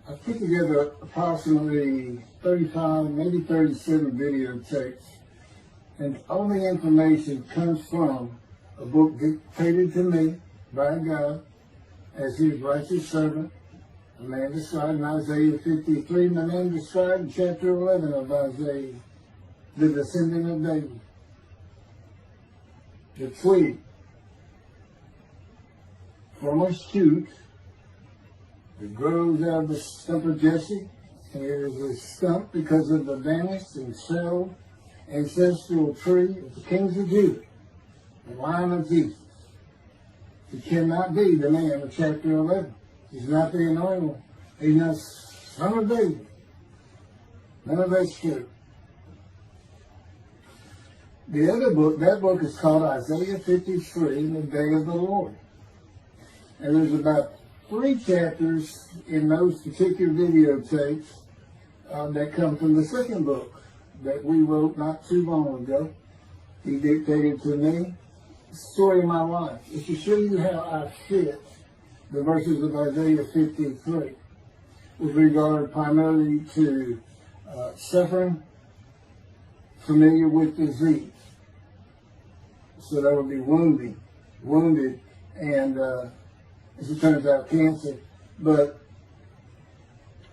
I put together approximately 35, maybe 37 videotapes, and all the information comes from a book dictated to me by God as his righteous servant, a man described in Isaiah 53, and a man described in chapter 11 of Isaiah, the descendant of David, the twig from a shoot that grows out of the stump of Jesse, and it is a stump because of the vanished and settled ancestral tree of the kings of Judah, the line of Jesus. He cannot be the man of chapter 11. He's not the anointed one. He's not son of David. None of that's true. The other book, that book is called Isaiah 53, the Day of the Lord. And there's about 3 chapters in those particular videotapes that come from the second book that we wrote not too long ago. He dictated to me the story of my life. It's to show you how I fit the verses of Isaiah 53 with regard primarily to suffering, familiar with disease. So that would be wounded, and as it turns out, cancer. But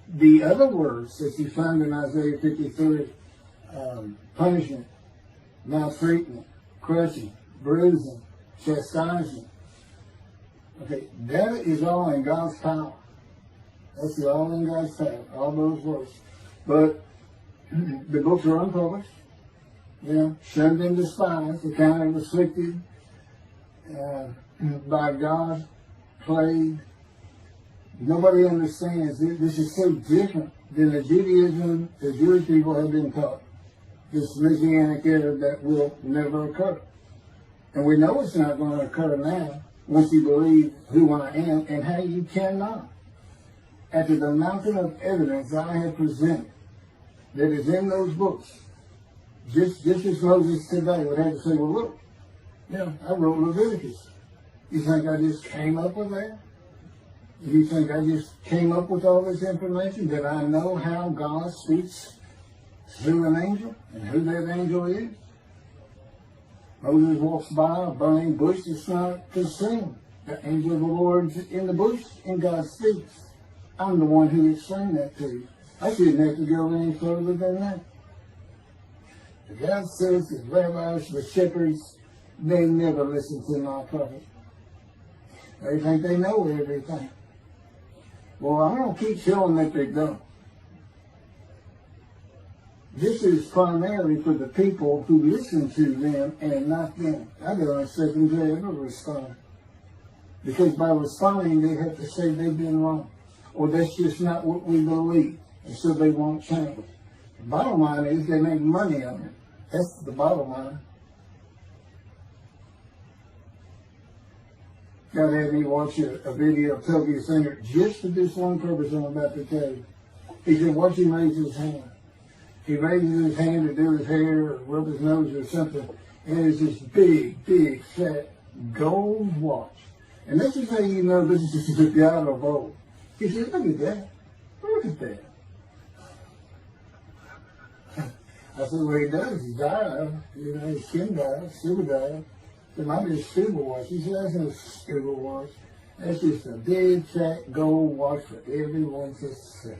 the other words that you find in Isaiah 53, punishment, maltreatment, crushing, bruising, chastisement, okay, that is all in God's power. That's all in God's power, all those words. But the books are unpublished, shunned and despised, accounted, afflicted by God, plagued. Nobody understands this is so different than the Judaism the Jewish people have been taught. This Messianic era that will never occur. And we know it's not going to occur now once you believe who I am and how you cannot. After the mountain of evidence I have presented that is in those books, just as Moses today would have to say, well, look, I wrote Leviticus. You think I just came up with that? You think I just came up with all this information? That I know how God speaks through an angel and who that angel is? Moses walks by a burning bush that's not consumed. The angel of the Lord's in the bush and God speaks. I'm the one who explained that to you. I shouldn't have to go any further than that. The God says the rabbis, the shepherds, they never listen to my prophet. They think they know everything. Well, I'm going to keep showing that they don't. This is primarily for the people who listen to them and not them. I don't expect them to ever respond. Because by responding, they have to say they've been wrong. Or that's just not what we believe. And so they won't change. The bottom line is they make money on it. That's the bottom line. God had me watch a video of Toby Singer just for this one purpose I'm about to tell you. He said, watch him raise his hand. He raises his hand to do his hair or rub his nose or something, and there's this big, fat gold watch. And this is how you know this is the God of old. He said, look at that. Look at that. I said, well, he does. He died. His skin died, silver died. It might be a scuba watch. He said, that's no scuba watch. That's just a big, fat gold watch for everyone to see.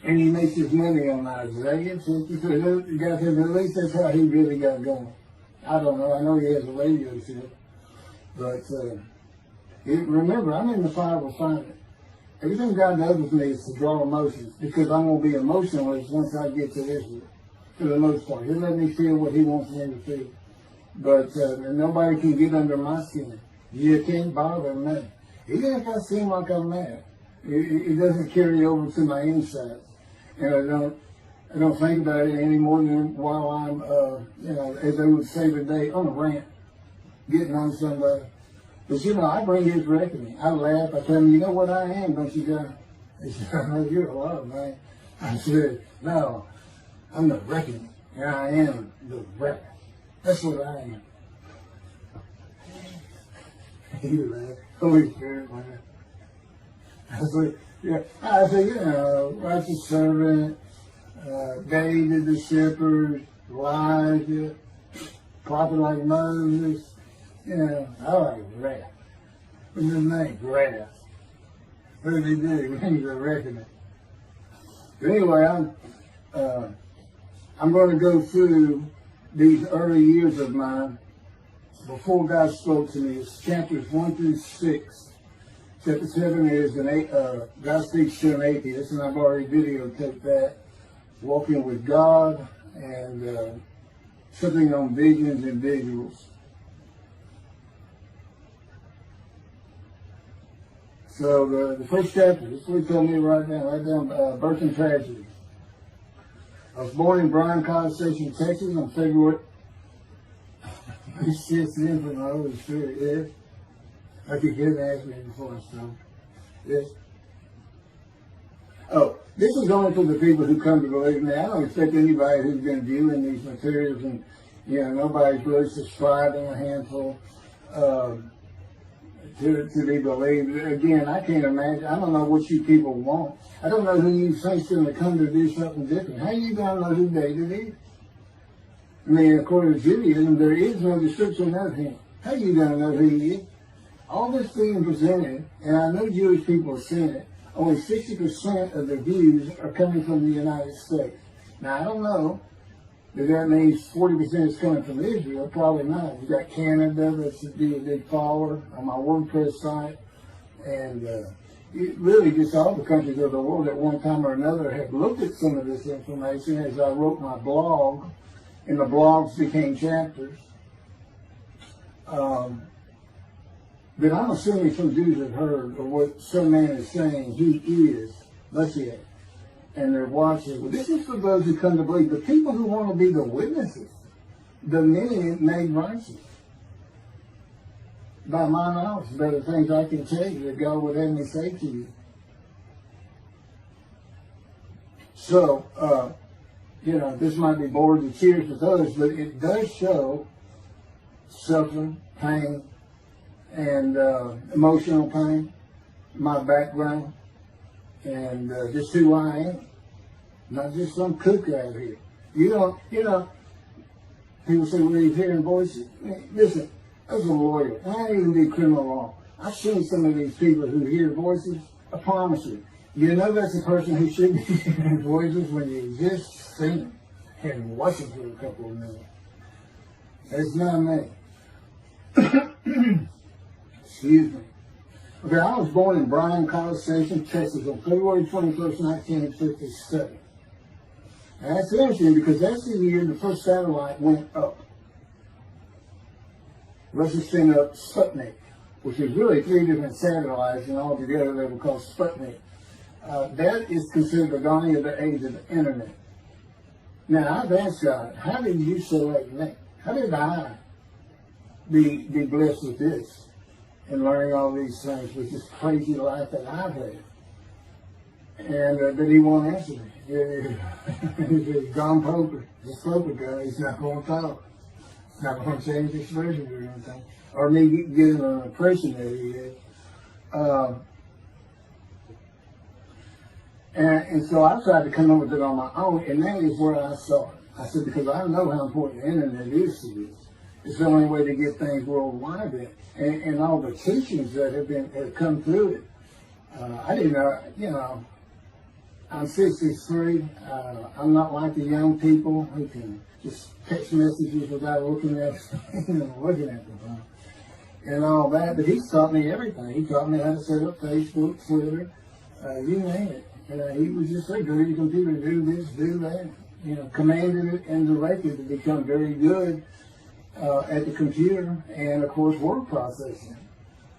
And he makes his money on Isaiah 53. You got him, at least that's how he really got going. I don't know. I know he has a radio show. But remember, I'm in the fire refinement. Everything God does with me is to draw emotions, because I'm going to be emotionless once I get to Israel, for the most part. He'll let me feel what he wants me to feel. But nobody can get under my skin. You can't bother me. Even if I seem like I'm mad, it doesn't carry over to my inside. And I don't think about it any more than while I'm, as they would say today, on a rant, getting on somebody. But I bring his reckoning. I laugh. I tell him, you know what I am, don't you, God? He said, I know you're a lot, man. I said, no, I'm the reckoning. And I am the reckoning. That's what I am. He laughed. Holy Spirit, man. I said, you know, righteous servant, David the shepherd, Elijah, prophet like Moses. You know, I like wrath. What's his name? Wrath. What did he do? He was a reckoning. But anyway, I'm going to go through these early years of mine before God spoke to me. It's chapters 1 through 6. Chapter 7 is God speaks to an atheist, and I've already videotaped that. Walking with God and something on visions and visuals. So the first chapter, this is what he told me right down, birth and tragedy. I was born in Bryan College Station, Texas on February. This shit's in from the Holy Spirit, yes. I could get asked me before I started. Yes. Oh, this is only for the people who come to believe me. I don't expect anybody who's been viewing these materials and, you know, nobody's really subscribing, a handful, to be believed. Again, I can't imagine. I don't know what you people want. I don't know who you think's going to come to do something different. How you going to know who David is? I mean, according to Judaism, there is no description of him. How you going to know who he is? All this being presented, and I know Jewish people are seeing it, only 60% of the views are coming from the United States. Now, I don't know if that means 40% is coming from Israel. Probably not. You got Canada, that's a big follower on my WordPress site. And really just all the countries of the world at one time or another have looked at some of this information as I wrote my blog, and the blogs became chapters. But I'm assuming some Jews have heard of what some man is saying he is Moshiach, and they're watching. Well, this is for those who come to believe. The people who want to be the witnesses, the men made righteous. By my knowledge, there are things I can tell you that God would have me say to you. So, you know, this might be bored to tears with others, but it does show suffering, pain, and emotional pain, my background, and just who I am. Not just some cook out here. You know, people say, well, he's hearing voices. Listen, as a lawyer, and I even do criminal law, I've seen some of these people who hear voices. I promise you, you know that's a person who should be hearing voices when you just see them and watch them for a couple of minutes. That's not me. Excuse me. Okay, I was born in Bryan College Station, Texas on February 21st, 1957. And that's interesting because that's the year the first satellite went up. Russia sent up Sputnik, which is really 3 different satellites, and all together they were called Sputnik. That is considered the dawning of the age of the internet. Now, I've asked God, how did you select me? How did I be blessed with this and learning all these things with this crazy life that I've had? And but he won't answer me. He's John Poker, this Poker guy, he's not going to talk. He's not going to change his version or anything. Or me getting an impression that he is. And so I tried to come up with it on my own, and that is where I saw it. I said, because I know how important the internet is to this. It's the only way to get things worldwide in. And all the teachings that have come through it. I didn't know, you know, I'm 63. I'm not like the young people who can just text messages without looking at the phone and all that. But he's taught me everything. He taught me how to set up Facebook, Twitter, you name it. He was just saying, go to your computer, do this, do that. You know, commanded it and directed to become very good at the computer and, of course, word processing.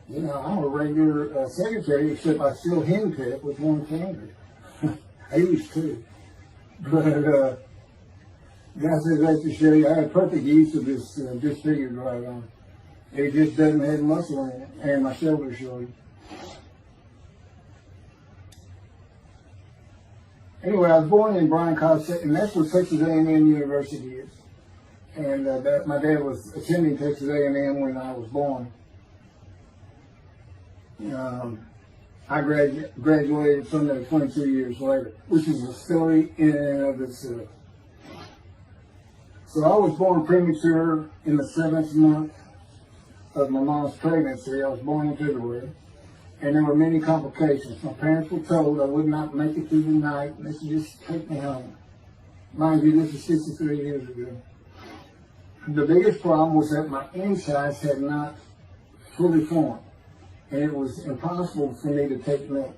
You know, I'm a regular secretary, except I still henpeck with one finger. I used to. But God says that to show you, I had perfect use of this disfigured right arm. It just doesn't have muscle in it, and my shoulder showed. Anyway, I was born in Bryan College, and that's where Texas A&M University is. And my dad was attending Texas A&M when I was born. I graduated from there 22 years later, which is a story in and of itself. So I was born premature in the 7th month of my mom's pregnancy. I was born in February, and there were many complications. My parents were told I would not make it through the night, and they should just take me home. Mind you, this is 63 years ago. The biggest problem was that my insides had not fully formed, and it was impossible for me to take milk.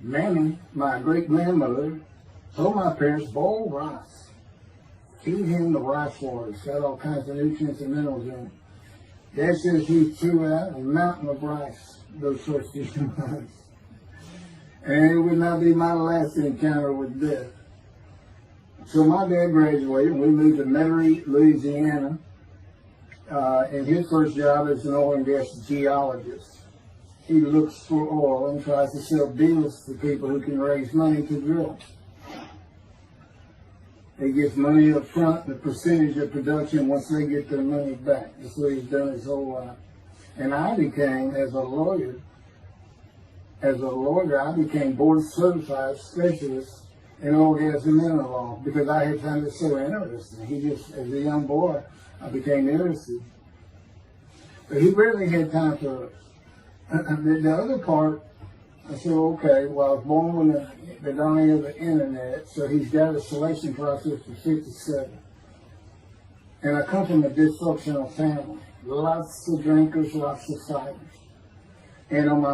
Mammy, my great-grandmother, told my parents, boil rice. Feed him the rice water. It's got all kinds of nutrients and minerals in it. Dad says he threw out a mountain of rice those first few months. And it would not be my last encounter with death. So my dad graduated, and we moved to Metairie, Louisiana. And his first job is an oil and gas geologist. He looks for oil and tries to sell deals to people who can raise money to drill. He gets money up front, the percentage of production once they get their money back. That's what he's done his whole life. And I became, as a lawyer, I became board certified specialist in oil, gas, and mineral law because I had found it so interesting. As a young boy, I became interested. But he rarely had time for the other part. I said, okay, well, I was born when the dawning of the internet, so he's got a selection process for 57. And I come from a dysfunctional family. Lots of drinkers, lots of fighters. And on my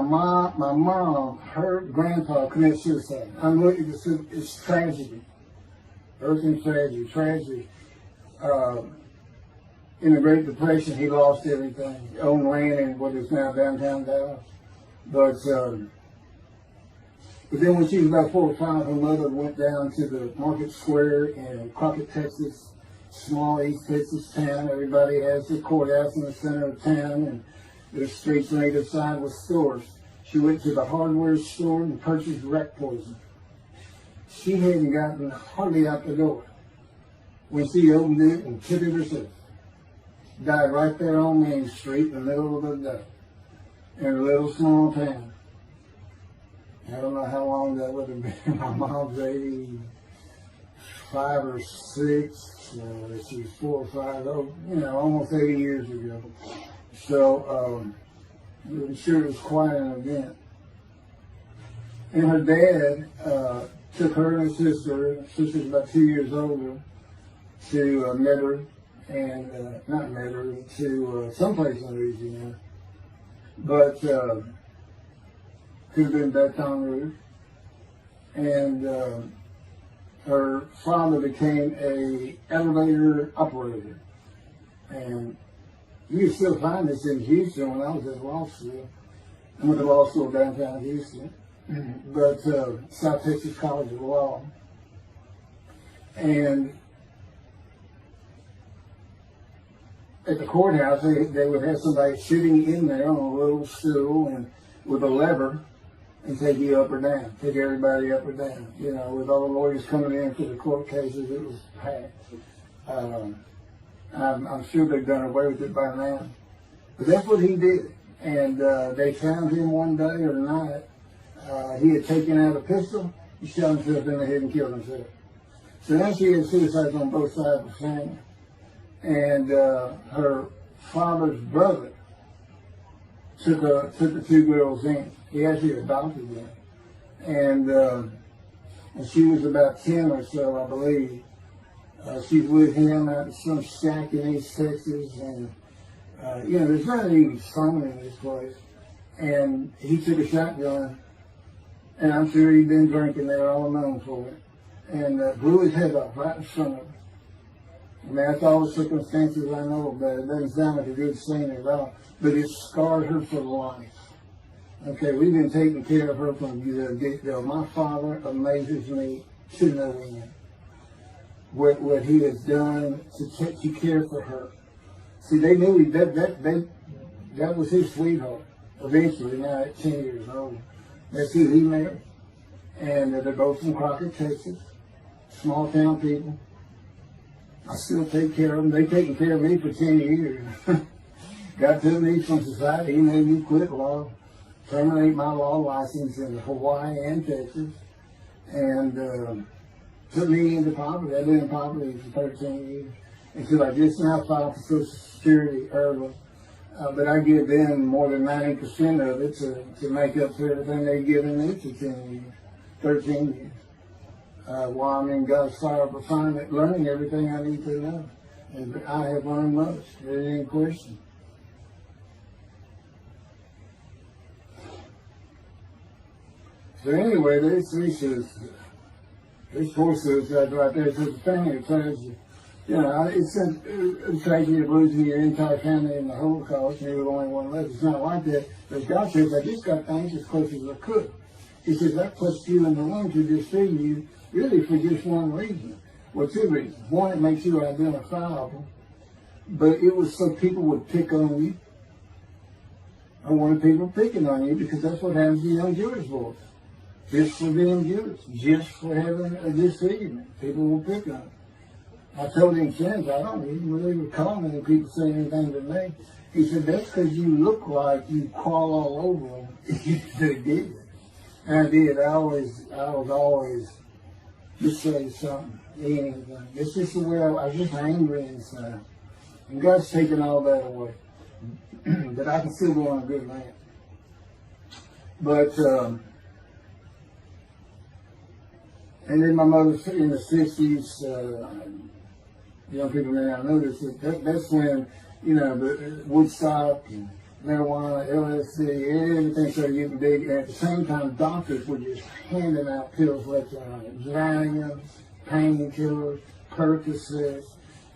mom, her grandpa committed suicide. It's tragedy. Earth and tragedy. In the Great Depression, he lost everything. He owned land in what is now downtown Dallas. But then when she was about 4 or 5, her mother went down to the market square in Crockett, Texas, small East Texas town. Everybody has the courthouse in the center of town, and there's streets on either side with stores. She went to the hardware store and purchased rat poison. She hadn't gotten hardly out the door when she opened it and took it herself. Died right there on Main Street in the middle of the day in a little small town. I don't know how long that would have been. My mom's 85 or 6. She's 4 or 5, almost 80 years ago. So I'm sure it was quite an event. And her dad took her and her sister's about 2 years older, to Metairie, and not Metairie, to someplace in Louisiana. But could have been Baton Rouge. And her father became a elevator operator. And you can still find this in Houston when I was at law school. I went to law school downtown Houston, but South Texas College of Law. And at the courthouse, they would have somebody sitting in there on a little stool and with a lever and take you up or down, take everybody up or down. With all the lawyers coming in for the court cases, it was packed. I'm sure they've done away with it by now. But that's what he did. And they found him one day or night. He had taken out a pistol, he shot himself in the head and killed himself. So now she had suicides on both sides of the family. And her father's brother took the 2 girls in. He actually adopted them. And she was about 10 or so, I believe. She's with him at some shack in East Texas. And, there's not even phone in this place. And he took a shotgun. And I'm sure he'd been drinking there all known for it. And blew his head off right in front of her. I mean, that's all the circumstances I know about it. It doesn't sound like a good scene at all. But it scarred her for life. Okay, we've been taking care of her from the get-go. My father amazes me to no end. What he has done to care for her. See, they knew that was his sweetheart. Eventually, now at 10 years old. That's who he married. And they're both from Crockett, Texas. Small town people. I still take care of them. They've taken care of me for 10 years. Got to me from society. He made me quit law. terminate my law license in Hawaii and Texas, and put me into poverty. I've been in poverty for 13 years until I just now filed for Social Security early. But I give them more than 90% of it to make up for everything they've given me for 10 years, 13 years. While I'm in God's fire of refinement, learning everything I need to know. And I have learned much. There ain't any question. So anyway, this horse is right there. It's a thing that tells you, it's tragedy of losing your entire family in the Holocaust, and you're the only one left. It's not like that. But God says, I just got things as close as I could. He says, I placed you in the womb to deceive you, really for just one reason. Well, two reasons. One, it makes you identifiable, but it was so people would pick on you. I wanted people picking on you because that's what happens to young Jewish boys. Just for being Jewish, just for having a disfigurement. People will pick on you. I told him since, I don't even really recall many people saying anything to me. He said, that's because you look like you crawl all over them. They did. And I did. I was always just say something, anything. It's just the way I was just angry inside. And God's taken all that away. But I can still go on a good rant. But, and then my mother's in the 60s, young people may not know this, that's when, the Woodstock and marijuana, LSD, everything started getting big. And at the same time, doctors were just handing out pills left and right. Valium, painkillers, Percocets,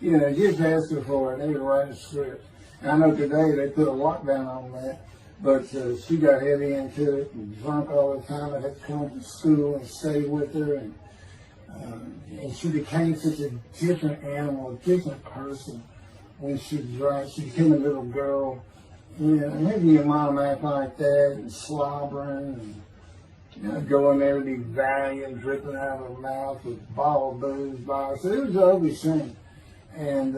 just asking for it. They were writing scripts. And I know today they put a lockdown on that, but she got heavy into it and drunk all the time. I had to come to school and stay with her, and she became such a different animal, a different person when she drank. She became a little girl. Maybe your mom act like that and slobbering and going there to be Valium dripping out of her mouth with bottle of booze by her. So it was an ugly thing. And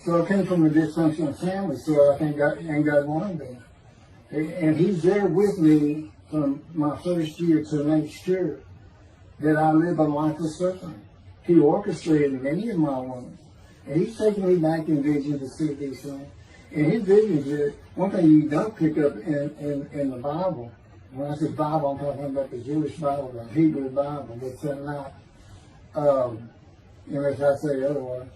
so I came from a dysfunctional family, so I think God wanted that. And He's there with me from my first year to make sure that I live a life of suffering. He orchestrated many of my wounds. And He's taken me back in vision to see these things. And His visions is one thing you don't pick up in the Bible. When I say Bible, I'm talking about the Jewish Bible, the Hebrew Bible, but not, unless I say otherwise.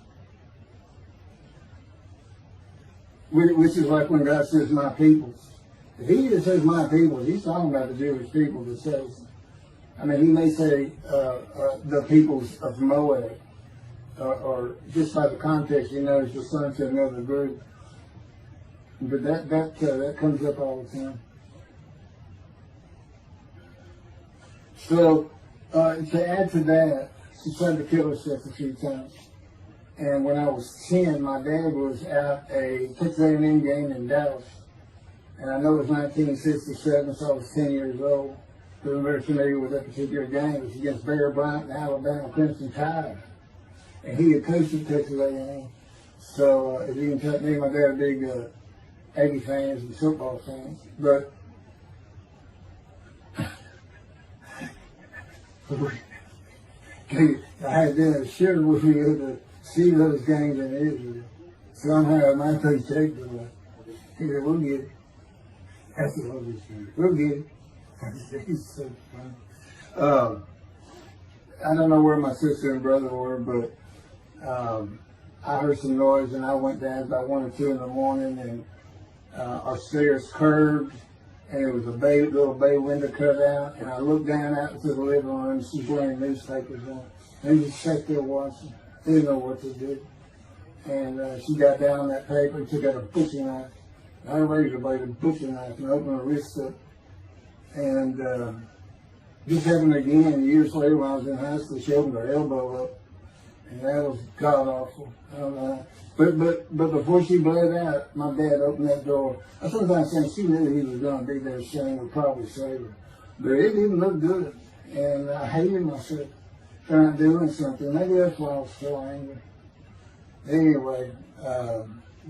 Which is like when God says, my people. If He just says my people, He's talking about the Jewish people that says, He may say the peoples of Moab, or just by the context, it's the son to another group. But that comes up all the time. So, to add to that, she tried to kill herself a few times. And when I was 10, my dad was at a Texas A&M game in Dallas. And I know it was 1967, so I was 10 years old. I'm very familiar with that particular game. It was against Bear Bryant and Alabama Crimson Tide. And he had coached at Texas A&M. So, if you can tell me, my dad are big Aggie fans and football fans. But I had dinner sure with me to see those games in Israel. Somehow my coach checked them. He said, we'll get it. That's the Holy Spirit. We'll get it. He's so funny. I don't know where my sister and brother were, but I heard some noise and I went down about 1 or 2 in the morning, and our stairs curved, and there was a little bay window cut out, and I looked down out into the living room, and she's wearing newspapers on. And just sat there watching. Didn't know what to do. And she got down on that paper and took out a butcher knife, not a razor blade, a butcher knife, and opened her wrist up. And this happened again years later when I was in high school. She opened her elbow up, and that was god awful. I don't know. But before she bled out, my dad opened that door. I sometimes think she knew he was going to be there. Shane would probably save her, but it didn't look good, and I hated myself for not doing something. Maybe that's why I was so angry. Anyway,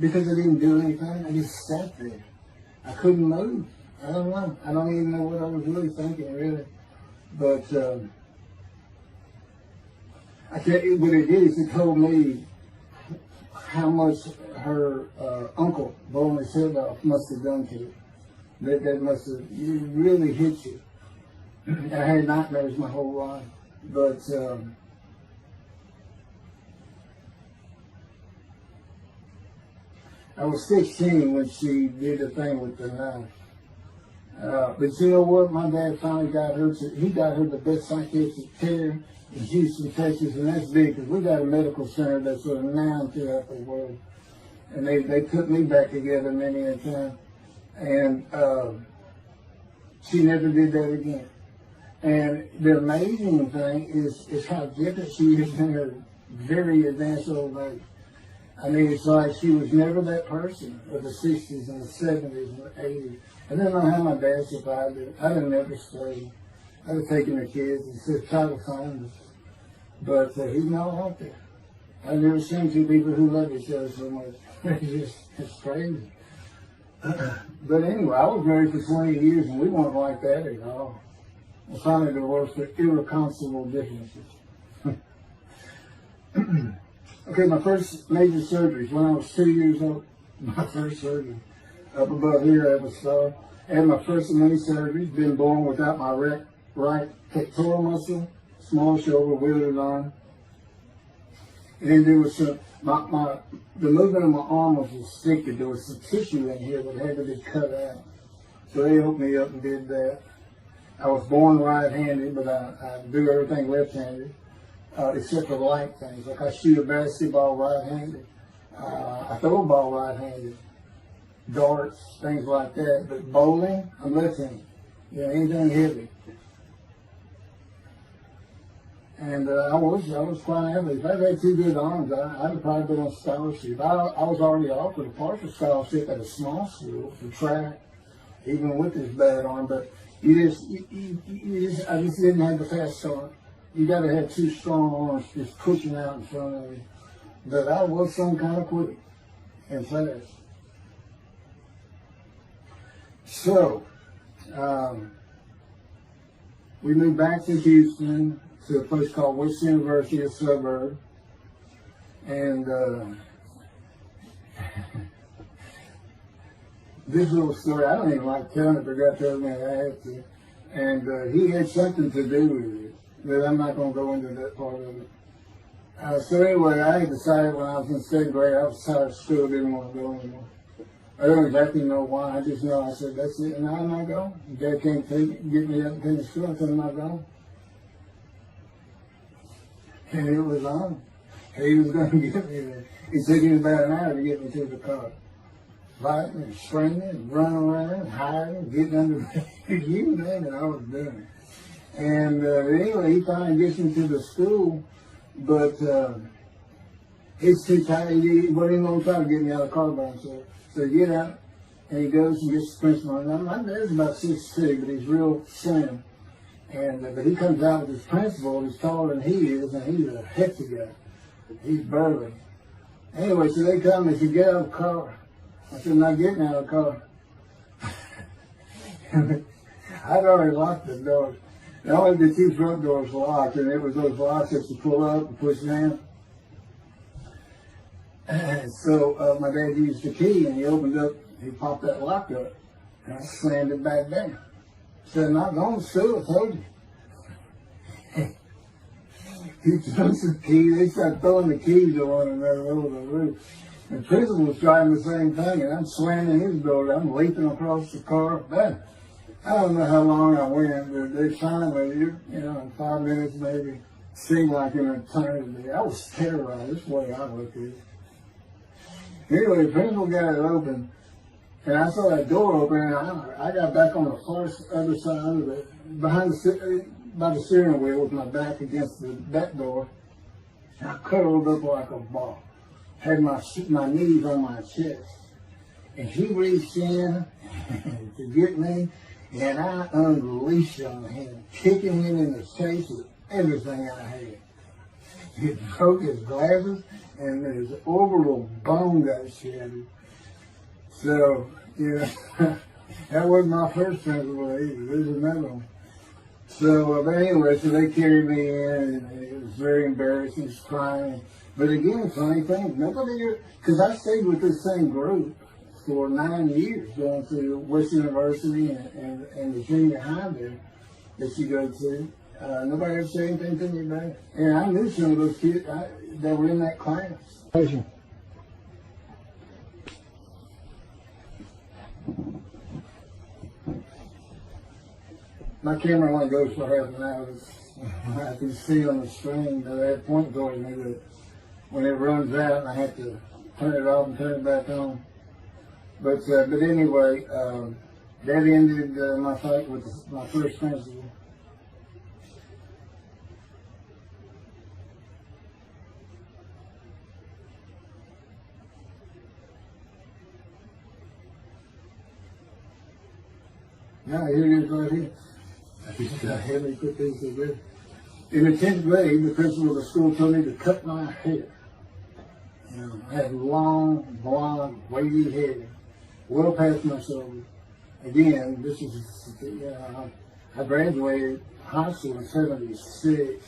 because I didn't do anything, I just sat there. I couldn't move. I don't know. I don't even know what I was really thinking, really. But I tell you what it is. It told me how much her uncle blowing his head off must have done to you. That must have really hit you. I had nightmares my whole life, but I was 16 when she did the thing with the knife. But you know what? My dad finally got her. He got her the best psychiatric care in Houston, Texas, and that's big because we got a medical center that's renowned throughout the world. And they put me back together many a time. And she never did that again. And the amazing thing is how different she is in her very advanced old age. I mean, it's like she was never that person of the 60s and the 70s and the 80s. I don't know how my dad survived it. I'd have never stayed. I'd have taken the kids and said, try to find us. But he's not out there. I've never seen two people who love each other so much. It's crazy. But anyway, I was married for 20 years and we weren't like that at all. I finally divorced for irreconcilable differences. Okay, my first major surgery when I was 2 years old. My first surgery. Up above here, I have a scar. I had my first of many surgeries. Been born without my right pectoral muscle, small shoulder, withered arm. And then there was some, the movement of my arm was restricted. There was some tissue in here that had to be cut out. So they opened me up and did that. I was born right-handed, but I do everything left-handed. Except for light things. Like I shoot a basketball right-handed. I throw a ball right-handed. Darts, things like that. But bowling, I'm left-handed. Yeah, anything heavy. And I was quite average. If I'd had two good arms, I'd have probably been on scholarship. I was already offered a partial scholarship at a small school for track, even with this bad arm. But I just didn't have the fast start. You got to have two strong arms just pushing out in front of you. But I was some kind of quick and fast. So, we moved back to Houston to a place called West University, a suburb. And this little story, I don't even like telling it, but I got to tell me I had to. And he had something to do with it. But I'm not going to go into that part of it. So anyway, I had decided when I was in 2nd grade, I was tired of school, didn't want to go anymore. I don't exactly know why. I just know I said, that's it, and I'm not going. Dad can't get me up and finish school. I said, I'm not going. And it was on. He was going to get me there. It took him about an hour to get me to the car. Fighting and screaming and running around, hiding, getting under the you name it, I was doing it. And anyway, he finally gets me to the school, but he's too tired. He wasn't even going to try to get me out of the car by himself. So get out, and he goes and gets the principal. And my dad's about 6'2", but he's real slim. And but he comes out with his principal, he's taller than he is, and he's a hefty guy. He's burly. Anyway, so they come and said, get out of the car. I said, I'm not getting out of the car. I'd already locked the door. Only the two front doors locked, and it was those locks that you pull up and push down. And so my dad used the key, and he opened up, he popped that lock up, and I slammed it back down. Said, I'm not going to school, I told you. He throws the key, they start throwing the keys to one another over the roof. And the principal was trying the same thing, and I'm slamming his door, I'm leaping across the car. But I don't know how long I went, but they finally, in 5 minutes maybe, seemed like an eternity. I was terrorized, this is the way I look at it. Anyway, the principal got it open, and I saw that door open, and I got back on the far other side of it, by the steering wheel with my back against the back door. And I curled up like a ball, had my knees on my chest. And he reached in to get me, and I unleashed on him, kicking him in the face with everything I had. He broke his glasses, and his orbital bone got shattered. So, That wasn't my first principal either. There's another one. So, but anyway, so they carried me in, and it was very embarrassing, just crying. But again, funny thing, nobody, because I stayed with this same group for 9 years, going to West University and the junior high there that you go to. Nobody ever said anything to me about it. And I knew some of those kids that were in that class. Pleasure. My camera only goes for half an hour. I can see on the screen that I had point towards me that when it runs out, I have to turn it off and turn it back on. But anyway, that ended my fight with my first principal. Now here it is right here. I had me put these together. In the 10th grade, the principal of the school told me to cut my hair. You know, I had long, blonde, wavy hair, well past my shoulder. Again, this is, I graduated high school in '76,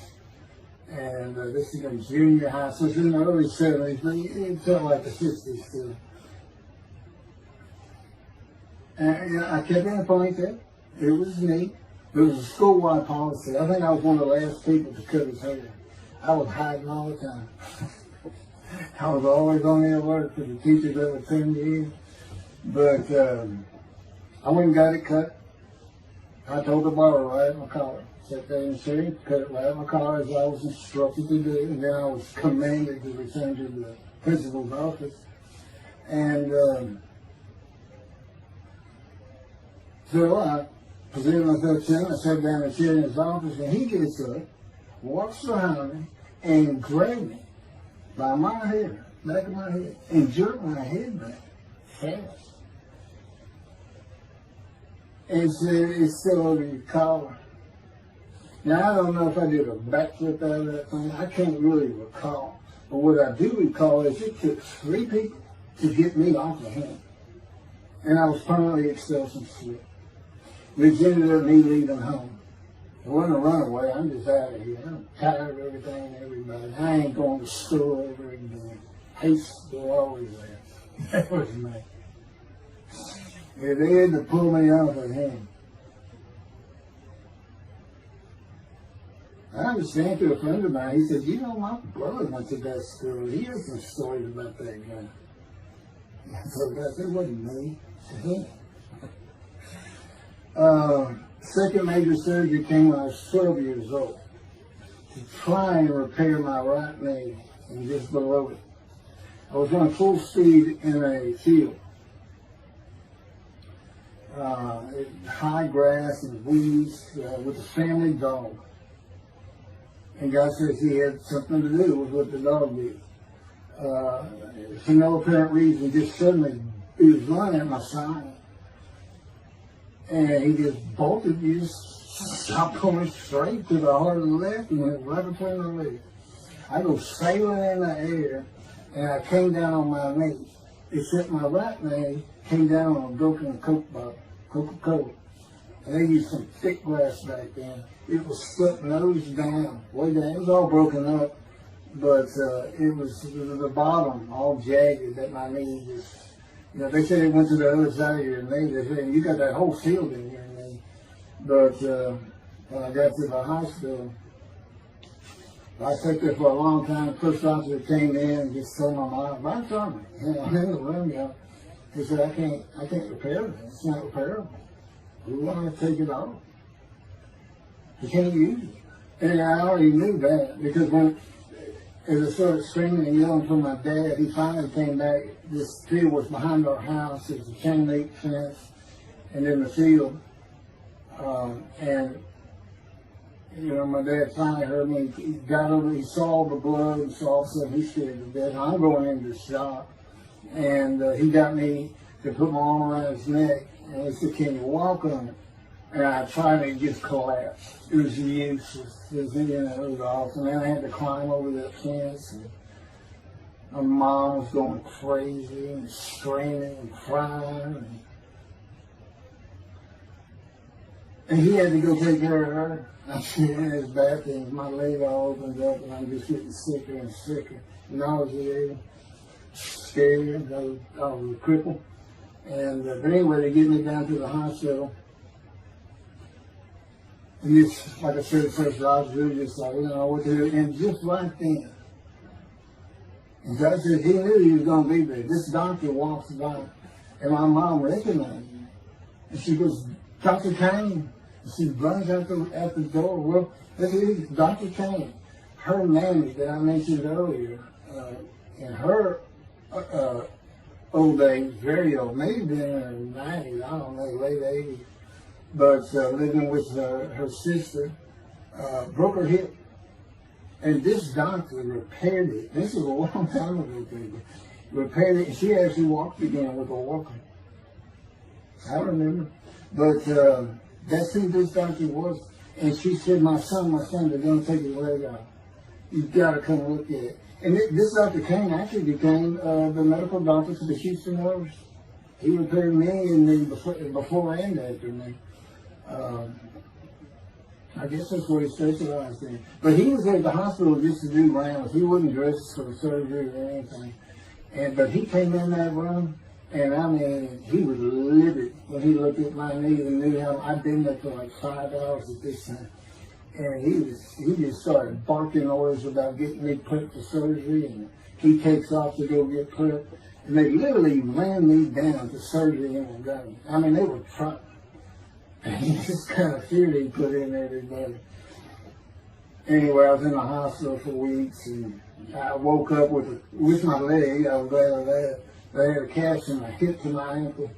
and this is in junior high, so it's in the early '70s, but it felt like the '60s still. And I kept in a ponytail. It was neat. It was a school-wide policy. I think I was one of the last people to cut his hair. I was hiding all the time. I was always on the alert for the teachers that would send me in. But I went and got it cut. I told the barber right at my collar. Sat there in the city, cut it right at my collar as I was instructed to do. And then I was commanded to return to the principal's office. And so I presented myself to him. I sat down and sat in his office, and he gets up, walks behind me, and grabbed me by my hair, back of my head, and jerked my head back fast. And said, "It's still over your collar." Now, I don't know if I did a backflip out of that thing. I can't really recall. But what I do recall is it took 3 people to get me off of him. And I was permanently expelled from school. Which ended up me leaving home. It wasn't a runaway. I'm just out of here. I'm tired of everything and everybody. I ain't going to school ever again. Haste will always last. That was me. If they had to pull me off of him. I understand through a friend of mine, he said, "You know, my brother went to that school. He has some stories about that guy." So I said, "It wasn't me. It was him." Second major surgery came when I was 12 years old to try and repair my right knee and just below it. I was running full speed in a field. High grass and weeds with a family dog. And God says he had something to do with what the dog did. For no apparent reason, just suddenly he was running at my side. And he just bolted, he just stopped going straight to the heart of the left and went right between the legs. I go sailing in the air, and I came down on my knee. Except my right knee came down on a broken Coke bottle, Coca-Cola. And they used some thick grass back then. It was stuck nose down, way down. It was all broken up, but it was the bottom all jagged that my knee just. You know, they said it went to the other side of your knee. They said, "You got that whole field in your knee." But when I got to the hospital, I sat there for a long time. The first officer came in and just told my mom, "Right from me. I'm in the room, you know." He said, I can't repair it. It's not repairable. We want to take it off. You can't use it." And I already knew that because as I started screaming and yelling for my dad, he finally came back. This field was behind our house. It was a chain link fence, and in the field. And you know, my dad finally heard me. He got over. He saw the blood and saw something. He scared to death. I'm going into shock, and he got me to put my arm around his neck, and he said, "Can you walk on it?" And I tried to just collapse. It was useless. It was awesome. And then I had to climb over that fence. And my mom was going crazy and screaming and crying. And he had to go take care of her. I'm sitting in his bathroom, my leg all opens up, and I'm just getting sicker and sicker, nauseated, scared, I was crippled. And but anyway, they get me down to the hospital. And it's, like I said, first I was really just like, I don't know what to do. And just right then, and God said he knew he was going to be there. This doctor walks by, and my mom recognized me. And she goes, Dr. Kane. And she runs out the door. Well, this is Dr. Kane. Her mammy that I mentioned earlier, in her old age, very old, maybe in her 90s, I don't know, late 80s, but living with her sister, broke her hip. And this doctor repaired it. This is a long time ago, people. Repaired it, and she actually walked again with a walker. I remember. But that's who this doctor was. And she said, my son, they're going to take his leg out. You've got to come look at it. And this Dr. Kane actually became the medical doctor for the Houston Royals. He repaired me and me before and after me. I guess that's what he specialized in. But he was at the hospital just to do rounds. He wasn't dressed for the surgery or anything. But he came in that room, and I mean, he was livid when he looked at my knee and knew how I'd been there for like 5 hours at this time. And he just started barking orders about getting me prepped for surgery, and he takes off to go get prepped. And they literally ran me down to surgery in Montgomery. I mean, they were trying. And this kind of fear they put in everybody. Anyway, I was in the hospital for weeks, and I woke up with my leg. I was glad of that. They had a cast in my hip to my ankle.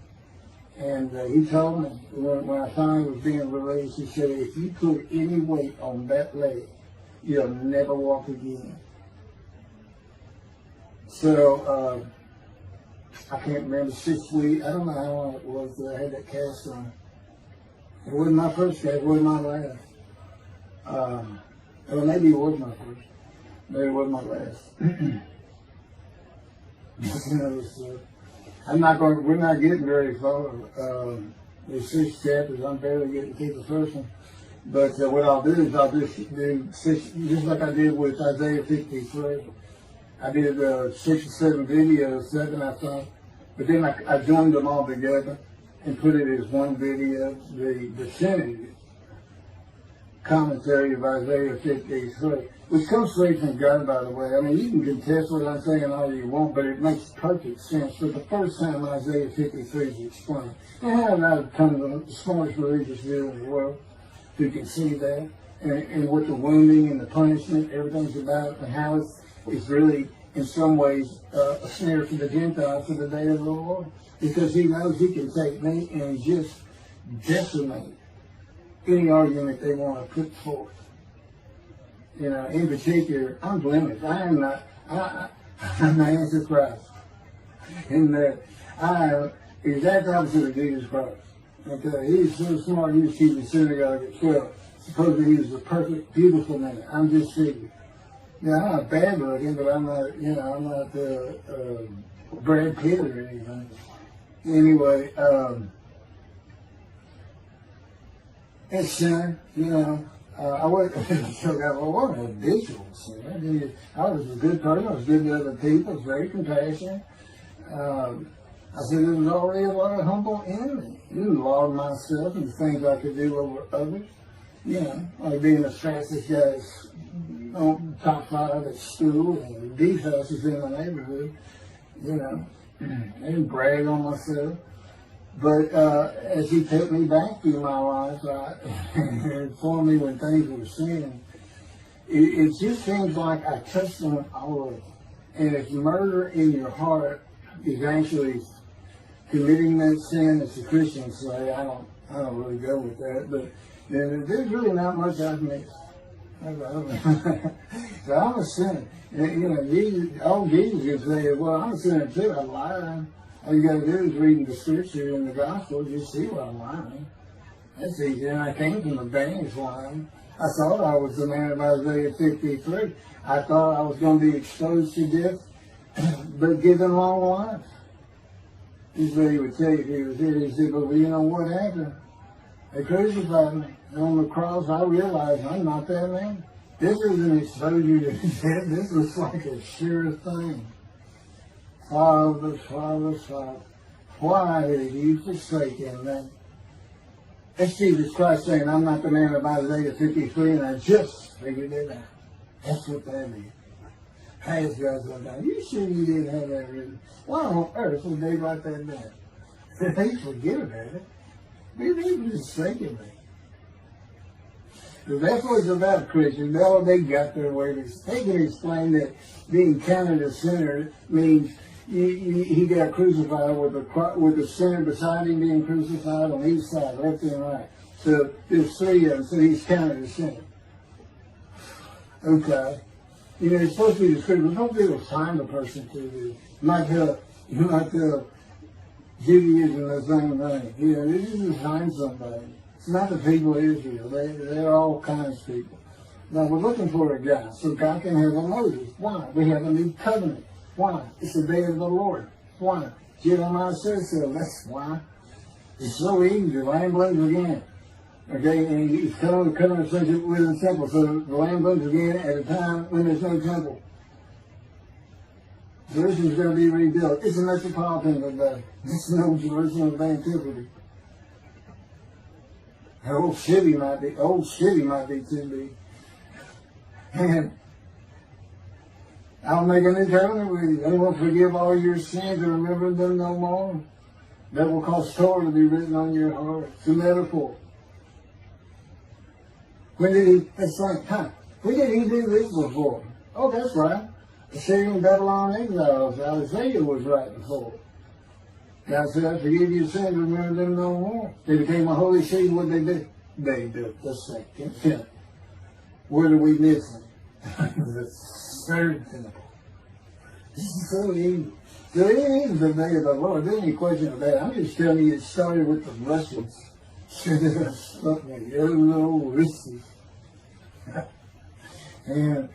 And he told me, when I finally was being released, he said, if you put any weight on that leg, you'll never walk again. So, I can't remember, 6 weeks, I don't know how long it was that I had that cast on. It wasn't my first cast, it wasn't my last. Well, maybe it was my first. Maybe it wasn't my last. We're not getting very far. There's 6 chapters, I'm barely getting through the first one. But what I'll do is I'll just do 6, just like I did with Isaiah 53. I did 6 or 7 videos, 7 I thought, but then I joined them all together and put it as one video, the definitive commentary of Isaiah 53, which comes straight from God, by the way. I mean, you can contest what I'm saying all you want, but it makes perfect sense. For the first time, Isaiah 53 is explained. And how I've come to the smartest religious view in the world who can see that, and what the wounding and the punishment, everything's about, and how it's really, in some ways, a snare for the Gentiles for the day of the Lord. Because he knows he can take me and just decimate any argument they want to put forth. You know, in particular, I'm blemished. I'm the Antichrist. In that I am the exact opposite of Jesus Christ. Okay, he's so smart, he was keeping the synagogue at 12. Supposedly he was a perfect, beautiful man. I'm just figuring. Yeah, I'm not bad looking, but I'm not, I'm not Brad Pitt or anything. Anyway, it's sin, I wasn't so I wasn't a habitual sinner. I was a good person, I was good to other people, I was very compassionate. I said there was already a lot of humble in me. I didn't laud myself and the things I could do over others. Like being the fastest guy on top 5 at school and the fastest in the neighborhood. I didn't brag on myself. But as he took me back through my life, and informed me when things were sin, it just seems like I touched on all of it. And if murder in your heart is actually committing that sin, as the Christians say, I don't really go with that, but then there's really not much I've missed. So I'm a sinner. Jesus would say, well, I'm a sinner too, I'm lying. All you got to do is read the scripture in the gospel, you see why I'm lying. That's easy, and I came from the bangs lying. I thought I was the man of Isaiah 53. I thought I was going to be exposed to death, but given long life. This is what he would tell you if he was here. He said, but you know what happened? They crucified me. And on the cross, I realized I'm not that man. This is an exposure to death. This was like a sure thing. Father, Father, Father, why have you forsaken me? That's Jesus Christ saying, I'm not the man of Isaiah 53, and I just figured it out. That's what that is. Hey, God's going down. You sure you didn't have that written? Why on earth would they write that down? They forget about it. They were just thinking me. That's what it's about, Christians. All they got their way. They can explain that being counted a sinner means he got crucified with the sinner beside him being crucified on each side, left and right. So there's three of them, so he's counted a sinner. Okay. You know, it's supposed to be the scripture. Don't be able to find the person to do. You might tell Judaism the same thing. You know, this is to find somebody. It's not the people of Israel. They're all kinds of people. Now, we're looking for a guy so God can have a Moses. Why? We have a new covenant. Why? It's the day of the Lord. Why? Jeremiah says so. That's why. It's so easy. The lamb blooms again. Okay, and he's coming to covenant relationship with the temple. So the lamb blooms again at a time when there's no temple. Jerusalem's going to be rebuilt. It's a metropolitan today. It's no Jerusalem of antiquity. The old city might be too big. And I'll make a new covenant with you. I will forgive all your sins and remember them no more. That will cause Torah to be written on your heart. It's a metaphor. When did he do this before? Oh, that's right. The Syrian Babylon exiles. Isaiah was right before. God said, I forgive your sins, remember them no more. They became a holy city. What did they do? They built the second temple. Where do we miss them? The third temple. This is so easy. So it is the day of the Lord. There's any question of that. I'm just telling you it started with the Russians. And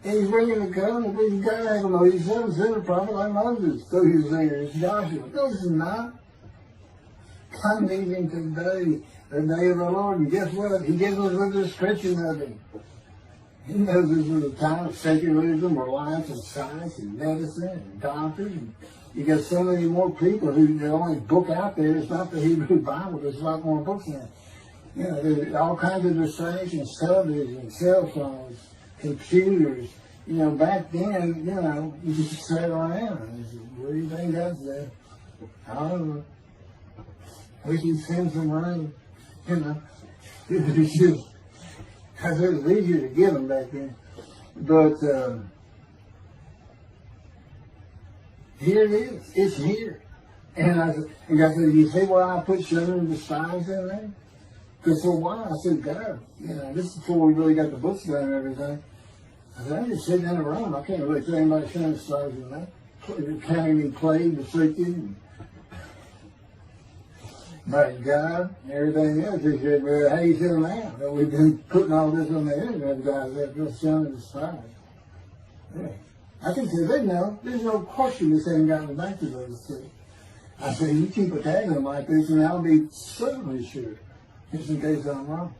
he's bringing the covenant. He's got to know. He's sent a prophet like Moses. So he's saying, it's Joshua. No, this is not. I'm leaving today, the day of the Lord. And guess what? He gives us a description of him. He knows this is a time of secularism, reliance on science and medicine and doctors. And you got so many more people who the only book out there is not the Hebrew Bible. There's a lot more books in it. You know, there's all kinds of distractions, television, cell phones, computers. You know, back then, you know, you just sat around and said, what do you think that's there? I don't know. We can send some rain. You know, it's just, because it was easier to get them back then. But here it is. It's here. And God said, you see why I put sugar and the spice in there? Because for a while I said, God, you know, this is before we really got the books done and everything. I said, I'm just sitting in a room. I can't really tell anybody showing stars in that. Counting me played, afflicted, by God and everything else. He said, well, how you feel now? That we've been putting all this on the internet, guys, that just showing the stars. Yeah. I can say they know. There's no question this ain't gotten back to those two. I said, you keep attacking them like this, and I'll be certainly sure, just in case I'm wrong.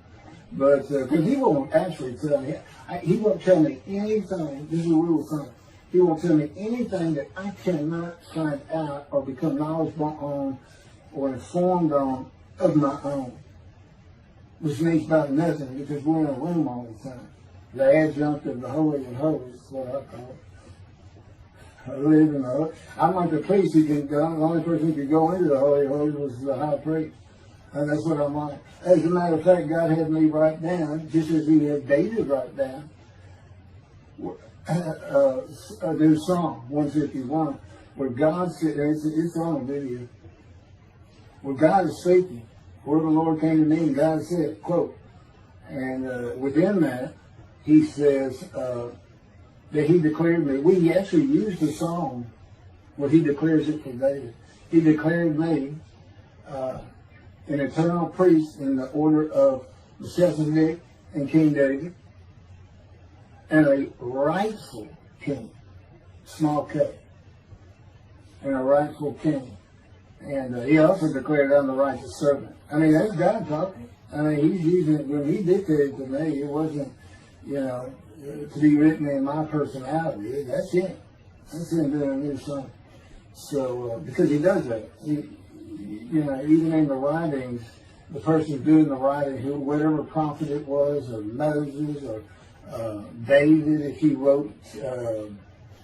But, because he won't actually tell me, he won't tell me anything, this is a rule of thumb, he won't tell me anything that I cannot find out or become knowledgeable on or informed on of my own. Which means about nothing, because we're in a room all the time. The adjunct of the Holy of Holies is what I call it. I live in the Holy. I'm like the priest who can go, the only person who could go into the Holy of Holies was the high priest. And that's what I'm like. As a matter of fact, God had me write down, just as he had David write down, a new Psalm 151, where God said, it's on a video, where God is speaking. Where the Lord came to me and God said, quote, and within that, he says that he declared me. We actually used the song where he declares it for David. He declared me an eternal priest in the order of Melchizedek and King David. and a rightful king, small k, and a rightful king. And he also declared, I'm the righteous servant. I mean, that's God talking. I mean, he's using it. When he dictated to me, it wasn't, to be written in my personality. That's him. That's him doing a new song. So, because he does that. Even in the writings, the person doing the writing, whatever prophet it was, or Moses, or David, if he wrote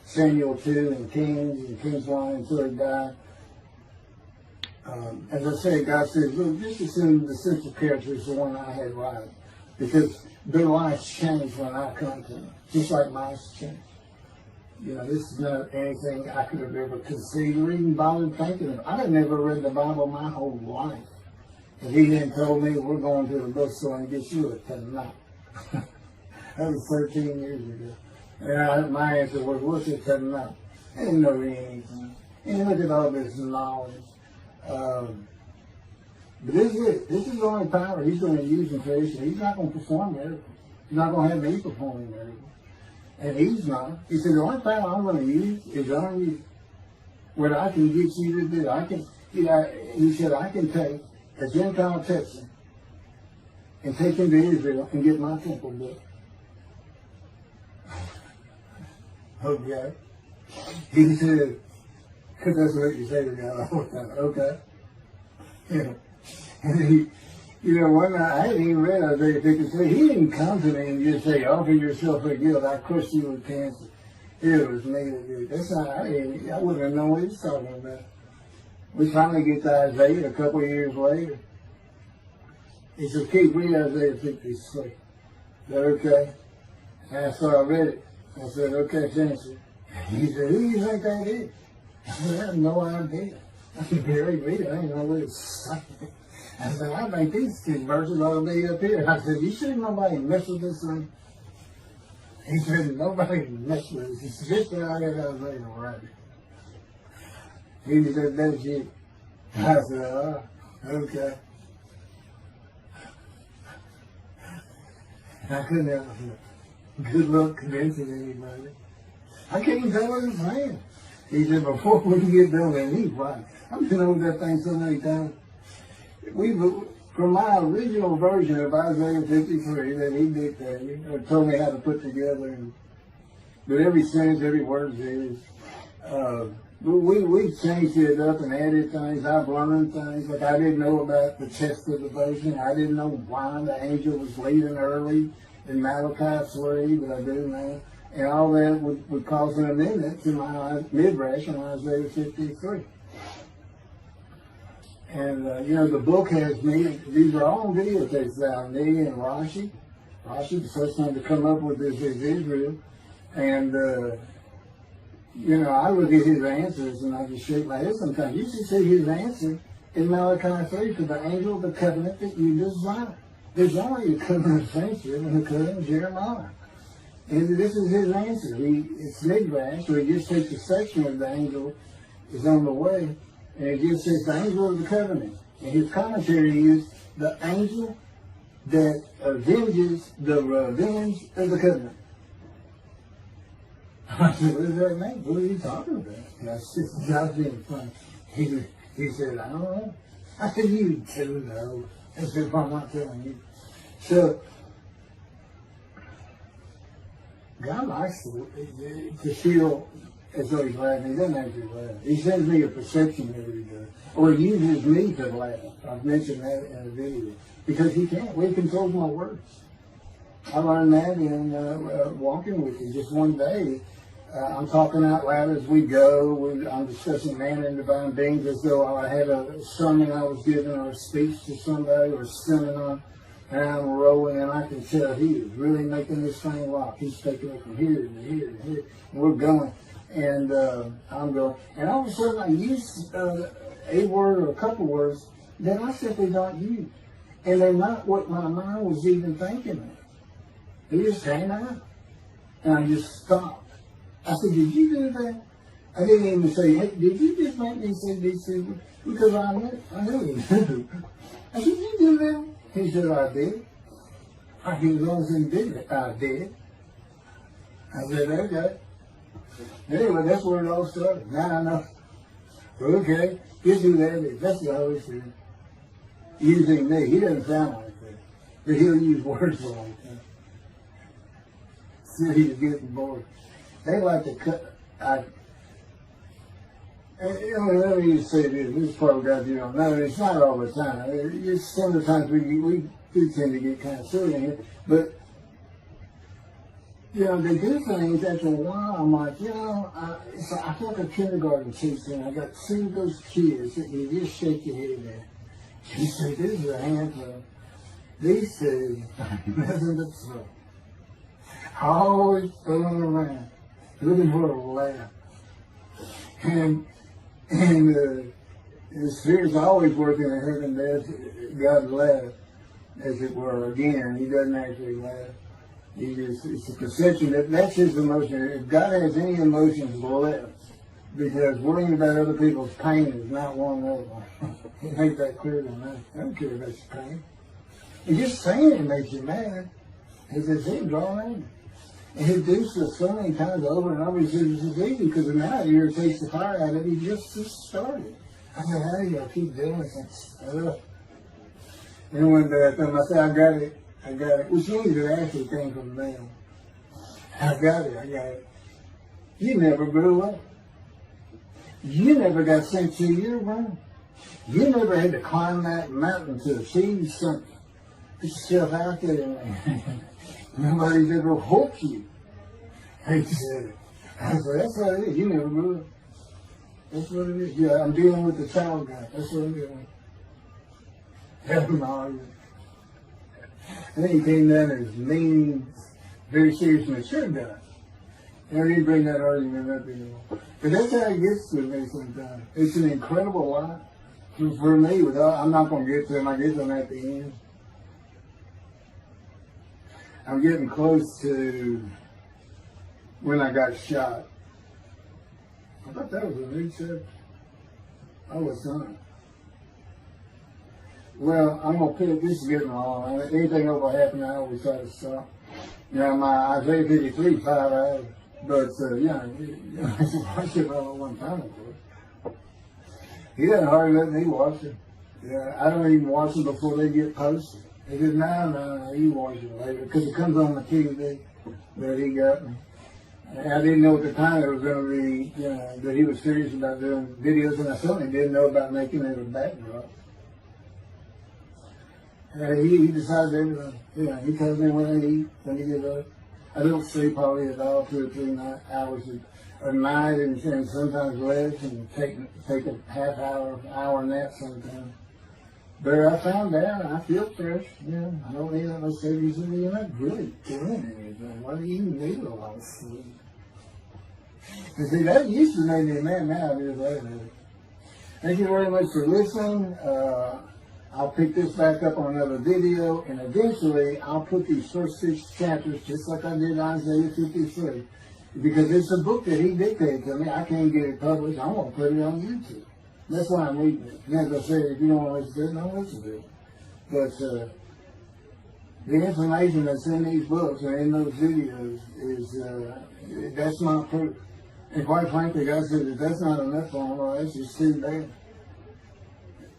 Samuel 2 and King's Line until he died. As I said, God says, look, just assume the central character is the one I had writing, because their lives change when I come to them, just like mine change. This is not anything I could have ever conceived or even bothered thinking of. I had never read the Bible my whole life. If he didn't told me, we're going to the bookstore and get you a Tanakh. That was 13 years ago. And my answer was, what's a Tanakh? I didn't know anything. And look at all this knowledge. But this is it. This is the only power he's going to use in creation. He's not going to perform miracles. He's not going to have me performing miracles. And he's not. He said, the only power I'm going to use is on you. What I can get you to do. He said, I can take a Gentile Texan and take him to Israel and get my temple built. Okay. He said, because that's what you say to God all the time. Okay. And one night, I hadn't even read Isaiah 53. He didn't come to me and just say, offer yourself for guilt. I crushed you with cancer. It was me that did. That's not, I wouldn't have known what he was talking about. We finally get to Isaiah a couple of years later. He said, keep reading Isaiah 53. Is that okay? And so I read it. I said, okay, finish it. He said, who do you think that is? I said, I have no idea. I could barely read it. I didn't know what it was saying. I said, I think these two verses ought to be up here. I said, you sure nobody mess with this thing? He said, nobody mess with it. He said, this thing I got Isaiah right. He said, that's you. I said, oh, okay. I couldn't have good luck convincing anybody. I can't even tell what he's saying. He said, before we can get done, and he's right. I've been over that thing so many times. From my original version of Isaiah 53 that he dictated, told me how to put together, but every sentence, every word is, we changed it up and added things. I've learned things. Like I didn't know about the chest of devotion. I didn't know why the angel was leaving early in Malachi 3, but I do now. And all that would cause an amendment to my midrash in Isaiah 53. And, the book has me, these are all videotapes now, me and Rashi. Rashi, the first one to come up with this is Israel. And, I look at his answers and I just shake my head sometimes. You should see his answer in Malachi 3 to the angel of the covenant that you desire. There's only a covenant of friendship and a covenant of Jeremiah. And this is his answer. It's midrash, so he just takes a section of the angel is on the way, and it just says the angel of the covenant. And his commentary is the angel that avenges the revenge of the covenant. I said, what does that mean? What are you talking about? And I said, I was being funny. He said, I don't know. I said, you do know. I said, I'm not telling you. So, God likes to feel as though he's laughing. He doesn't actually laugh. He sends me a perception every day. Or he uses me to laugh. I've mentioned that in a video. Because he can't. We control my words. I learned that in walking with you. Just one day, I'm talking out loud as we go. I'm discussing man and divine beings as though I had a sermon I was giving or a speech to somebody or a seminar. And I'm rolling, and I can tell he is really making this thing rock. He's taking it from here to here to here. And we're going. And I'm going. And all of a sudden, I use a word or a couple words that I simply don't use. And they're not what my mind was even thinking of. They just came out. And I just stopped. I said, did you do that? I didn't even say, hey, did you just make me say these things? Because I knew you do. I said, did you do that? He said, I did. I said, as long as he did it, I did. I said, okay. Anyway, that's where it all started. Now I know. Okay, here's who that is. That's the Holy Spirit. Using me. He doesn't sound like that. But he'll use words like that. So he's getting bored. They like to cut. Let me just say this probably got you don't know. It's not all the time. It's sometimes we do tend to get kind of silly in here. But, they do things after a while. I'm like, I feel like a kindergarten teacher, and I got to see those kids that you just shake your head at. You say, this is a handful. These two, nothing but trouble. Always throwing around, looking for a laugh. And the Spirit's always working in heaven there. God laughs, as it were. Again, he doesn't actually laugh. It's a perception that's his emotion. If God has any emotions left, because worrying about other people's pain is not one of them. He makes that clear to me. I don't care about your pain. And just saying it makes you mad. It's as if drawing anger. And he does this so many times over and over. He says it's easy because now it irritates the fire out of it. He just started. I said, how do you keep doing this? And one day I told him, I said, I got it. Which means it actually came from them. I got it. You never grew up. You never got sent to your room. You never had to climb that mountain to achieve something. Put yourself out there. Nobody's ever hooked you. He said, I said, that's what it is. You never grew up. That's what it is. Yeah, I'm dealing with the child guy. That's what I'm doing. Help him all. And then he came down as mean, very serious, mature guy. And I didn't bring that argument up anymore. But that's how it gets to me sometimes. It's an incredible lot. For me, I'm not going to get to him. I get to them at the end. I'm getting close to when I got shot. I thought that was a new chapter. I was not. Well, I'm going to pick, this is getting long. Anything over half an hour, I always try to stop. My Isaiah 53, 5 hours. But, I watch it all at one time, of course. He doesn't hardly let me watch it. Yeah, I don't even watch them before they get posted. He said, no, you watch it later. Because it comes on the TV that he got me. And I didn't know at the time it was going to be, that he was serious about doing videos, and I certainly didn't know about making it a backdrop. He decides everything. He tells me when I eat, when he get up. I don't sleep probably at all, 2 or 3 hours a night, and sometimes less, and take a half hour nap sometimes. But I found out I feel fresh. I don't need that much sleep. He said, you're not really doing anything. Why do you need a lot of sleep? And see, that used to make me mad. Now it is later. Thank you very much for listening. I'll pick this back up on another video, and eventually I'll put these first 6 chapters, just like I did Isaiah 53, because it's a book that he dictated to me. I can't get it published. I'm going to put it on YouTube. That's why I'm reading it. And as I said, if you don't want to listen to it, don't listen to it. But the information that's in these books and in those videos is, that's not proof. And quite frankly, God said, if that's not enough for them, well, that's just too bad.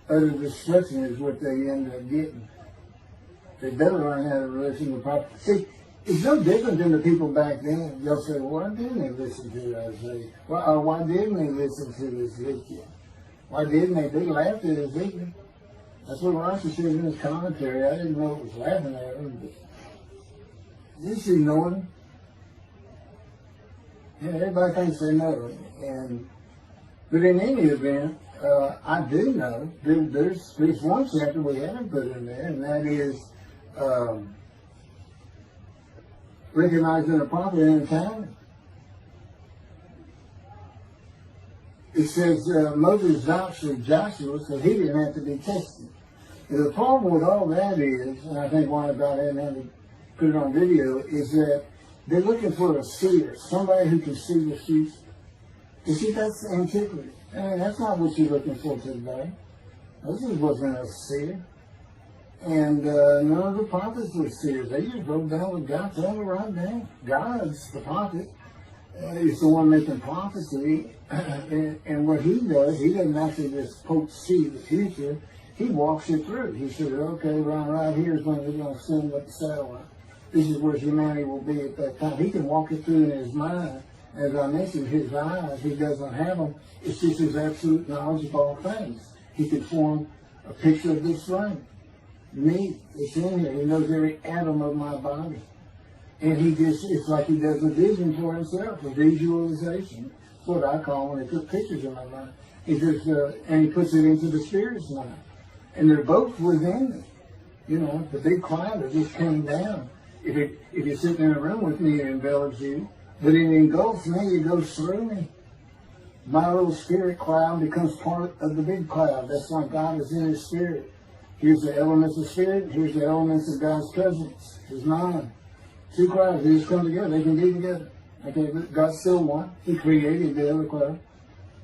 Utter destruction is what they end up getting. They better learn how to listen to proper. See, it's no different than the people back then. They'll say, well, why didn't they listen to Isaiah? Why didn't they listen to Ezekiel? Why didn't they? They laughed at Ezekiel. That's what Rashi says in his commentary. I didn't know it was laughing at him, but just ignored him. Everybody thinks they know it. But in any event, I do know there's one chapter we haven't put in there, and that is recognizing a prophet in time. It says Moses vouched for Joshua, so he didn't have to be tested. And the problem with all that is, and I think why God hadn't had to put it on video, is that they're looking for a seer, somebody who can see the future. You see, that's antiquity. I mean, that's not what you're looking for today. This wasn't a seer. And none of the prophets were serious. They just wrote down what God told them to write down. God's the prophet. He's the one making prophecy. And what he does, he doesn't actually just see the future. He walks it through. He says, okay, right here is when we're going to send up the satellite. This is where humanity will be at that time. He can walk it through in his mind. As I mentioned, his eyes, he doesn't have them. It's just his absolute knowledge of all things. He can form a picture of this frame. Me, it's in here. He knows every atom of my body. And it's like he does a vision for himself, a visualization. It's what I call when they put pictures in my mind. And he puts it into the spirit's mind. And they're both within it. You know, the big cloud that just came down. If you're sitting in a room with me, it envelops you. But it engulfs me, it goes through me. My little spirit cloud becomes part of the big cloud. That's why God is in his spirit. Here's the elements of spirit, here's the elements of God's presence, his mind. Two clouds, they just come together, they can be together. Okay, God's still one. He created the other cloud.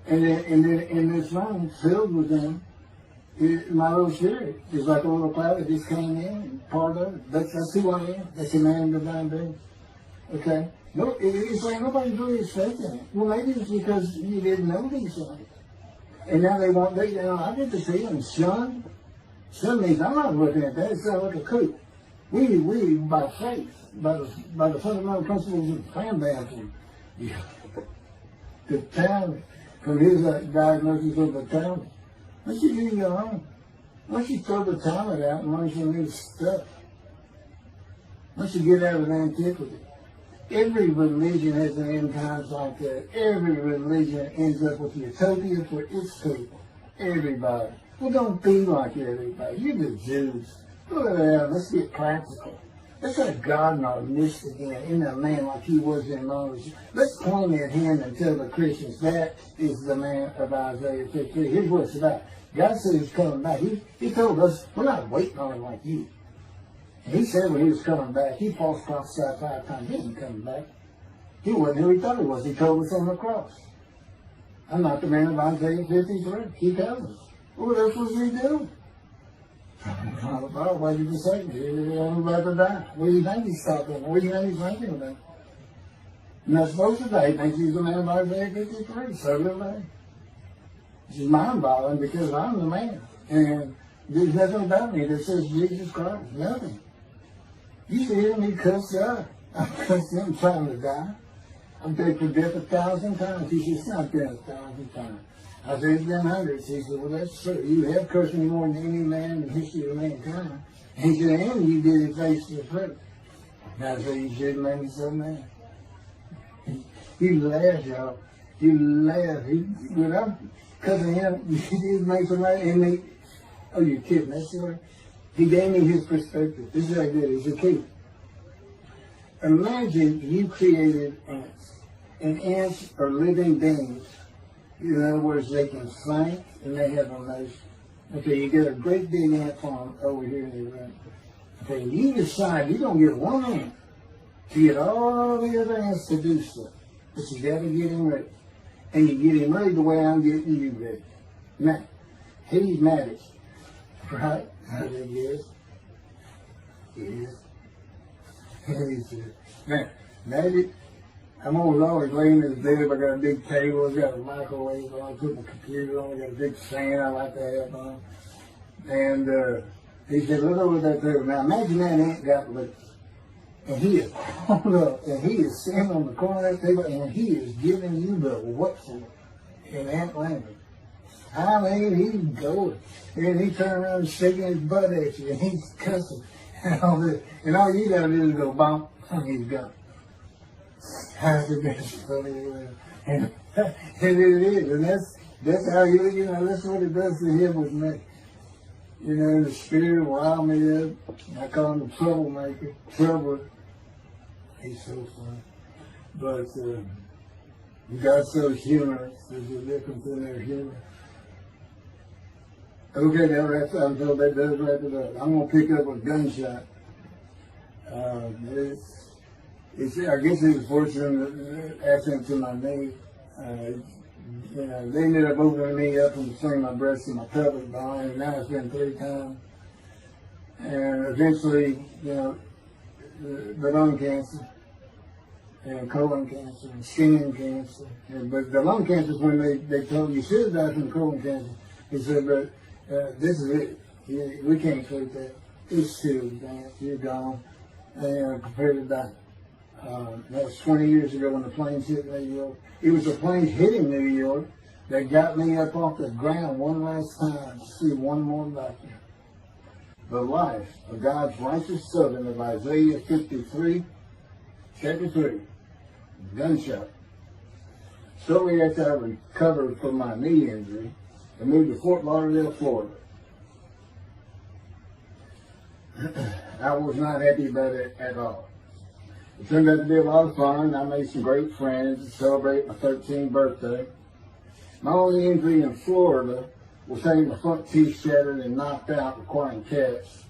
And then in this room, filled with them, my little spirit is like a little cloud that just came in and part of it. That's who I am. That's a man, divine being. Okay? No, it's like nobody's really expecting it. Well, maybe it's because you didn't know these things. And now I get to see them shunned. Shun means I'm not looking at that. It's not like a coup. We by faith, by the fundamental principles of plan baptism, the talent, from his diagnosis of the talent. Why don't you use your own? Why don't you throw the talent out and learn some new stuff? Why don't you get out of antiquity? Every religion has an end times like that. Every religion ends up with utopia for its people. Everybody. Well, don't be like everybody. You're the Jews. Look at that. Let's get practical. Let's have God in our midst again, in a man like he was in Moses. Let's point at him and tell the Christians that is the man of Isaiah 53. Here's what it's about. God said he's coming back. He told us, we're not waiting on him like you. He said when he was coming back, he false prophesied 5 times. He ain't coming back. He wasn't who he thought he was. He told us on the cross. I'm not the man of Isaiah 53. He tells us. What else was he doing? Why did you say I'm about to die? What do you think he's talking? What do you think he's thinking about? And that's most of the day. He thinks he's the man of Isaiah 53. So do they. It's mind-boggling because I'm the man. And there's nothing about me that says Jesus Christ. Nothing. You see him, he cussed God. I cussed him trying to die. I'm begged for death 1,000 times. He said, it's not been 1,000 times. I said, it's been hundreds. He said, well, that's true. You have cursed me more than any man in the history of mankind. And he said, and you did it face to face. And I said, you shouldn't make me so mad. He laughed, y'all. He laughed. When I'm cussing him, he did make some mad. And he, oh, you're kidding. That's the way. He gave me his perspective. This is how good. It's a key. Imagine you created ants. And ants are living beings. In other words, they can think and they have emotion. Okay, you get a great big ant farm over here in the room. Okay, you decide you're going to get one ant to get all the other ants to do stuff. But you got to get him ready. And you get him ready the way I'm getting you ready. Now, he's mad, right? I think he is. He is. Now, magic. I'm always laying in the bed. I got a big table. I got a microwave on. I put my computer on. I got a big fan I like to have on. And he said, look over that table. Now imagine that ant got loose. And he is pulled up. And he is sitting on the corner of that table. And he is giving you the what for in ant language. I mean, he's going. And he turned around and shaking his butt at you. And he's cussing. And all this. And all you got to do is go bump. And he's gone. That's the best funny and it is, and that's how that's what it does to him with me. You know, the spirit wound me up. I call him the troublemaker, troubler. He's so funny. But God's so humorous. There's a difference in their humor. Okay, now I'm told that does wrap it up. I'm gonna pick up a gunshot. I guess it was fortunate accident to my knee. They ended up opening me up and swinging my breast and my pelvis behind. Now it's been 3 times. and eventually, the lung cancer, and colon cancer, and skin cancer. But the lung cancer is when they told you should have died from colon cancer. He said, but this is it. We can't treat that. It's too advanced. You're gone. And prepared to die. That was 20 years ago when the plane hit New York. It was a plane hitting New York that got me up off the ground one last time to see one more doctor. The life of God's righteous servant of Isaiah 53, chapter 3, gunshot. Shortly after I recovered from my knee injury, I moved to Fort Lauderdale, Florida. I was not happy about it at all. It turned out to be a lot of fun. I made some great friends to celebrate my 13th birthday. My only injury in Florida was having my front teeth shattered and knocked out, requiring caps,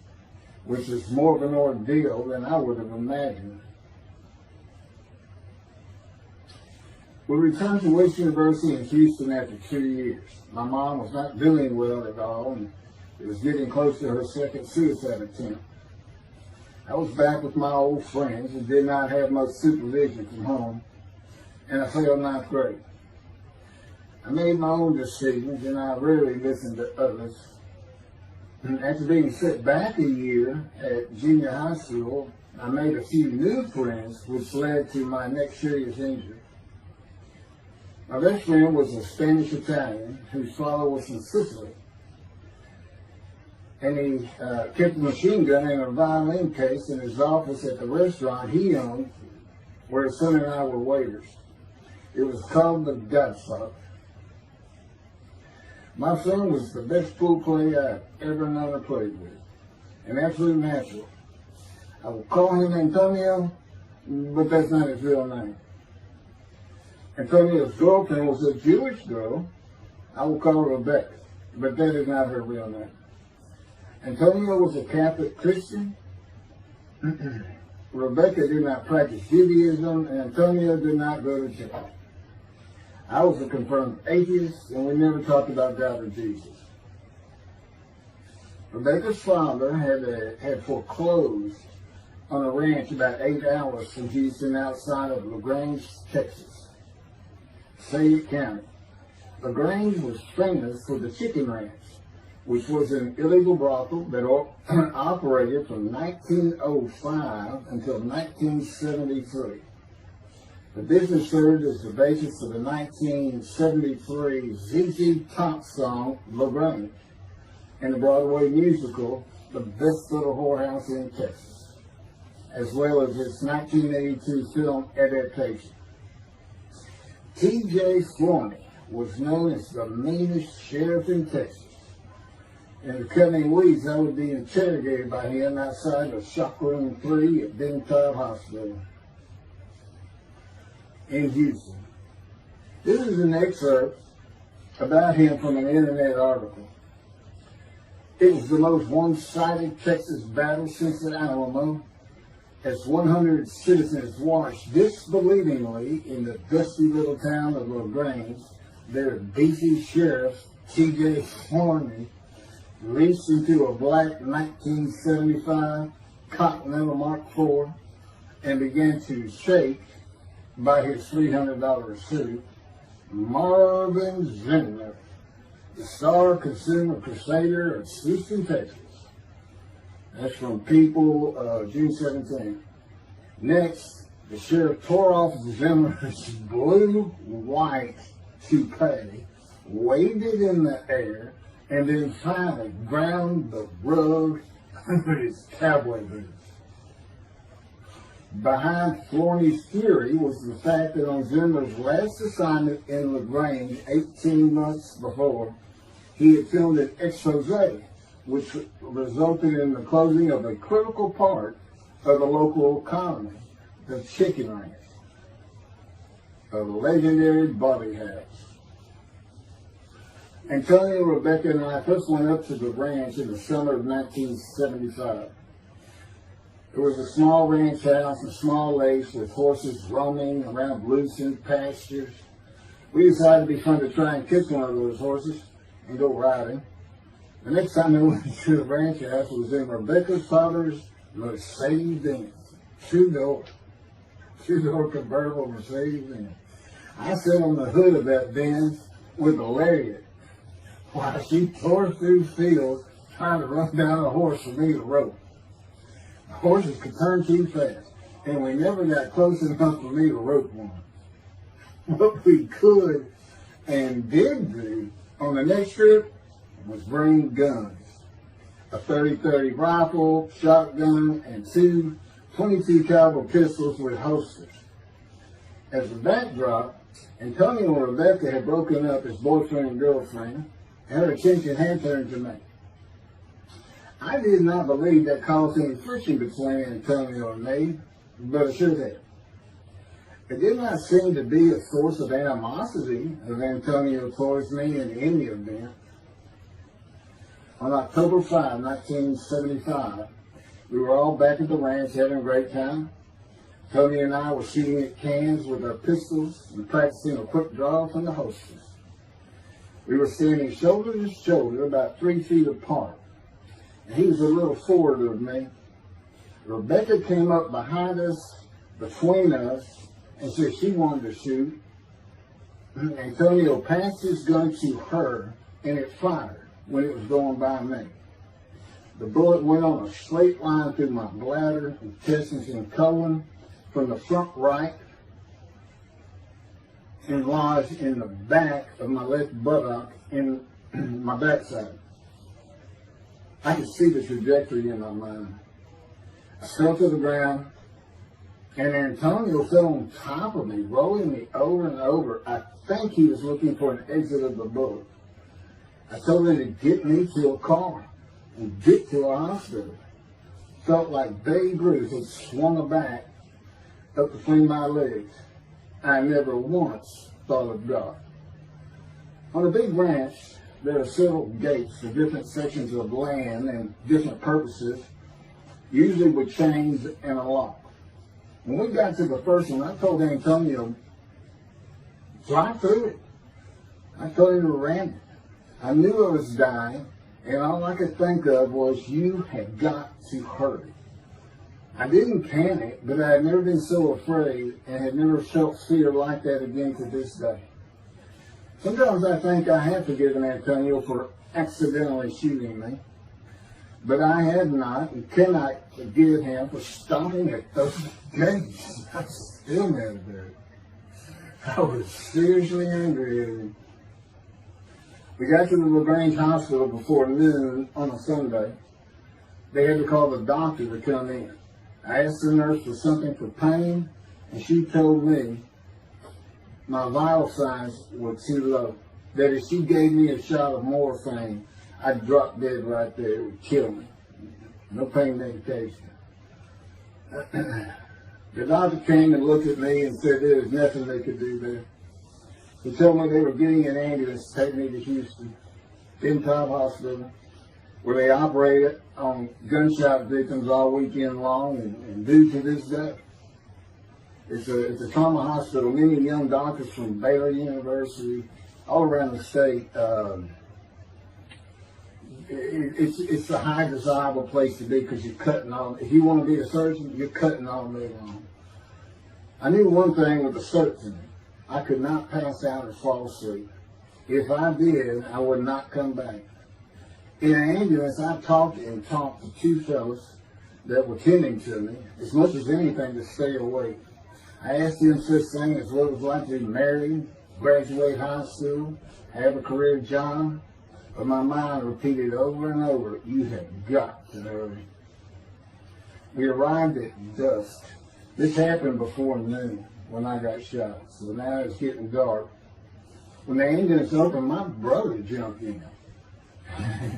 which is more of an ordeal than I would have imagined. We returned to West University in Houston after 2 years. My mom was not doing well at all, and it was getting close to her second suicide attempt. I was back with my old friends and did not have much supervision from home, and I failed ninth grade. I made my own decisions, and I rarely listened to others. And after being set back a year at junior high school, I made a few new friends, which led to my next serious injury. My best friend was a Spanish Italian whose father was from Sicily. And he kept a machine gun and a violin case in his office at the restaurant he owned, where his son and I were waiters. It was called the Godfather. My son was the best pool player I've ever known or played with, an absolute natural. I will call him Antonio, but that's not his real name. Antonio's girlfriend was a Jewish girl. I will call her Rebecca, but that is not her real name. Antonio was a Catholic Christian. Rebecca did not practice Judaism, and Antonio did not go to church. I was a confirmed atheist, and we never talked about God or Jesus. Rebecca's father had foreclosed on a ranch about 8 hours from Houston outside of LaGrange, Texas, Fayette County. LaGrange was famous for the Chicken Ranch, which was an illegal brothel that operated from 1905 until 1973. The business served as the basis for the 1973 ZZ Top song, LaGrange, and the Broadway musical, The Best Little Whorehouse in Texas, as well as its 1982 film adaptation. T.J. Flourney was known as the meanest sheriff in Texas. In the coming weeks, I would be interrogated by him outside of Shock Room 3 at Benton Hospital in Houston. This is an excerpt about him from an internet article. It was the most one-sided Texas battle since the Alamo, as 100 citizens watched disbelievingly in the dusty little town of LaGrange, their beefy sheriff, T.J. Flourney, reached into a black 1975 Continental Mark IV and began to shake by his $300 suit Marvin Zimner, the star consumer crusader of Houston, Texas. That's from People, June 17. Next, the sheriff tore off Zimmer's blue-white toupee, waved it in the air, and then finally ground the rug with his cowboy boots. Behind Flourney's fury was the fact that on Zimmer's last assignment in LaGrange 18 months before, he had filmed an expose which resulted in the closing of a critical part of the local economy, the Chicken Ranch, a legendary bobby house. Antonio, Rebecca, and I first went up to the ranch in the summer of 1975. It was a small ranch house and small lakes with horses roaming around loosened pastures. We decided it'd be fun to try and catch one of those horses and go riding. The next time I went to the ranch house was in Rebecca's father's Mercedes-Benz. Two-door convertible Mercedes-Benz. I sat on the hood of that Benz with a lariat while she tore through fields trying to run down a horse for me to rope. The horses could turn too fast, and we never got close enough for me to rope one. What we could and did do on the next trip was bring guns. A 30-30 rifle, shotgun, and two 22 caliber pistols with holsters. As a backdrop, Antonio and Rebecca had broken up as boyfriend and girlfriend, and her attention had turned to me. I did not believe that caused any friction between Antonio and me, but it should have. It did not seem to be a source of animosity of Antonio towards me in any event. On October 5, 1975, we were all back at the ranch having a great time. Tony and I were shooting at cans with our pistols and practicing a quick draw from the holsters. We were standing shoulder to shoulder, about 3 feet apart, and he was a little forward of me. Rebecca came up behind us, between us, and said she wanted to shoot. Antonio passed his gun to her, and it fired when it was going by me. The bullet went on a straight line through my bladder, intestines, and colon from the front right and lodged in the back of my left buttock in my backside. I could see the trajectory in my mind. I fell to the ground, and Antonio fell on top of me, rolling me over and over. I think he was looking for an exit of the bullet. I told him to get me to a car and get to a hospital. Felt like Babe Ruth had swung a bat up between my legs. I never once thought of God. On a big ranch, there are several gates for different sections of land and different purposes, usually with chains and a lock. When we got to the first one, I told Antonio, drive through it. I told him to ram it. I knew I was dying, and all I could think of was, you had got to hurry. I didn't panic, but I had never been so afraid and had never felt fear like that again to this day. Sometimes I think I have forgiven Antonio for accidentally shooting me, but I have not and cannot forgive him for stopping at those gates. I'm still mad about it. I was seriously angry at him. We got to the LaGrange Hospital before noon on a Sunday. They had to call the doctor to come in. I asked the nurse for something for pain, and she told me my vital signs were too low. That if she gave me a shot of morphine, I'd drop dead right there. It would kill me. No pain medication. The doctor came and looked at me and said there was nothing they could do there. He told me they were getting an ambulance to take me to Houston, Top Hospital, where they operated on gunshot victims all weekend long and do to this day. It's a trauma hospital. Many young doctors from Baylor University, all around the state. It's a high desirable place to be because you're cutting all. If you want to be a surgeon, you're cutting all day long. I knew one thing with a certainty. I could not pass out or fall asleep. If I did, I would not come back. In an ambulance, I talked to two fellows that were tending to me, as much as anything to stay awake. I asked them such things as what it was like to be married, graduate high school, have a career job, but my mind repeated over and over, you have got to hurry. We arrived at dusk. This happened before noon when I got shot, so now it's getting dark. When the ambulance opened, my brother jumped in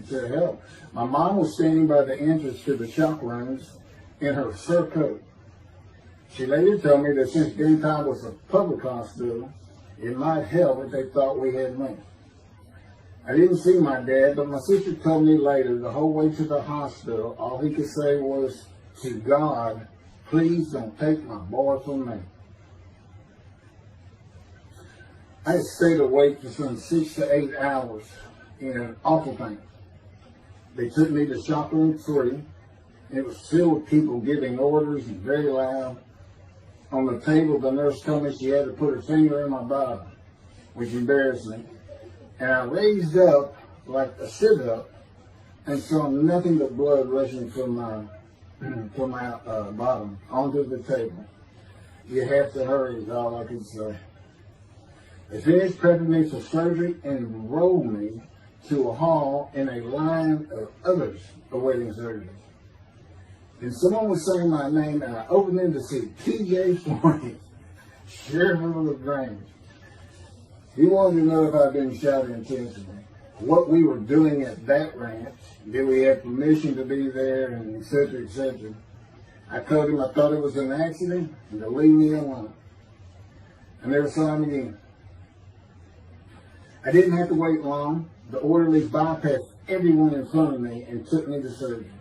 to help. My mom was standing by the entrance to the shock rooms in her fur coat. She later told me that since Top was a public hospital, it might help if they thought we had money. I didn't see my dad, but my sister told me later, the whole way to the hospital, all he could say was, to God, please don't take my boy from me. I had stayed awake for some 6 to 8 hours in awful pain. They took me to shop room 3. It was filled with people giving orders and very loud. On the table, the nurse told me she had to put her finger in my bottom, which embarrassed me. And I raised up like a sit-up and saw nothing but blood rushing from my bottom onto the table. You have to hurry is all I could say. They finished prepping me for surgery and enrolled me to a hall in a line of others awaiting surgery. And someone was saying my name, and I opened in to see T.J. Forney, Sheriff of LaGrange. He wanted to know if I'd been shot intentionally, what we were doing at that ranch, did we have permission to be there, and et cetera, et cetera. I told him I thought it was an accident, and to leave me alone. I never saw him again. I didn't have to wait long. The orderlies bypassed everyone in front of me and took me to surgery.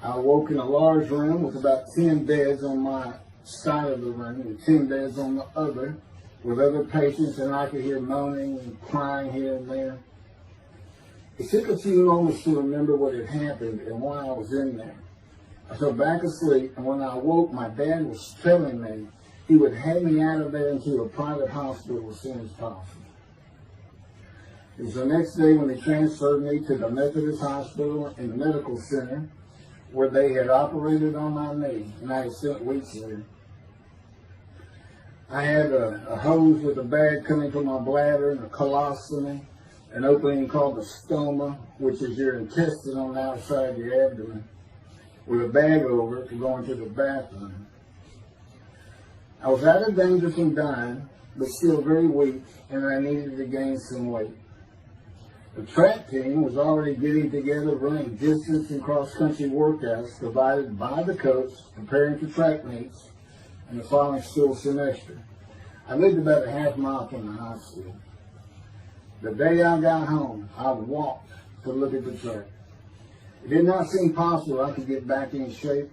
I awoke in a large room with about 10 beds on my side of the room and 10 beds on the other, with other patients, and I could hear moaning and crying here and there. It took a few moments to remember what had happened and why I was in there. I fell back asleep, and when I awoke, my dad was telling me he would have me out of there into a private hospital as soon as possible. It was the next day when they transferred me to the Methodist Hospital and Medical Center, where they had operated on my knee, and I had spent weeks there. I had a hose with a bag coming from my bladder and a colostomy, an opening called the stoma, which is your intestine on the outside of your abdomen, with a bag over it to go into the bathroom. I was out of danger from dying, but still very weak, and I needed to gain some weight. The track team was already getting together, running distance and cross-country workouts provided by the coach, preparing for track meets in the following school semester. I lived about a half mile from the high school. The day I got home, I walked to look at the track. It did not seem possible I could get back in shape.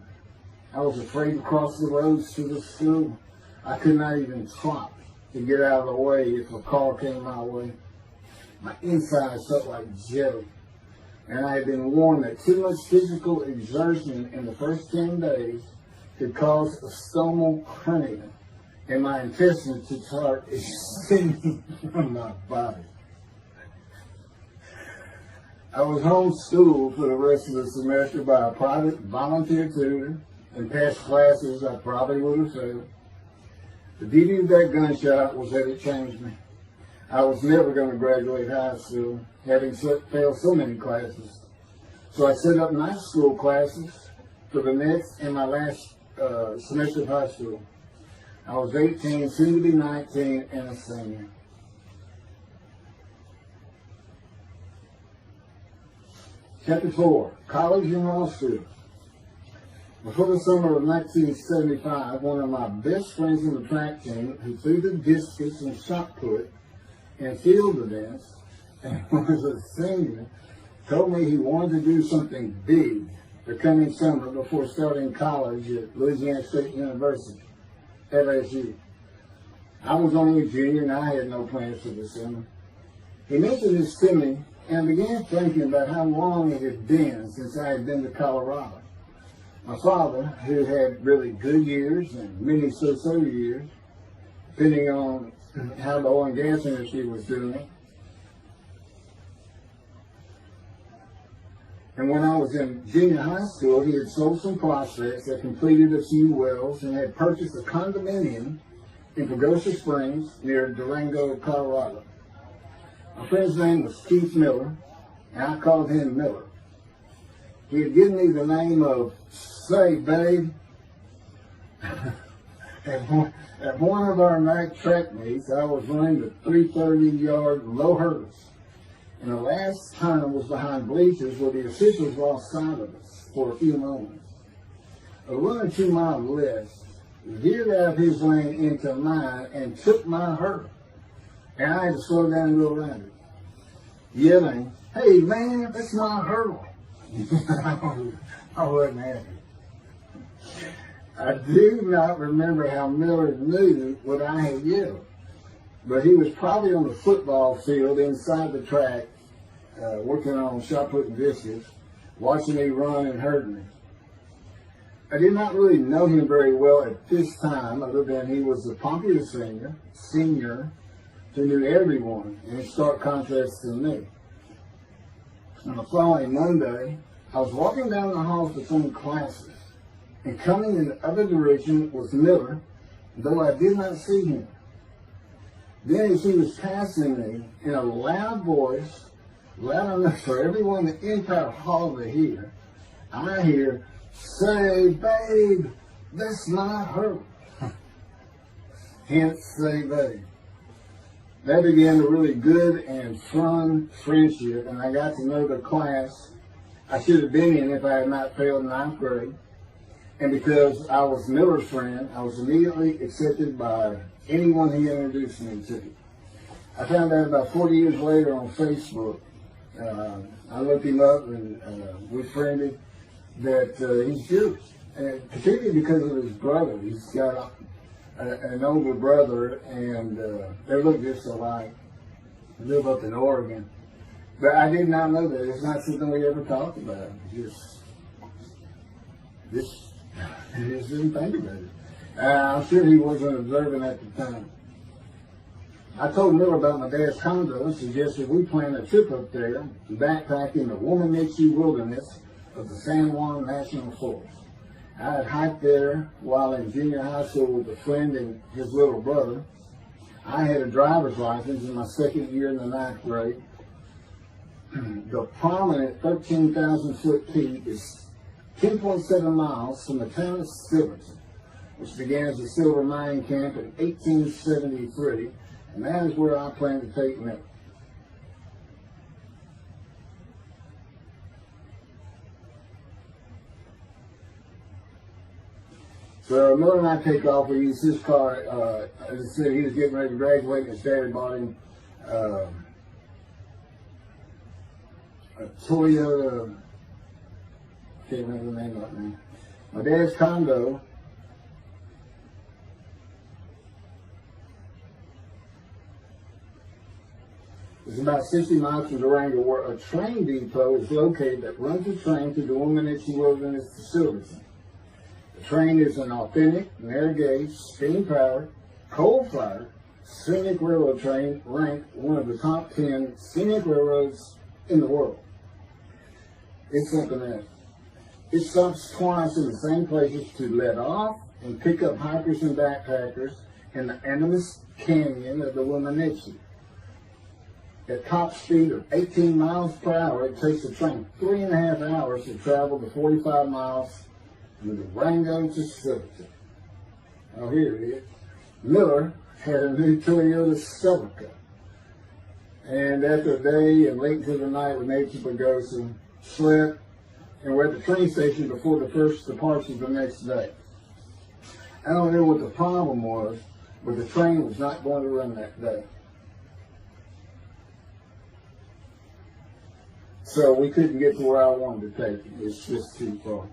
I was afraid to cross the roads to the school. I could not even trot to get out of the way if a car came my way. My insides felt like jelly, and I had been warned that too much physical exertion in the first 10 days could cause a stomal hernia, and my intestines to start extending from my body. I was homeschooled for the rest of the semester by a private volunteer tutor, and passed classes I probably would have failed. The beauty of that gunshot was that it changed me. I was never going to graduate high school, having failed so many classes. So I set up night school classes for the next and my last semester of high school. I was 18, soon to be 19, and a senior. Chapter 4, College and Law School. Before the summer of 1975, one of my best friends in the track team, who threw the discus and shot put and field events, and was a senior, told me he wanted to do something big the coming summer before starting college at Louisiana State University, LSU. I was only a junior and I had no plans for the summer. He mentioned this to me, and I began thinking about how long it had been since I had been to Colorado. My father, who had really good years and many so-so years, depending on how the oil and gas industry was doing. And when I was in junior high school, he had sold some prospects, had completed a few wells, and had purchased a condominium in Pagosa Springs near Durango, Colorado. My friend's name was Keith Miller, and I called him Miller. He had given me the name of Say Babe. At one of our night track meets, I was running the 330-yard low hurdles, and the last turn was behind bleachers where the officials lost sight of us for a few moments. A runner to my left veered out of his lane into mine and took my hurdle, and I had to slow down and go around it, yelling, "Hey man, that's my hurdle." I wasn't happy. I do not remember how Miller knew what I had yelled, but he was probably on the football field inside the track, working on shot putting biscuits, watching me run and hurt me. I did not really know him very well at this time, other than he was a popular senior who knew everyone, and in stark contrast to me. On the following Monday, I was walking down the halls between classes, and coming in the other direction was Miller, though I did not see him. Then as he was passing me, in a loud voice, loud enough for everyone in the entire hall to hear, I hear, "Say, babe, that's not her." Hence, say, babe. That began a really good and fun friendship, and I got to know the class I should have been in if I had not failed ninth grade. And because I was Miller's friend, I was immediately accepted by anyone he introduced me to. I found out about 40 years later on Facebook. I looked him up and we friended that he's Jewish, and particularly because of his brother. He's got an older brother, and they look just alike. They live up in Oregon. But I did not know that. It's not something we ever talked about. Just didn't think about it. I'm sure he wasn't observant at the time. I told Miller about my dad's condo and suggested we plan a trip up there to backpack in the Womanichi wilderness of the San Juan National Forest. I had hiked there while in junior high school with a friend and his little brother. I had a driver's license in my second year in the ninth grade. The prominent 13,000-foot peak is 10.7 miles from the town of Silverton, which began as a silver mining camp in 1873, and that is where I plan to take Miller. So Miller and I take off. We use his car. As I said, he was getting ready to graduate, and his dad bought him a Toyota. Can't remember the name of it now. My dad's condo is about 60 miles from Durango, where a train depot is located that runs a train through the Womanichi Wilderness to Silverton. The train is an authentic, narrow gauge, steam powered, coal fired, scenic railroad train ranked one of the top 10 scenic railroads in the world. It's something else. It stops twice in the same places to let off and pick up hikers and backpackers in the Animus Canyon of the Womanichi. At top speed of 18 miles per hour, it takes the train 3.5 hours to travel the 45 miles from Durango to Silverton. Oh, here it is. Miller had a new Toyota Celica. And after a day and late into the night, we made to Pagosa, slept, and we're at the train station before the first departure the next day. I don't know what the problem was, but the train was not going to run that day. So we couldn't get to where I wanted to take it. It's just too far.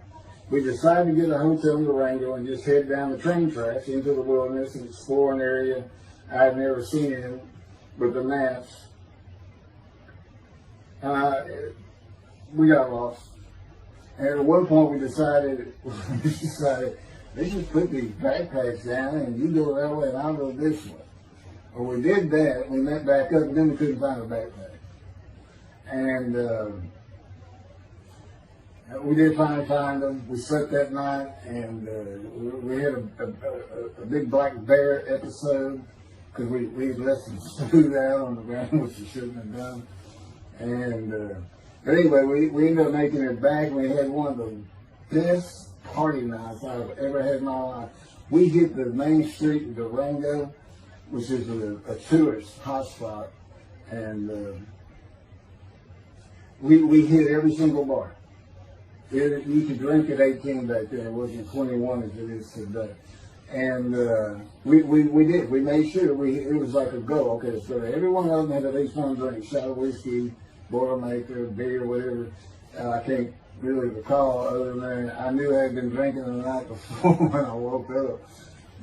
We decided to get a hotel in Durango and just head down the train tracks into the wilderness and explore an area I had never seen in with the maps. We got lost. And at one point we decided, let's just put these backpacks down and you go that way and I'll go this way. Well, we did that. We went back up and then we couldn't find a backpack. And we did finally find them. We slept that night, and we had a big black bear episode because we had left some food out on the ground, which we shouldn't have done. And but anyway, we ended up making it back. We had one of the best party nights I've ever had in my life. We hit the main street in Durango, which is a tourist hotspot, and we hit every single bar. You could drink at 18 back then. It wasn't 21 as it is today. And we did. We made sure it was like a go. Okay, so every one of them had at least one drink: shot of whiskey, Boilermaker, beer, whatever. I can't really recall other than I knew I had been drinking the night before when I woke up.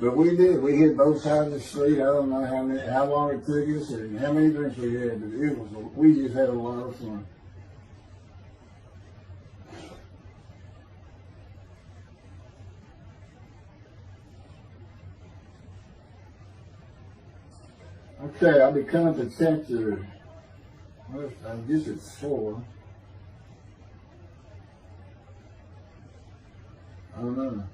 But we did. We hit both sides of the street. I don't know how long it took us and how many drinks we had. But we just had a lot of fun. Okay, I'll be coming to chapter, well, I guess it's 4. I don't know.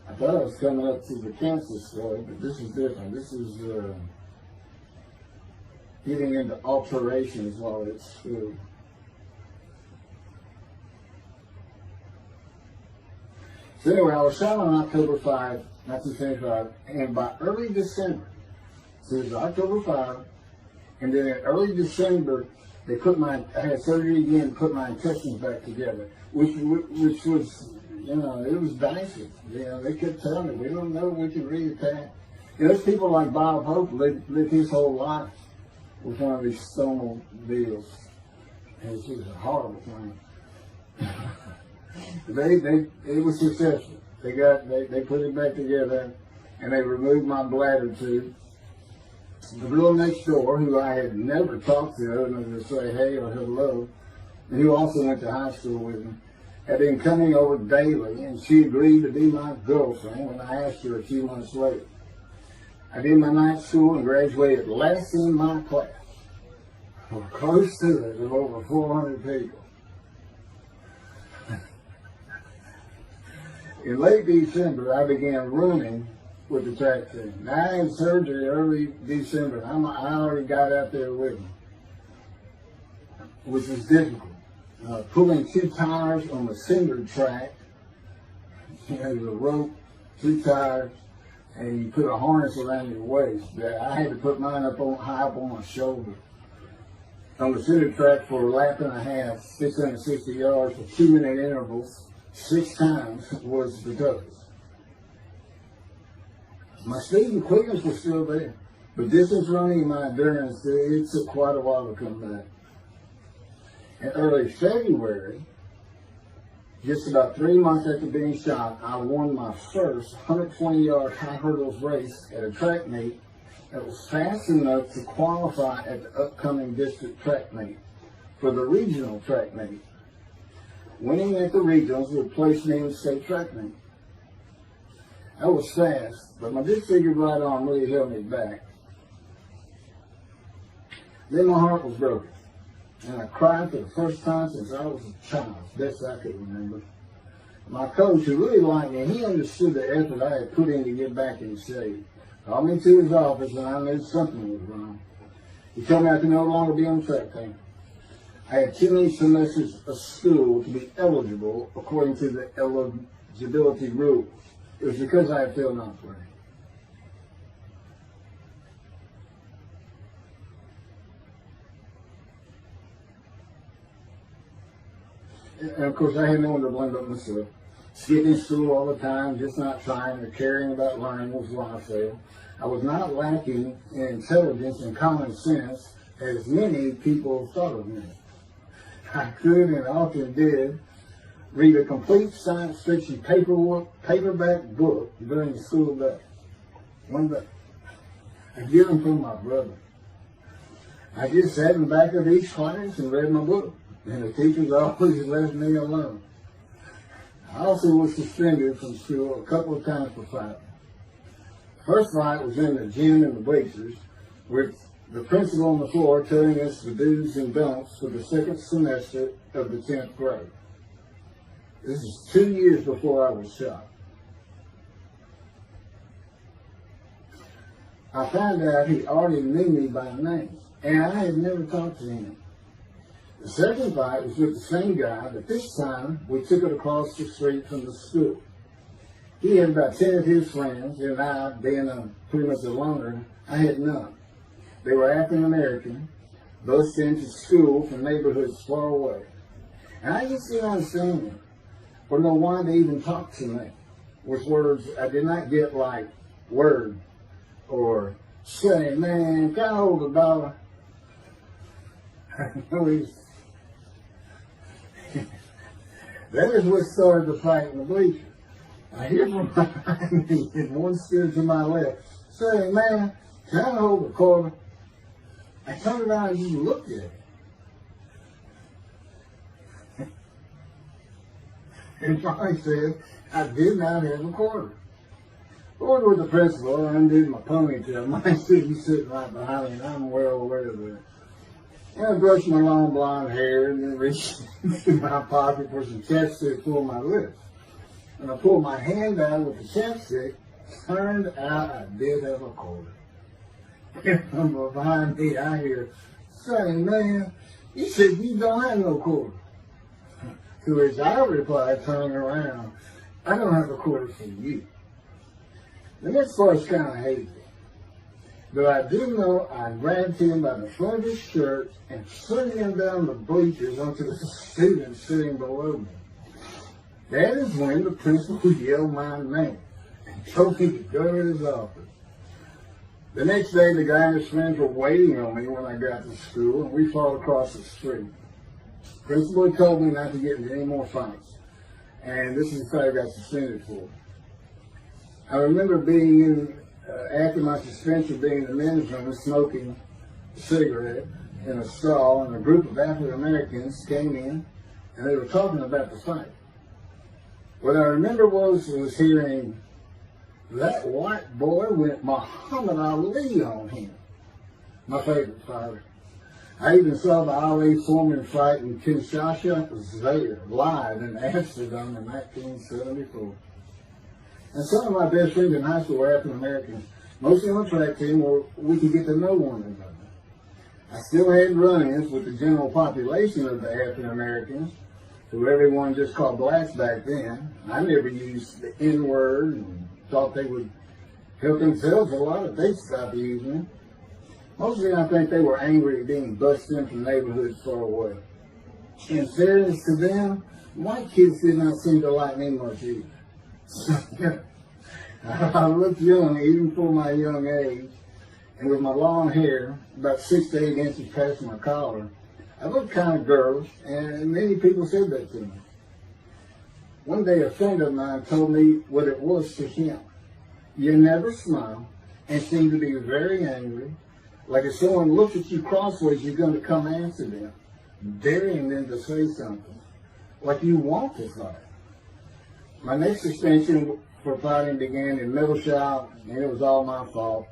I thought I was coming up to the cancer story, but this is different. This is getting into alterations while it's school. So anyway, I was shot on October 5, 1975, and by early December, so it was October 5, and then in early December, they I had surgery again, put my intestines back together, which was, you know, it was dicey. You know, they kept telling me, we don't know, we can reattach. You know, there's people like Bob Hope lived his whole life with one of these stomal deals. And it's just a horrible thing. It was successful. They put it back together, and they removed my bladder tube. The girl next door, who I had never talked to other than to say hey or hello, and who also went to high school with me, had been coming over daily, and she agreed to be my girlfriend when I asked her a few months later. I did my night school and graduated last in my class, or close to it, of over 400 people. In late December, I began running with the track team. Now, I had surgery early December. I already got out there with them, which was difficult. Pulling 2 tires on the cinder track, you know, the rope, 2 tires, and you put a harness around your waist. I had to put mine high up on my shoulder. On the cinder track for a lap and a half, 660 yards for 2-minute intervals, 6 times was the toughest. My speed and quickness was still there, but distance running and my endurance, it took quite a while to come back. In early February, just about 3 months after being shot, I won my first 120-yard high hurdles race at a track meet that was fast enough to qualify at the upcoming district track meet for the regional track meet. Winning at the regionals would place me in the state track meet. I was fast, but my disfigured right arm really held me back. Then my heart was broken, and I cried for the first time since I was a child, best I could remember. My coach, who really liked me, he understood the effort I had put in to get back in shape. Called me to his office, and I knew something was wrong. He told me I could no longer be on the track team. I had too many semesters of school to be eligible according to the eligibility rules. It was because I had failed not playing. And of course, I had no one to blame but myself. Skipping school all the time, just not trying or caring about learning was why I failed. I was not lacking in intelligence and common sense as many people thought of me. I could and often did read a complete science fiction paperback book during the school day. One day, I get them from my brother. I just sat in the back of each class and read my book, and the teachers always left me alone. I also was suspended from school a couple of times for fighting. The first fight was in the gym and the bleachers, with the principal on the floor telling us the do's and don'ts for the second semester of the 10th grade. This is 2 years before I was shot. I found out he already knew me by name, and I had never talked to him. The second fight was with the same guy, but this time we took it across the street from the school. He had about 10 of his friends, and I, being pretty much a loner, I had none. They were African American, both sent to school from neighborhoods far away. And I just didn't understand them, or know why they even talked to me with words I did not get, like word or say, man, can I hold $1? That is what started the fight in the bleachers. I hear from behind me and one stood to my left, saying, man, can I hold the quarter? I turned around and just looked at it. And finally said, I did not have a quarter. Going with the principal, I undid my ponytail. Mine said he's sitting right behind me, and I'm well aware of that. And I brushed my long blonde hair and then reached into my pocket for some chapstick for my lips. And I pulled my hand out with the chapstick. Turned out I did have a quarter. And from behind me, I hear, saying, man, you said you don't have no quarter. To which I replied, turning around, I don't have a quarter for you. The next part's kind of hazy. But I do know I grabbed him by the front of his shirt and threw him down the bleachers onto the students sitting below me. That is when the principal yelled my name and told me to go to his office. The next day, the guy and his friends were waiting on me when I got to school, and we fought across the street. The principal had told me not to get into any more fights, and this is the fight I got suspended for. I remember being in, after my suspension, being in the men's room and smoking a cigarette in a stall, and a group of African Americans came in, and they were talking about the fight. What I remember was hearing, that white boy went Muhammad Ali on him. My favorite fighter. I even saw the Ali Foreman fight in Kinshasa, Zaire, live in Amsterdam in 1974. And some of my best friends in high school were African Americans, mostly on the track team where we could get to know one another. I still had run-ins with the general population of the African Americans, who everyone just called blacks back then. I never used the N-word and thought they would help themselves a lot if they stopped using it. Mostly I think they were angry at being bussed in from neighborhoods far away. In fairness to them, white kids did not seem to like me much either. I looked young even for my young age, and with my long hair, about 6 to 8 inches past my collar, I looked kind of girlish, and many people said that to me. One day a friend of mine told me what it was to him. You never smile and seem to be very angry. Like if someone looks at you crossways, you're going to come answer them, daring them to say something. Like you want to fight. My next suspension for fighting began in middle shop, and it was all my fault.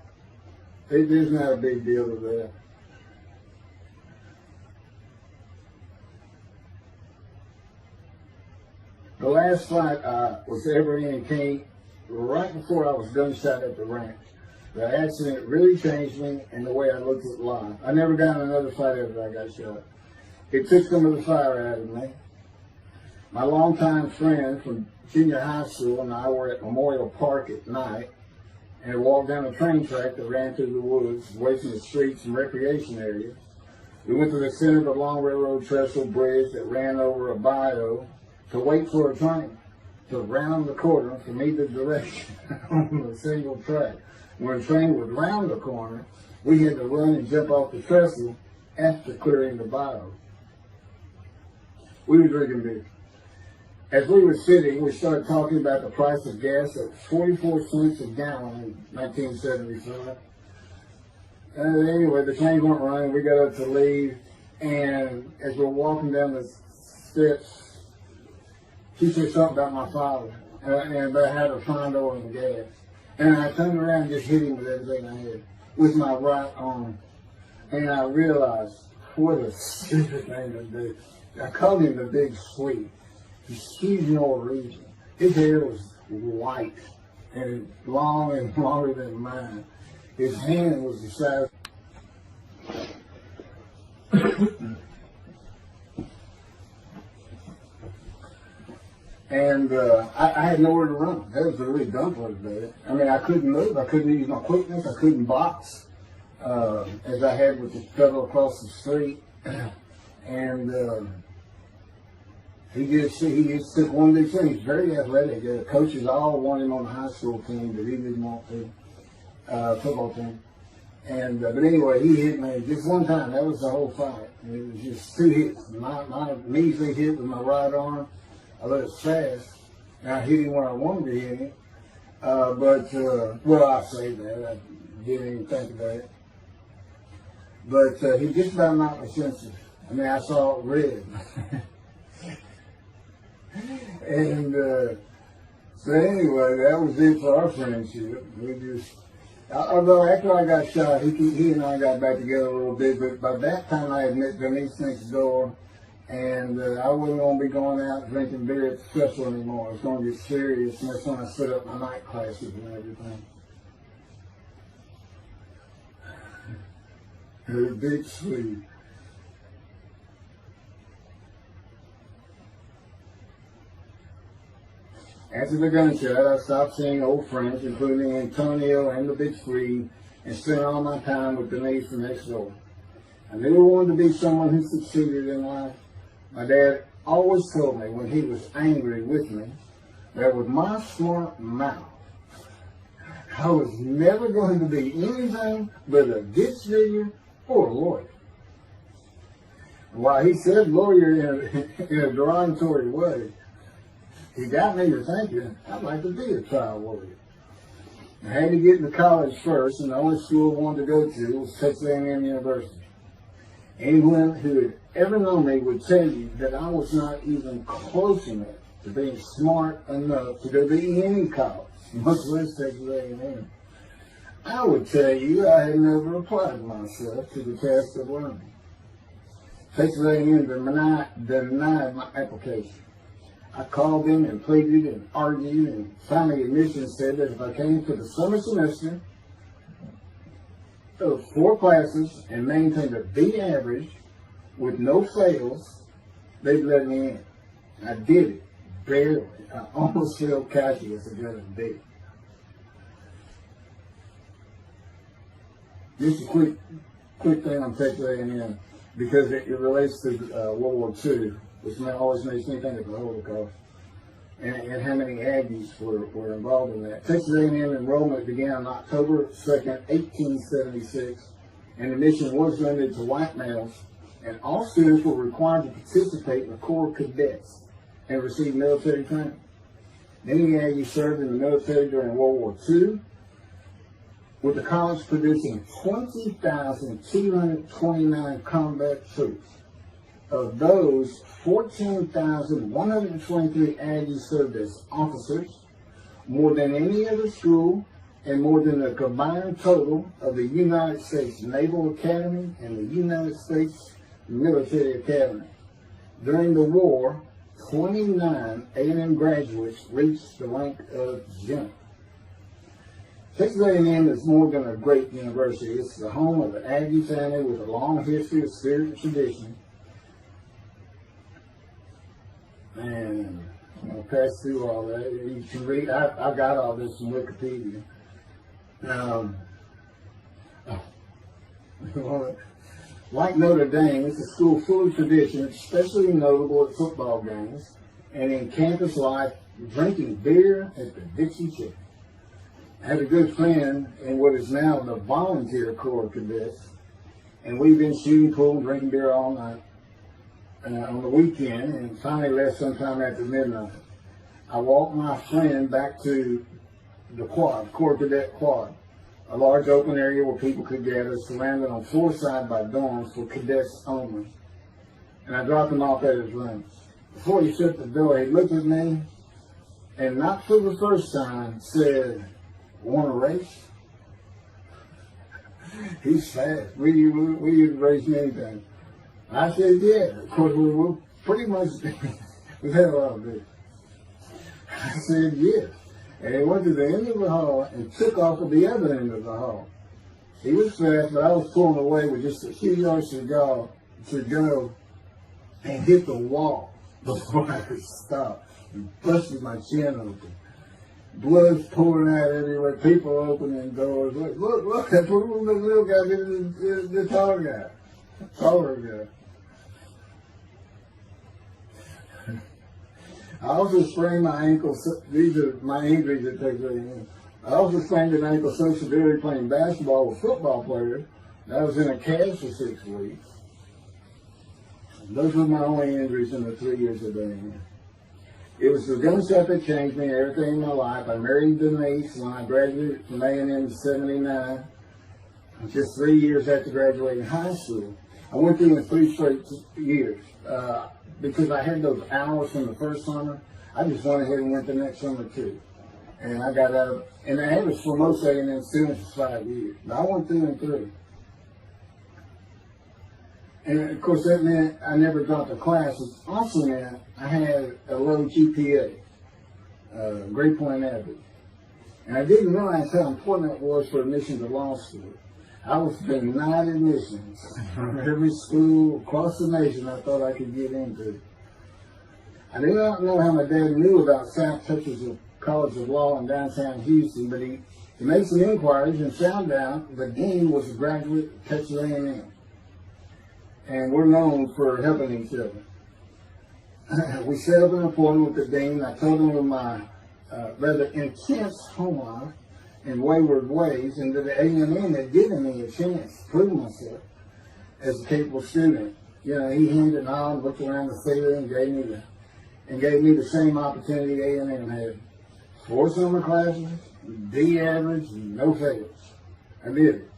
There's not a big deal with that. The last fight I was ever in came right before I was gunshot at the ranch. The accident really changed me and the way I looked at life. I never got in another fight after I got shot. It took some of the fire out of me. My longtime friend from junior high school and I were at Memorial Park at night and walked down a train track that ran through the woods, away from the streets and recreation areas. We went to the center of the long railroad trestle bridge that ran over a bayou to wait for a train to round the corner from either direction on a single track. When the train would round the corner, we had to run and jump off the trestle after clearing the bayou. We were drinking beer. As we were sitting, we started talking about the price of gas at 44 cents a gallon in 1975. And anyway, the trains weren't running. We got up to leave, and as we're walking down the steps, she said something about my father and about how to find oil and gas. And I turned around and just hit him with everything I had, with my right arm. And I realized what a stupid thing to do. I called him the Big Sweet. He's huge Norwegian. His hair was white and long and longer than mine. His hand was the size. And I had nowhere to run. That was a really dumb place to do. I mean, I couldn't move. I couldn't use my quickness. I couldn't box as I had with the fellow across the street. And he just took one big thing. He's very athletic. The coaches all wanted him on the high school team, but he didn't want to. Football team. And but anyway, he hit me just one time. That was the whole fight. And it was just 2 hits. My measly hit with my right arm. I let it fast, And I hit him when I wanted to hit him. Well, I say that. I didn't even think about it. But he just about knocked me senseless. I mean, I saw it red. And so anyway, that was it for our friendship. We just, although after I got shot, he and I got back together a little bit, but by that time I had met Denise next door, and I wasn't going to be going out drinking beer at the festival anymore. It was going to get serious, and that's when I set up my night classes and everything. Her big sleeve. After the gunshot, I stopped seeing old friends, including Antonio and the Big Three, and spent all my time with Denise from next door. I never wanted to be someone who succeeded in life. My dad always told me when he was angry with me that with my smart mouth, I was never going to be anything but a ditch digger or a lawyer. While he said lawyer in a derogatory way, he got me to thinking I'd like to be a trial lawyer. I had to get into college first, and the only school I wanted to go to was Texas A&M University. Anyone who had ever known me would tell you that I was not even close enough to being smart enough to go to any college, much less Texas A&M. I would tell you I had never applied myself to the task of learning. Texas A&M denied my application. I called them and pleaded and argued, and finally admissions said that if I came to the summer semester of 4 classes and maintained a B average with no fails, they'd let me in. I did it, barely. I almost failed calculus to get a B. Just a quick thing on Texas A&M, because it relates to World War II, which always makes me think of the Holocaust, and how many Aggies were involved in that. Texas A&M enrollment began on October 2nd, 1876, and admission was limited to white males, and all students were required to participate in the Corps Cadets and receive military training. Many Aggies served in the military during World War II, with the college producing 20,229 combat troops. Of those, 14,123 Aggies served as officers, more than any other school, and more than the combined total of the United States Naval Academy and the United States Military Academy. During the war, 29 A&M graduates reached the rank of general. Texas A&M is more than a great university. It's the home of the Aggie family with a long history of spirit and tradition. And I'll pass through all that. You can read. I've got all this from Wikipedia. Like Notre Dame, it's a school full of tradition, especially notable at football games and in campus life, drinking beer at the Dixie Chicken. I had a good friend in what is now the volunteer Corps of Cadets, and we've been shooting pool and drinking beer all night on the weekend, and finally left sometime after midnight. I walked my friend back to the quad, Corps Cadet Quad, a large open area where people could gather, surrounded on 4 sides by dorms for cadets only. And I dropped him off at his room. Before he shut the door, he looked at me, and not for the first time, said, "Want to race?" He's fast. We race anything. I said, yeah. Of course, we were pretty much, we had a lot of this. I said, yes. And he went to the end of the hall and took off at the other end of the hall. He was fast, but I was pulling away with just a few yards to go and hit the wall before I could stop and busted my chin open. Blood's pouring out everywhere, people opening doors. Look, that's what the little guy did to the taller guy. I also sprained my ankle. These are my injuries that take place. I also sprained an ankle so severely playing basketball with football players that I was in a cast for 6 weeks. Those were my only injuries in the 3 years of being here. It was the gun stuff that changed me and everything in my life. I married Denise when I graduated from A&M in '79. Just 3 years after graduating high school. I went through in 3 straight years. Because I had those hours from the first summer, I just went ahead and went the next summer too. And I got out, and the average for most A&M students is 5 years. But I went through in 3. And of course that meant I never dropped a class. It also meant I had a low GPA, grade point average. And I didn't realize how important that was for admission to law school. I was denied admissions from every school across the nation I thought I could get into. I do not know how my dad knew about South Texas College of Law in downtown Houston, but he made some inquiries and found out the dean was a graduate of Texas A&M. And we're known for helping each other. We set up an appointment with the dean. I told him of my rather intense home life and wayward ways, and that the A&M had given me a chance to prove myself as a capable student. You know, he hemmed and hawed, looked around the theater and gave me the same opportunity A&M had. 4 summer classes, D average, and no fails. I did it.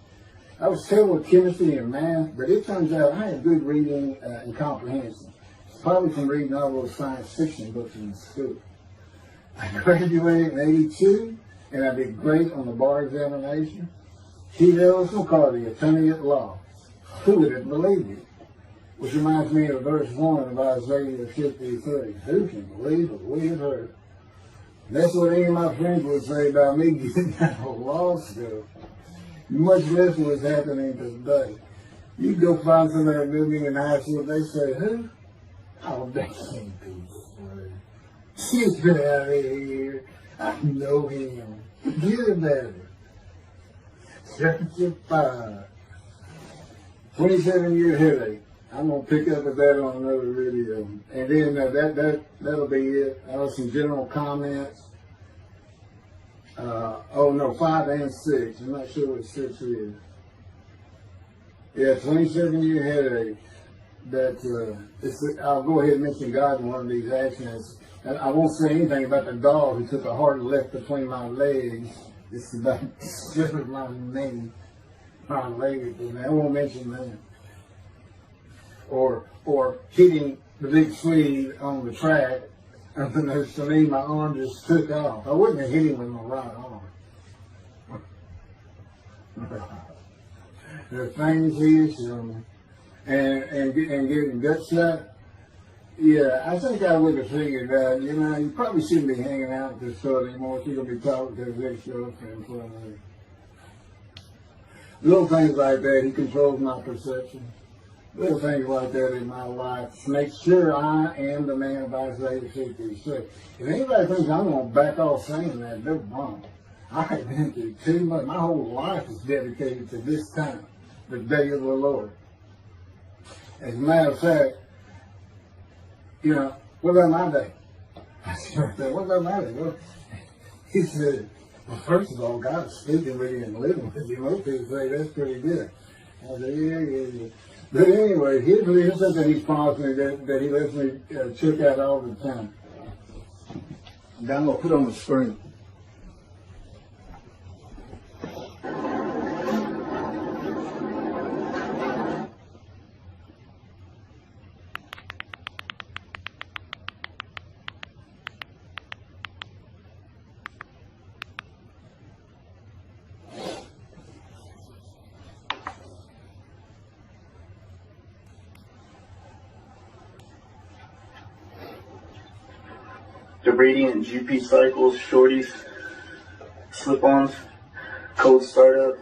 I was terrible with chemistry and math, but it turns out I had good reading and comprehension. Probably from reading all those science fiction books in school. I graduated in '82, and I did great on the bar examination. T. Ellis McCarty, attorney at law. Who would have believed it? Which reminds me of verse 1 of Isaiah 53. Who can believe what we have heard? And that's what any of my friends would say about me getting out of law school. Much less what's happening today. You go find somebody living in high school, they say, who? Oh, that can't be true. Get out of here. I know him. Get about it. Chapter 5. 27-year headache. I'm going to pick up with that on another video. And then that'll be it. Some general comments. 5 and 6. I'm not sure what 6 is. Yeah, 27-year headache. I'll go ahead and mention God in one of these actions. And I won't say anything about the dog who took a hard left between my legs. It's about stripping my knee, my leg. I won't mention that. Or hitting the big Swede on the track. And then to me, my arm just took off. I wouldn't have hit him with my right arm. The things he is showing. And getting gut shot. Yeah, I think I would have figured that, you probably shouldn't be hanging out with this sort anymore if you're going to be talking to his ex-girlfriend in front of you. Little things like that, he controls my perception. Little things like that in my life to make sure I am the man of Isaiah 56. If anybody thinks I'm going to back off saying that, they're wrong. I've been through too much. My whole life is dedicated to this time, the day of the Lord. As a matter of fact, what about my day? I said, what about my day? Well, he said, well, first of all, God's speaking with you and living with you. Most people say that's pretty good. I said, yeah. But anyway, here's something he's promised me that he lets me check out all the time. And I'm going to put on the screen. The radiant GP cycles, shorties, slip-ons, cold startup.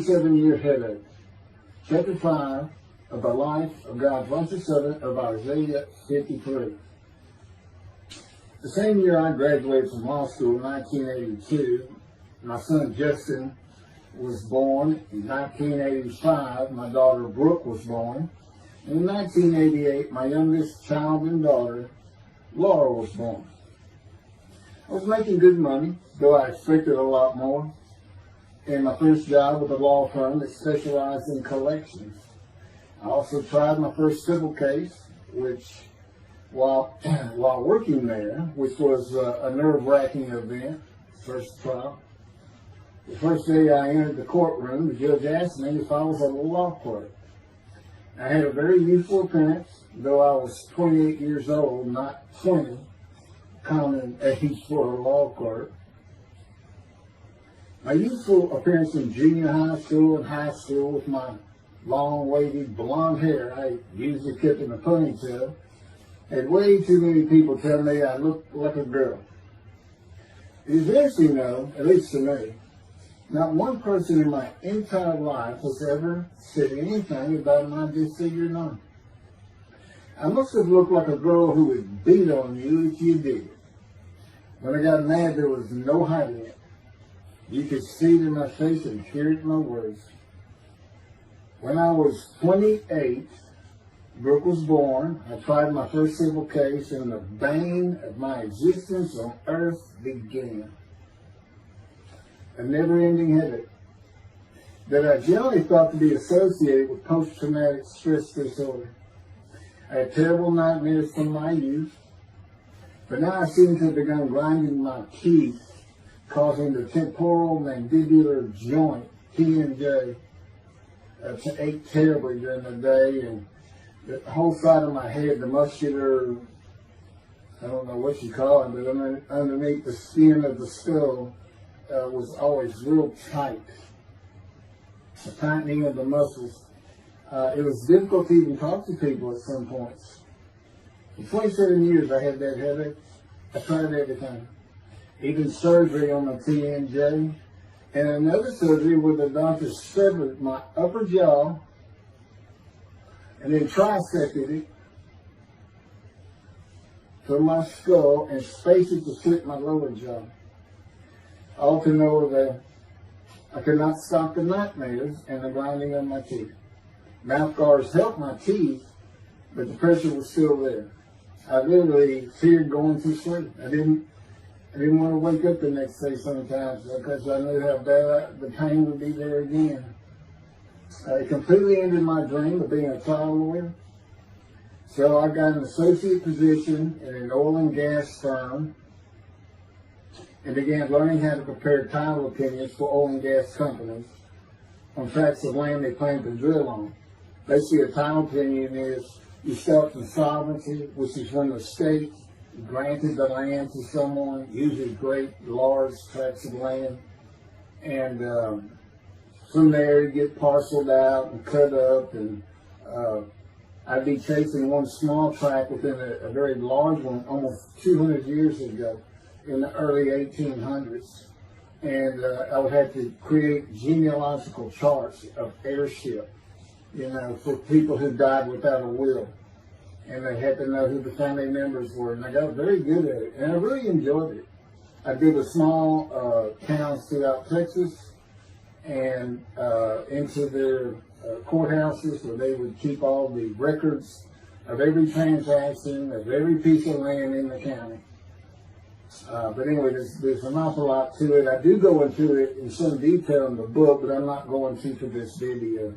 27-year headache. Chapter 5 of the life of God's righteous servant of Isaiah 53. The same year I graduated from law school in 1982, my son Justin was born. In 1985, my daughter Brooke was born. And in 1988, my youngest child and daughter, Laura, was born. I was making good money, though I expected a lot more. And my first job with a law firm that specialized in collections. I also tried my first civil case, which, while working there, which was a nerve-wracking event, first trial. The first day I entered the courtroom, the judge asked me if I was a law clerk. I had a very youthful appearance, though I was 28 years old, not 20, common age for a law clerk. My youthful appearance in junior high school and high school with my long, wavy, blonde hair I usually kept in a ponytail had way too many people tell me I looked like a girl. It is interesting, though, at least to me, not one person in my entire life has ever said anything about my disfigured arm. I must have looked like a girl who would beat on you if you did. When I got mad, there was no hiding it. You could see it in my face and hear it in my words. When I was 28, Brooke was born. I tried my first civil case, and the bane of my existence on earth began. A never-ending headache that I generally thought to be associated with post-traumatic stress disorder. I had terrible nightmares from my youth, but now I seem to have begun grinding my teeth, causing the temporal mandibular joint, TMJ, to ache terribly during the day, and the whole side of my head, the muscular, I don't know what you call it, but underneath the skin of the skull was always real tight, a tightening of the muscles. It was difficult to even talk to people at some points. For 27 years I had that headache. I tried everything. Even surgery on the TMJ, and another surgery where the doctor severed my upper jaw and then trisected it from my skull and spaced it to fit my lower jaw. All to know that I could not stop the nightmares and the grinding of my teeth. Mouth guards helped my teeth, but the pressure was still there. I literally feared going to sleep. I didn't want to wake up the next day sometimes because I knew how bad the pain would be there again. It completely ended my dream of being a trial lawyer. So I got an associate position in an oil and gas firm and began learning how to prepare title opinions for oil and gas companies on tracts of land they plan to drill on. Basically, a title opinion is you start insolvency, which is when the state granted the land to someone, usually great, large tracts of land, and from there you get parceled out and cut up, and I'd be chasing one small tract within a very large one almost 200 years ago in the early 1800s, and I would have to create genealogical charts of heirship, for people who died without a will. And they had to know who the family members were. And I got very good at it. And I really enjoyed it. I did a small towns throughout Texas and into their courthouses where they would keep all the records of every transaction, of every piece of land in the county. But anyway, there's an awful lot to it. I do go into it in some detail in the book, but I'm not going to for this video.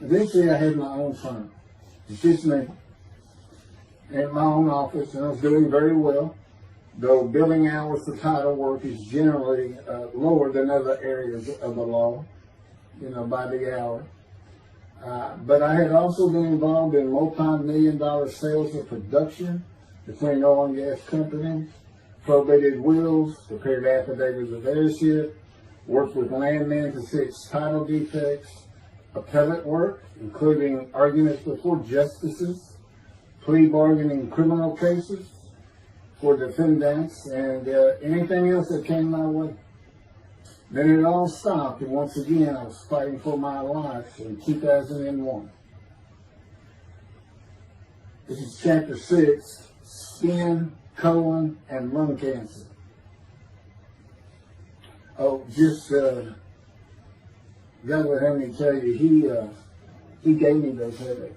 Eventually, I had my own firm. It's just me. In my own office, and I was doing very well, though billing hours for title work is generally lower than other areas of the law, by the hour. But I had also been involved in multi-million-dollar sales of production between oil and gas companies, probated wills, prepared affidavits of heirship, worked with landmen to fix title defects, appellate work, including arguments before justices, plea bargaining in criminal cases for defendants, and anything else that came my way. Then it all stopped, and once again I was fighting for my life in 2001. This is chapter 6, skin, colon, and lung cancer. Oh, just God would have me tell you, he gave me those headaches.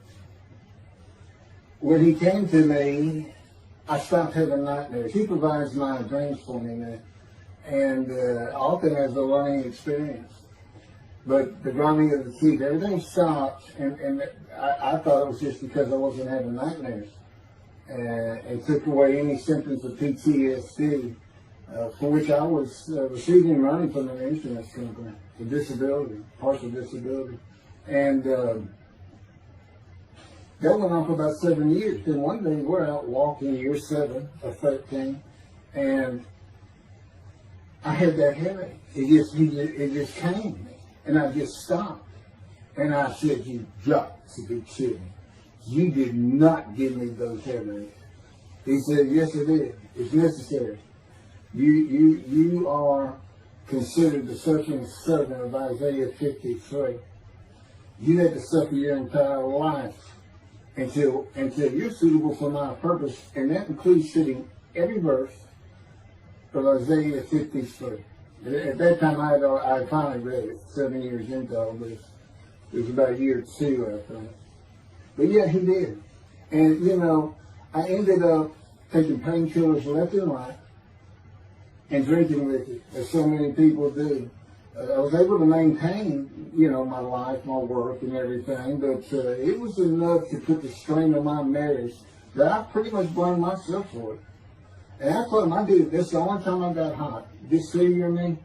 When he came to me, I stopped having nightmares. He provides my dreams for me now, and often as a learning experience. But the grinding of the teeth, everything stopped, and I thought it was just because I wasn't having nightmares. It took away any symptoms of PTSD, for which I was receiving money from an insurance company for disability, partial disability. And that went on for about 7 years. Then one day we're out walking, year 7 of 13, and I had that headache. It just came, and I just stopped. And I said, "You got to be kidding. You did not give me those headaches." He said, "Yes, it is. It's necessary. You are considered the suffering servant of Isaiah 53. You had to suffer your entire life until you're suitable for my purpose," and that includes sitting every verse of Isaiah 53. At that time, I finally read it 7 years into all this. It was about year 2, I think. But yeah, he did. And, I ended up taking painkillers left and right and drinking with it, as so many people do. I was able to maintain, my life, my work, and everything, but it was enough to put the strain on my marriage that I pretty much blamed myself for it. And I told him, I did this the only time I got hot. Dysphagia me,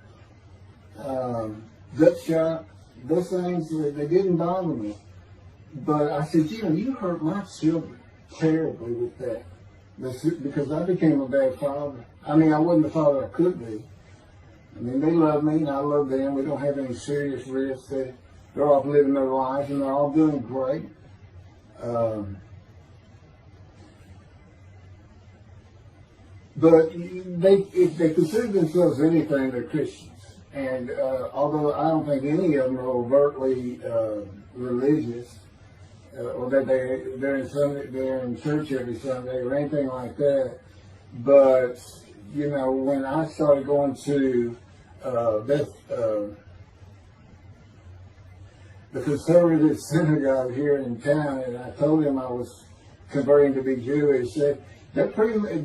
gut shot, those things, they didn't bother me. But I said, you hurt my children terribly with that. Because I became a bad father. I mean, I wasn't the father I could be. I mean, they love me and I love them. We don't have any serious risks. They're off living their lives and they're all doing great. But if they consider themselves anything, they're Christians. And although I don't think any of them are overtly religious, or that they're in church every Sunday or anything like that, but when I started going to the conservative synagogue here in town, and I told him I was converting to be Jewish, that pretty much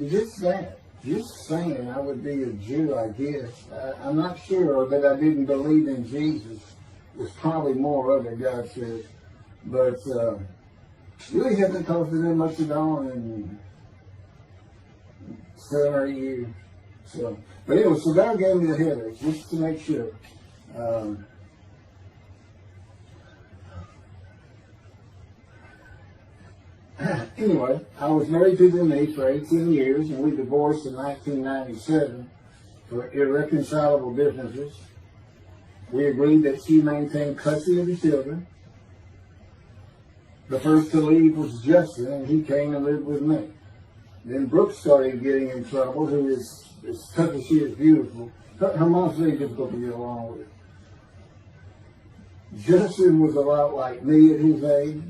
just saying I would be a Jew, I guess. I'm not sure that I didn't believe in Jesus. There's probably more of it, God says. But really hasn't costed them much at all in 7 or 8 years. So, but anyway, so God gave me the headache, just to make sure. Anyway, I was married to Denise for 18 years, and we divorced in 1997 for irreconcilable differences. We agreed that she maintain custody of the children. The first to leave was Justin, and he came and lived with me. Then Brooke started getting in trouble, who is, as tough as she is beautiful. Her mom's very difficult to get along with. Justin was a lot like me at his age.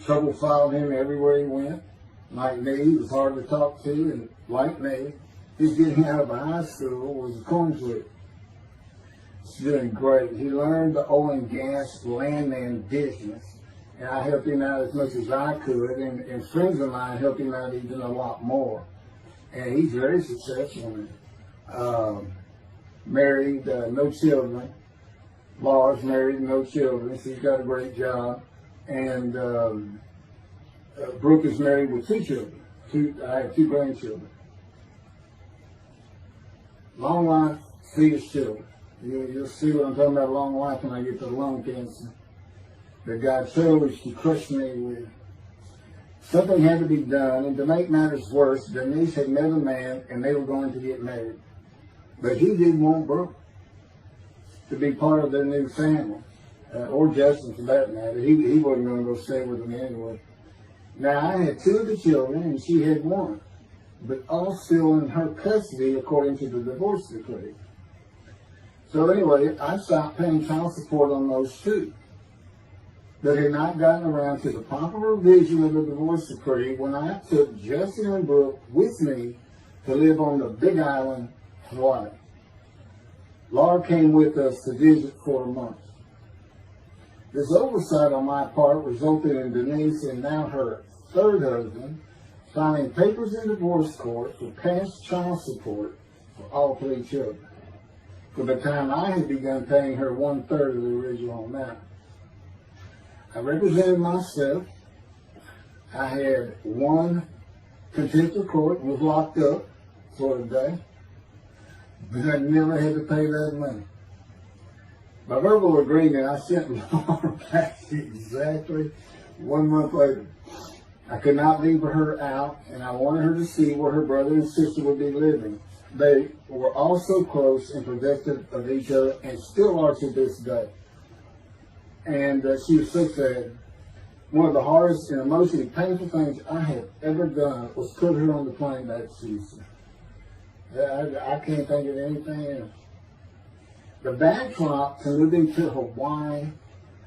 Trouble followed him everywhere he went. Like me, he was hard to talk to, and like me, his getting out of high school was a coin flip. He's doing great. He learned the oil and gas landman business, and I helped him out as much as I could, and friends of mine helped him out even a lot more. And he's very successful in it. Married, no children. Laura's married, no children. She's got a great job. And Brooke is married with 2 children. I have 2 grandchildren. Long life, fetus children. You'll see what I'm talking about, long life, when I get to lung cancer that God chose to crush me with. Something had to be done, and to make matters worse, Denise had met a man, and they were going to get married. But he didn't want Brooke. to be part of their new family, or Justin for that matter. He wasn't going to go stay with them anyway. Now, I had 2 of the children, and she had 1, but all still in her custody according to the divorce decree. So anyway, I stopped paying child support on those 2. But had not gotten around to the proper revision of the divorce decree when I took Justin and Brooke with me to live on the Big Island, Hawaii. Laura came with us to visit for a month. This oversight on my part resulted in Denise and now her 3rd husband filing papers in divorce court for past child support for all 3 children, for the time I had begun paying her 1/3 of the original amount. I represented myself. I had 1 contempt of court and was locked up for a day, but I never had to pay that money. By verbal agreement, I sent Laura back exactly 1 month later. I could not leave her out, and I wanted her to see where her brother and sister would be living. They were all so close and protective of each other, and still are to this day. And she was so sad. One of the hardest and emotionally painful things I have ever done was put her on the plane back to Houston. I can't think of anything else. The backdrop to moving to Hawaii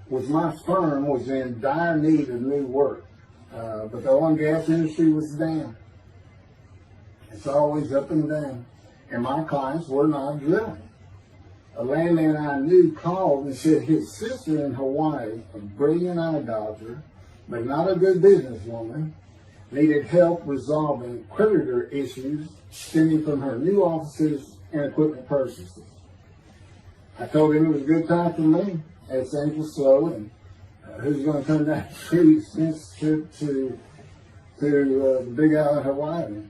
was my firm was in dire need of new work. But the oil and gas industry was down. It's always up and down. And my clients were not drilling. A landman I knew called and said his sister in Hawaii, a brilliant idolater, but not a good businesswoman, needed help resolving creditor issues stemming from her new offices and equipment purchases. I told him it was a good time for me, as things were slow, and who's going to turn that pretty expensive trip to the Big Island, Hawaii.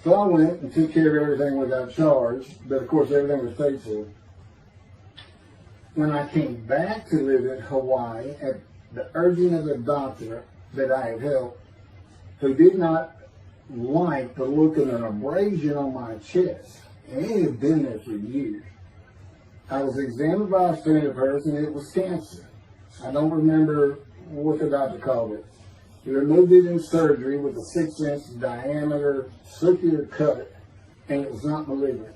So I went and took care of everything without charge, but of course everything was paid for. When I came back to live in Hawaii at the urging of the doctor that I had helped, who did not like the look of an abrasion on my chest, and it had been there for years, I was examined by a friend of hers, and it was cancer. I don't remember what the doctor called it. He removed it in surgery with a 6-inch diameter circular cut, and it was not malignant.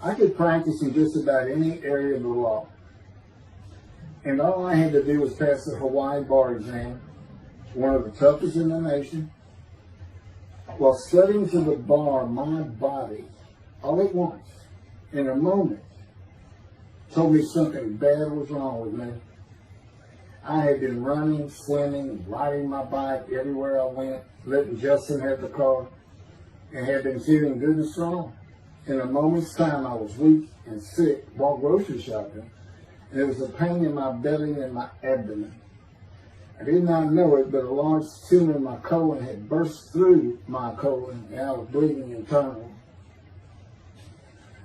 I could practice in just about any area of the law. And all I had to do was pass the Hawaii bar exam, one of the toughest in the nation. While studying to the bar, my body, all at once, in a moment, told me something bad was wrong with me. I had been running, swimming, and riding my bike everywhere I went, letting Justin have the car, and had been feeling good and strong. In a moment's time, I was weak and sick while grocery shopping, and there was a pain in my belly and my abdomen. I did not know it, but a large tumor in my colon had burst through my colon, and I was bleeding internally.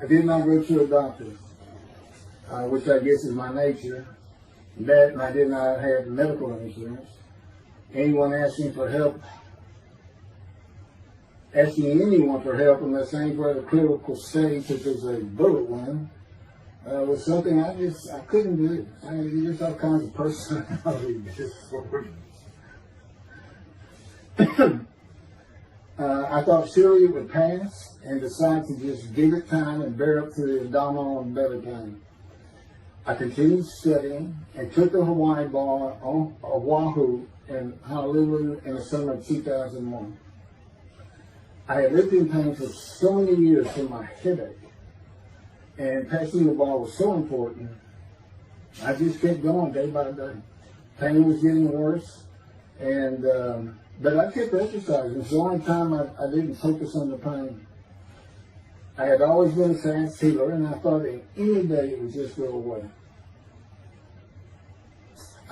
I did not go to a doctor, which I guess is my nature. That, and I did not have medical insurance. Anyone asking for help, asking anyone for help unless things were at a critical stage, such as a bullet wound, was something I couldn't do. I mean, there's all kinds of personality disorders. I thought surely it would pass, and decided to just give it time and bear up to the abdominal and belly pain. I continued studying and took the Hawaii bar on Oahu and Honolulu in the summer of 2001. I had lived in pain for so many years from my headache, and passing the bar was so important, I just kept going day by day. Pain was getting worse, and but I kept exercising. It's the only time I didn't focus on the pain. I had always been a fast healer, and I thought that any day it would just go away.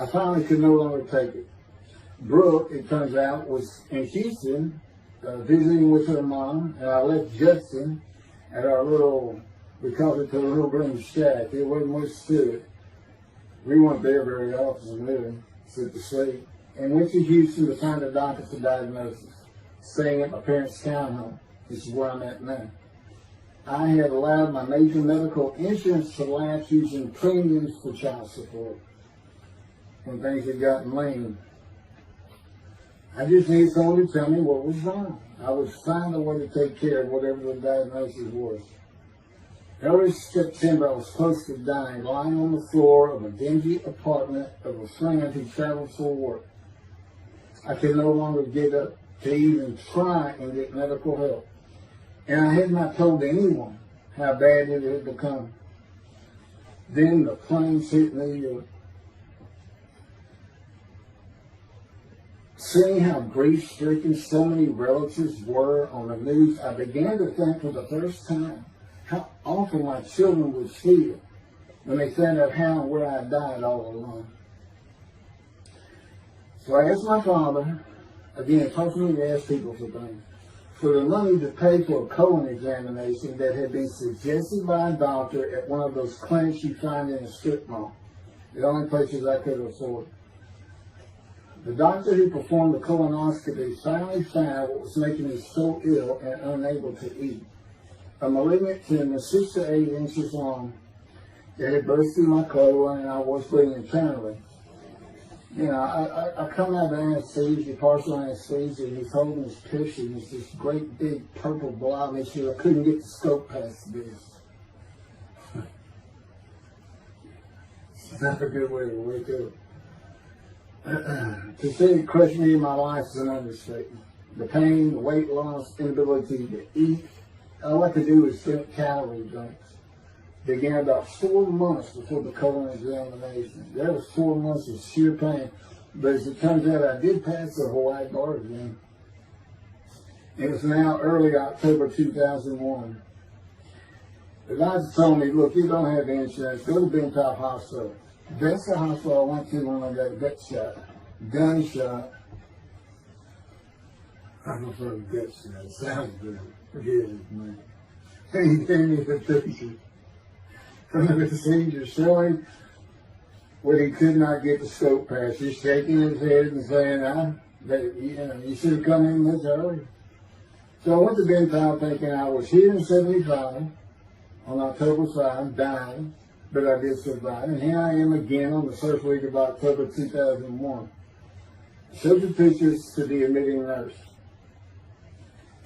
I finally could no longer take it. Brooke, it turns out, was in Houston visiting with her mom, and I left Justin at our little, we called it the little green shack. There wasn't much to it. We weren't there very often, really, except to sleep. And went to Houston to find a doctor for diagnosis, staying at my parents' townhome. This is where I'm at now. I had allowed my major medical insurance to lapse using premiums for child support when things had gotten lean. I just needed someone to tell me what was wrong. I would find a way to take care of whatever the diagnosis was. Early September, I was close to dying, lying on the floor of a dingy apartment of a friend who traveled for work. I could no longer get up to even try and get medical help. And I had not told anyone how bad it had become. Then the planes hit New York. Seeing how grief-stricken so many relatives were on the news, I began to think for the first time how awful my children would feel when they found out how and where I died all alone. So I asked my father, again, personally to ask people for things, for the money to pay for a colon examination that had been suggested by a doctor at one of those clinics you find in a strip mall, the only places I could afford. The doctor who performed the colonoscopy finally found what was making me so ill and unable to eat. A malignant tumor 6 to 8 inches long that had burst through my colon and I was bleeding internally. You know, I come out of anesthesia, partial anesthesia, and he's holding his picture, and it's this great big purple blob issue. I couldn't get the scope past this. It's not a good way to wake up. To say it crushed me in my life is an understatement. The pain, the weight loss, inability to eat, all I could do was drink calorie drinks. Began about 4 months before the colon examination. That was 4 months of sheer pain. But as it turns out, I did pass the Hawaii bar exam. It was now early October 2001. The doctor told me, look, you don't have insurance. Go to Bentop Hospital. That's the hospital I went to when I got gut shot. Gunshot. I prefer gut shot. It sounds good. Forget it, man. He gave me the picture from the procedure showing what he could not get the scope past. He's shaking his head and saying, you should have come in this early. So I went to Bentop thinking I was here in 75 on October 5, dying, but I did survive. And here I am again on the first week of October 2001. Showed the pictures to the admitting nurse.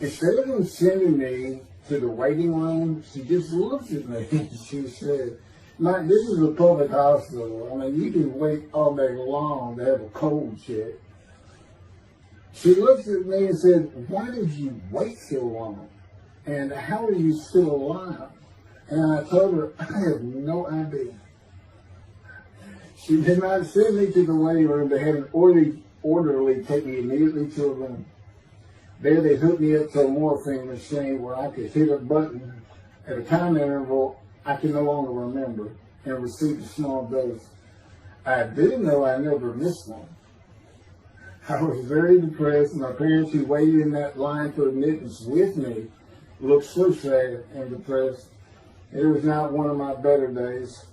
Instead of them sending me to the waiting room, she just looked at me and she said, Mike, this is a public hospital. I mean, you can wait all day long to have a cold check. She looked at me and said, why did you wait so long? And how are you still alive? And I told her, I have no idea. She did not send me to the waiting room. They had an orderly take me immediately to a room. There they hooked me up to a morphine machine where I could hit a button at a time interval I can no longer remember and receive a small dose. I do know I never missed one. I was very depressed. My parents who waited in that line for admittance with me looked so sad and depressed. It was not one of my better days,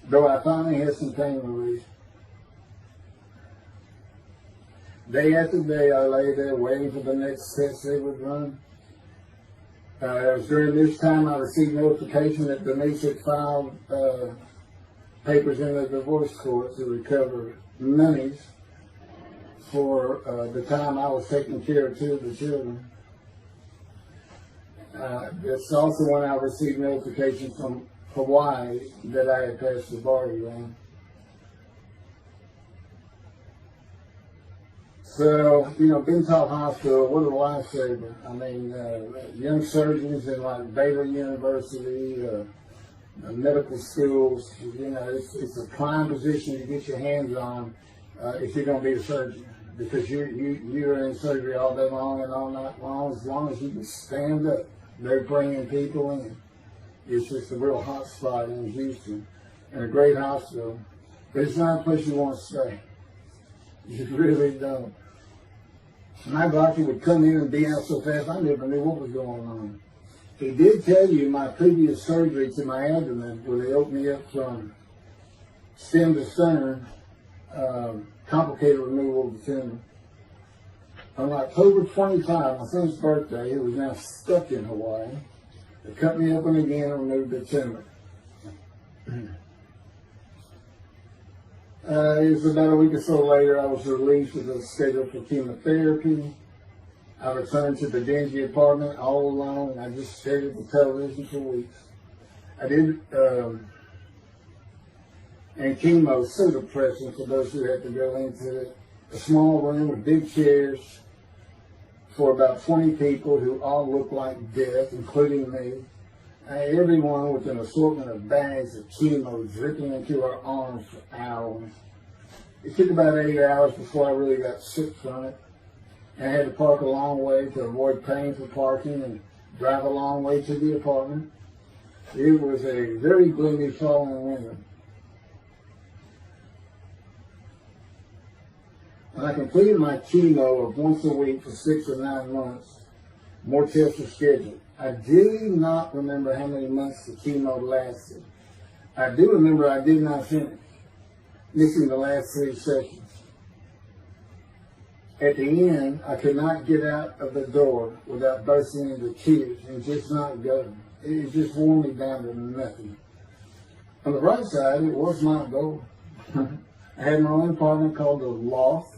though I finally had some pain relief. Day after day, I lay there waiting for the next test they would run. It was during this time I received notification that Denise had filed papers in the divorce court to recover monies for the time I was taking care of 2 of the children. It's also when I received notification from Hawaii that I had passed the bar exam. So, you know, Bentop Hospital, what a lifesaver. I mean, young surgeons in like Baylor University, medical schools, you know, it's a prime position to get your hands on if you're going to be a surgeon. Because you're in surgery all day long and all night long. As long as you can stand up, they're bringing people in. It's just a real hot spot in Houston and a great hospital. But it's not a place you want to stay. You really don't. My doctor would come in and be out so fast, I never knew what was going on. He did tell you my previous surgery to my abdomen, where they opened me up from stem to sternum, complicated removal of the tumor. On October 25, my son's birthday, who was now stuck in Hawaii, They cut me open again and removed the tumor. It was about a week or so later, I was released with a schedule for chemotherapy. I returned to the dingy apartment all alone, and I just stared at the television for weeks. I did, and chemo is so depressing for those who have to go into it. A small room with big chairs for about 20 people who all look like death, including me. Everyone with an assortment of bags of chemo dripping into our arms for hours. It took about 8 hours before I really got sick from it. I had to park a long way to avoid paying for parking and drive a long way to the apartment. It was a very gloomy fall and winter. When I completed my chemo of once a week for 6 or 9 months, more tests were scheduled. I do not remember how many months the chemo lasted. I do remember I did not finish, missing the last 3 sessions. At the end, I could not get out of the door without bursting into tears and just not going. It just wore me down to nothing. On the right side, it was my goal. I had my own apartment called the Loft.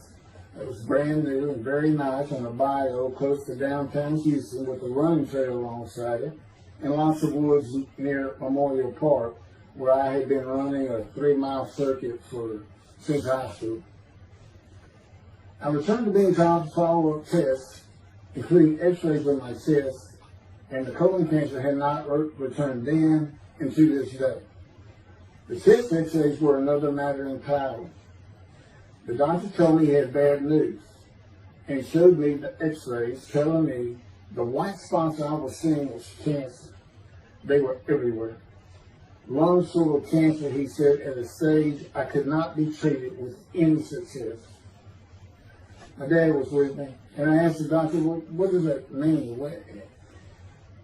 It was brand new and very nice on a bayou close to downtown Houston with a running trail alongside it and lots of woods near Memorial Park where I had been running a 3-mile circuit since high school. I returned to being called for follow-up tests, including x-rays of my chest, and the colon cancer had not returned then and to this day. The chest x-rays were another matter entirely. The doctor told me he had bad news and showed me the x-rays telling me the white spots I was seeing was cancer. They were everywhere. Lung sort of cancer, he said, at a stage I could not be treated with any success. My dad was with me, and I asked the doctor, what does that mean?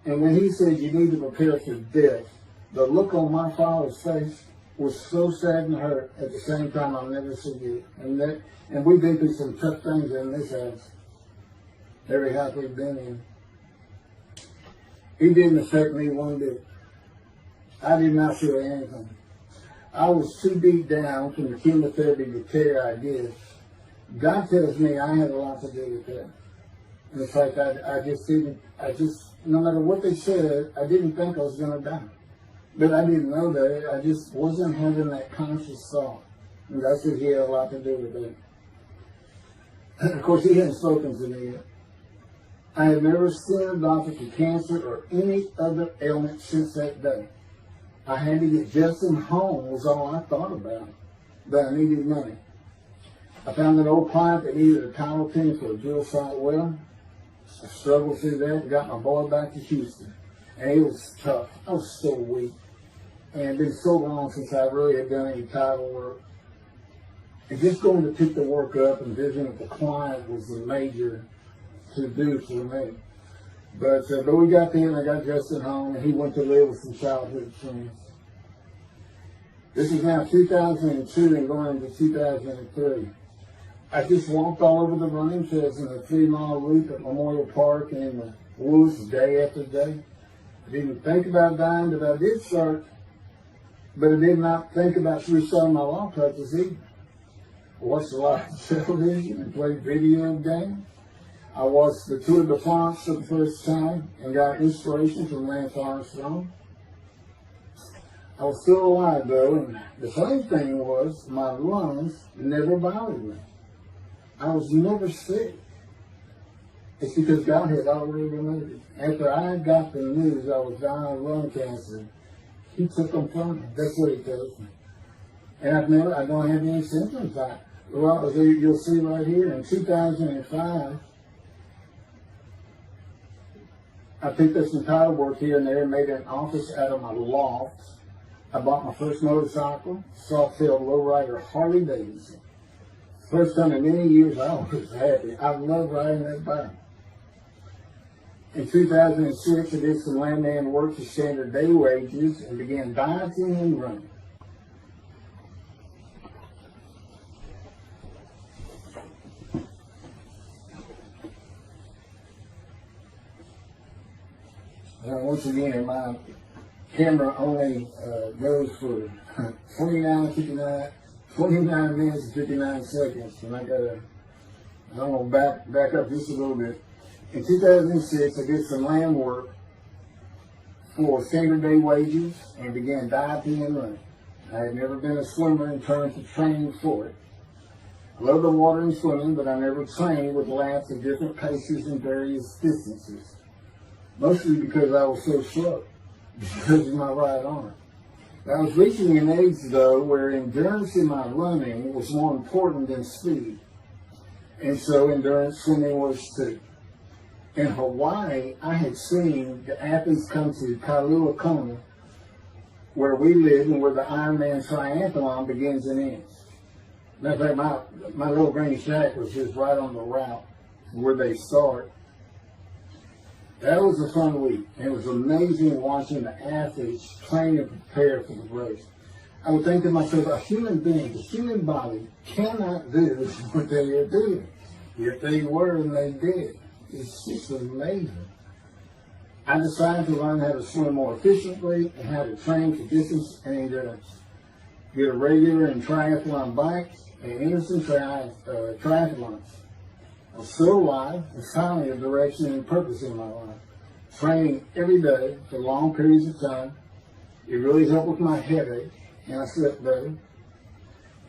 And when he said, you need to prepare for death, the look on my father's face was so sad and hurt at the same time I'll never forget. And we've been through some tough things in this house, every house we've been in. It didn't affect me one bit. I did not feel anything. I was too beat down from the chemotherapy to care I did. God tells me I had a lot to do with that. And in fact, I just, no matter what they said, I didn't think I was going to die. But I didn't know that. I just wasn't having that conscious thought. And God said he had a lot to do with it. Of course, he hadn't spoken to me yet. I had never seen a doctor for cancer or any other ailment since that day. I had to get Justin home was all I thought about. But I needed money. I found an old client that needed a title pin for a drill site well. I struggled through that and got my boy back to Houston. And it was tough. I was so weak. And it had been so long since I really had done any title work. And just going to pick the work up and visiting with the client was the major to-do for me. But we got there and I got Justin home and he went to live with some childhood friends. This is now 2002 and going into 2003. I just walked all over the running trails in the 3-mile loop at Memorial Park and in the woods day after day. I didn't think about dying, but I did start. But I did not think about restarting my law practice either. I watched a lot of television and played video games. I watched the Tour de France for the first time and got inspiration from Lance Armstrong. I was still alive though, and the funny thing was my lungs never bothered me. I was never sick. It's because God had already removed it. After I got the news I was dying of lung cancer, he took them from me. That's what he tells me. And I don't have any symptoms. Well, you'll see right here, in 2005, I picked up some title work here and there and made an office out of my loft. I bought my first motorcycle, soft-tailed lowrider Harley Davidson. First time in many years I was happy. I love riding that bike. In 2006, I did some landman work for standard day wages and began dieting and running. once again, my camera only goes for 29 minutes and 59 seconds, and I'm going to back up just a little bit. In 2006, I did some land work for standard day wages and began diving and running. I had never been a swimmer in terms of training for it. I love the water and swimming, but I never trained with laps of different paces and various distances. Mostly because I was so slow, because of my right arm. I was reaching an age, though, where endurance in my running was more important than speed. And so endurance swimming was too. In Hawaii, I had seen the athletes come to Kailua Kona, where we live and where the Ironman triathlon begins and ends. Matter of fact, my little granny shack was just right on the route where they start. That was a fun week. It was amazing watching the athletes train and prepare for the race. I would think to myself, a human being, the human body cannot do what they are doing. Yet they were and they did. It's just amazing. I decided to learn how to swim more efficiently and how to train for distance and endurance. Get a regular and triathlon bike and enter some triathlons. I was so alive and finally a direction and purpose in my life. Training every day for long periods of time. It really helped with my headache and I slept better.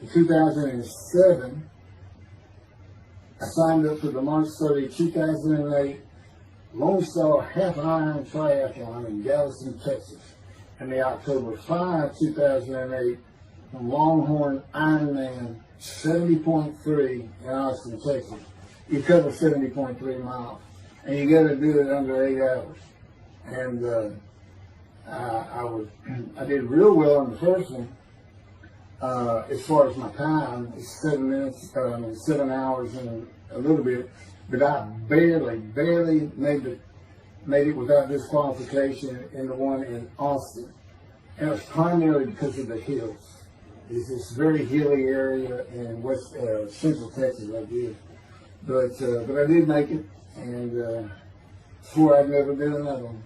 In 2007, I signed up for the March 30, 2008 Lone Star Half Iron Triathlon in Galveston, Texas, and the October 5, 2008 Longhorn Ironman 70.3 in Austin, Texas. You cover 70.3 miles, and you got to do it under 8 hours. And I did real well in the first one. As far as my time, it's 7 hours and a little bit, but I barely made it without disqualification in the one in Austin. And it was primarily because of the hills. It's this very hilly area in central Texas, I did. But I did make it, and swore I'd never do another one.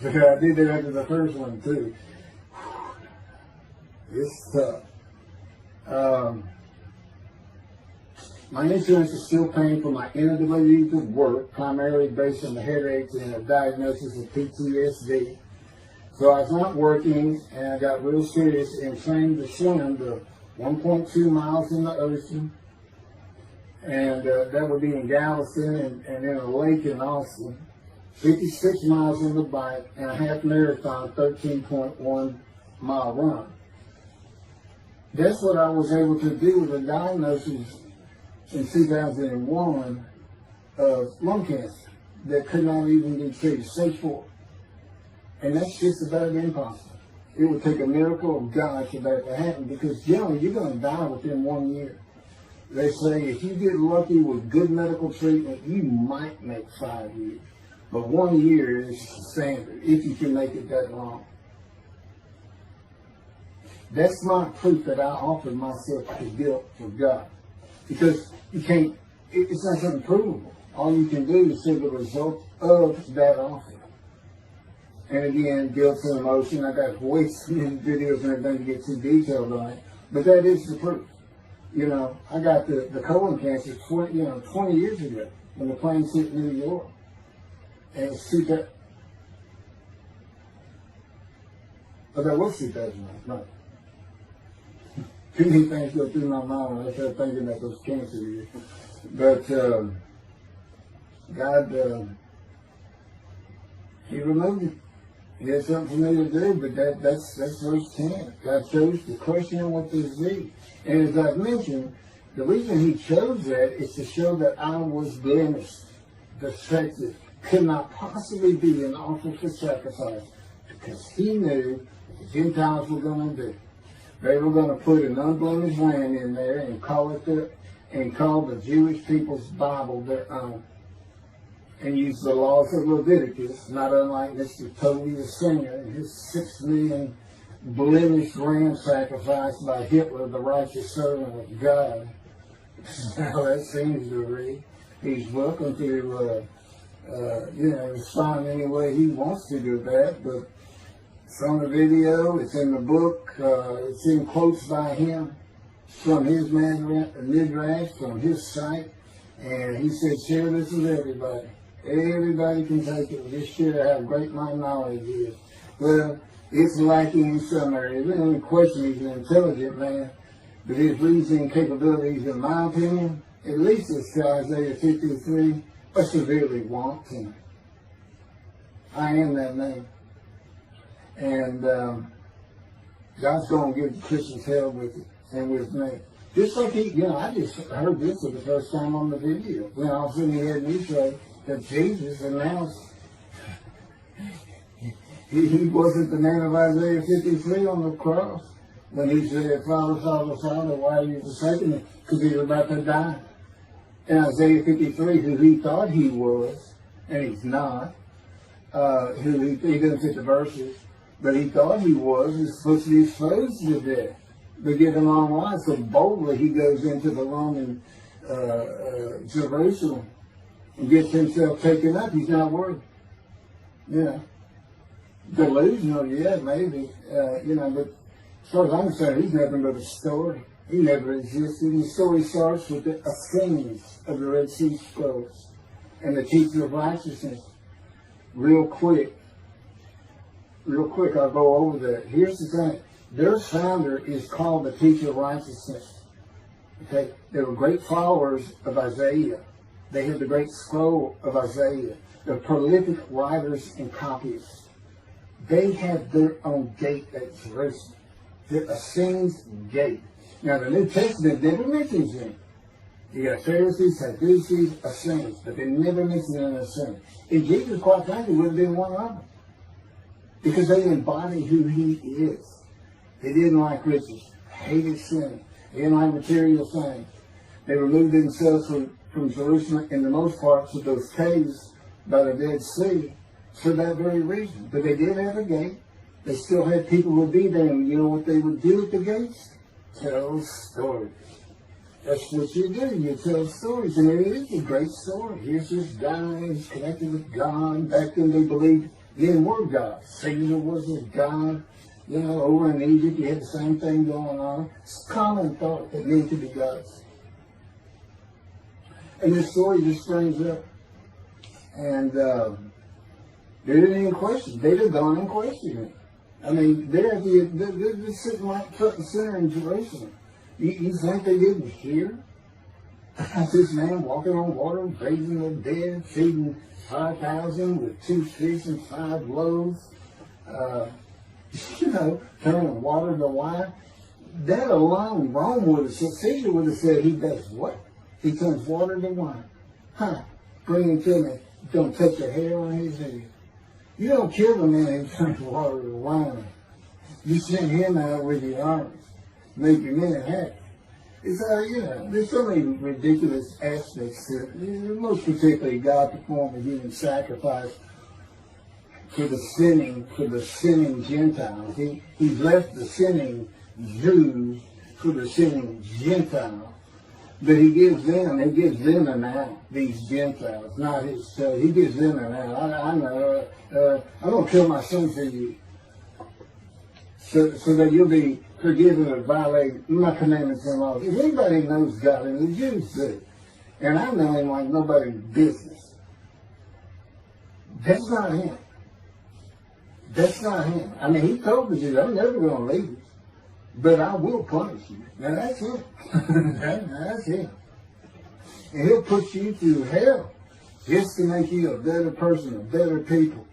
But I did it after the first one too. It's tough. My insurance is still paying for my inability to work, primarily based on the headaches and a diagnosis of PTSD. So I was not working, and I got real serious and trained to swim the 1.2 miles in the ocean, and that would be in Galveston and in a lake in Austin, 56 miles on the bike, and a half marathon, 13.1 mile run. That's what I was able to do with a diagnosis in 2001 of lung cancer that could not even be treated, stage 4. And that's just about impossible. It would take a miracle of God for that to happen, because generally you're going to die within 1 year. They say if you get lucky with good medical treatment, you might make 5 years. But 1 year is standard, if you can make it that long. That's my proof that I offered myself to guilt for God. Because you can't, it's not something provable. All you can do is see the result of that offer. And again, guilt and emotion. I got way too many videos and everything to get too detailed on it. But that is the proof. You know, I got the colon cancer 20 years ago when the plane hit New York. And it's that was 2009, right. Too many things go through my mind when I start thinking about those cancer years. But God, He removed it. He had something for me to do, but that's verse 10. God chose to question him with his deed. And as I've mentioned, the reason He chose that is to show that I was blemished, defective, could not possibly be an offer for sacrifice, because He knew what the Gentiles were going to do. They were going to put an unblemished lamb in there and call the Jewish people's Bible their own, and use the laws of Leviticus, not unlike Mr. Toby the singer and his 6 million blemished ram sacrificed by Hitler, the righteous servant of God. How that seems to read. He's welcome to respond any way he wants to do that. But it's on the video, it's in the book, it's in quotes by him from his midrash, from his site. And he said, share this with everybody. Everybody can take it. Just share how great my knowledge is. Well, it's lacking in some areas. We don't question he's an intelligent man, but his reasoning capabilities, in my opinion, at least it's Isaiah 53, are severely wanting. I am that man. And God's going to give the Christians hell with it and with me. Just like I just heard this for the first time on the video. When all of a sudden he had me say that Jesus announced he wasn't the man of Isaiah 53 on the cross. When he said, Father, Father, Father, why are you forsaking me? Because he was about to die. In Isaiah 53, who he thought he was, and he's not, he doesn't fit the verses, but he thought he was, is supposed to be exposed to death, but give him long life. So boldly he goes into the Roman Jerusalem and gets himself taken up. He's not worthy. Delusional, yeah, maybe, but as far as I'm concerned, he's nothing but a story. He never existed. The story starts with the Essenes of the Red Sea Scrolls and the teacher of righteousness. Real quick, I'll go over that. Here's the thing. Their founder is called the teacher of righteousness. Okay? They were great followers of Isaiah. They had the great scroll of Isaiah. They're prolific writers and copyists. They have their own gate at Jerusalem. The Essenes gate. Now, the New Testament never mentions them. You got Pharisees, Sadducees, Essenes, but they never mention an Essene. And Jesus, quite frankly, would have been one of them. Because they embody who he is. They didn't like riches, hated sin. They didn't like material things. They removed themselves from Jerusalem, in the most part, to those caves by the Dead Sea for that very reason. But they did have a gate. They still had people who would be there. And you know what they would do at the gates? Tell stories. That's what you do. You tell stories. And it is a great story. Here's this guy who's connected with God. Back then they believed men were gods. Caesar was a god. Over in Egypt you had the same thing going on. It's a common thought that men could be gods. And this story just springs up. And they didn't even question. They'd have gone and questioned it. I mean, they're sitting right front and center in Jerusalem. You think they didn't hear? This man walking on water, raising the dead, feeding 5,000 with 2 fish and 5 loaves, turning water to wine. That alone, Rome would have said, Caesar would have said, he does what? He turns water to wine. Bring him to me. Don't touch a hair on his head. You don't kill the man who turns water to wine. You send him out with your armies. Make your men happy. It's there's so many ridiculous aspects to it. Most particularly, God performed a human sacrifice for the sinning Gentiles. He left the sinning Jews for the sinning Gentiles. But he gives them an out, these Gentiles, not his son. He gives them an out. I know, I'm going to kill my son for you. So that you'll be forgiven of violating my commandments and laws. If anybody knows God, and the Jews do, and I know him like nobody's business, that's not him. That's not him. I mean, he told the Jews, I'm never going to leave you, but I will punish you. Now that's him. That's him. And he'll put you through hell just to make you a better person, a better people.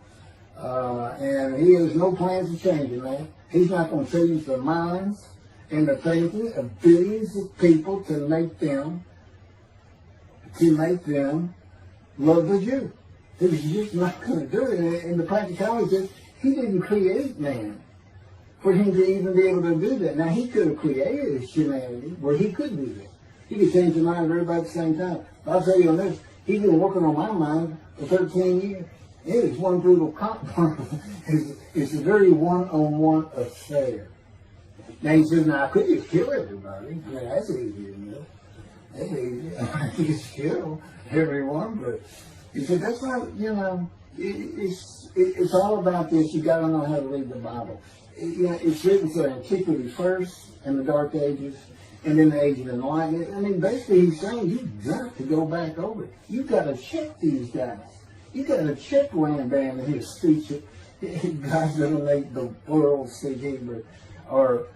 And he has no plans to change it, man. He's not going to change the minds and the thinking of billions of people to make them love the Jew. He's just not going to do it. And the practicality is he didn't create man for him to even be able to do that. Now, he could have created humanity where he could do that. He could change the mind of everybody at the same time. I'll tell you on this, he's been working on my mind for 13 years. It is one brutal compromise. It's a very one-on-one affair. Now he says, now I could just kill everybody. I mean, that's easy enough. That's easy. I could just kill everyone, but He said, that's why, it's all about this. You got to know how to read the Bible. It's written for antiquity first, and the Dark Ages, and then the Age of Enlightenment. I mean, basically, he's saying you've got to go back over it. You've got to check these guys. You've got to check Rambam and his speech. God's going to make the world speak Hebrew. Or,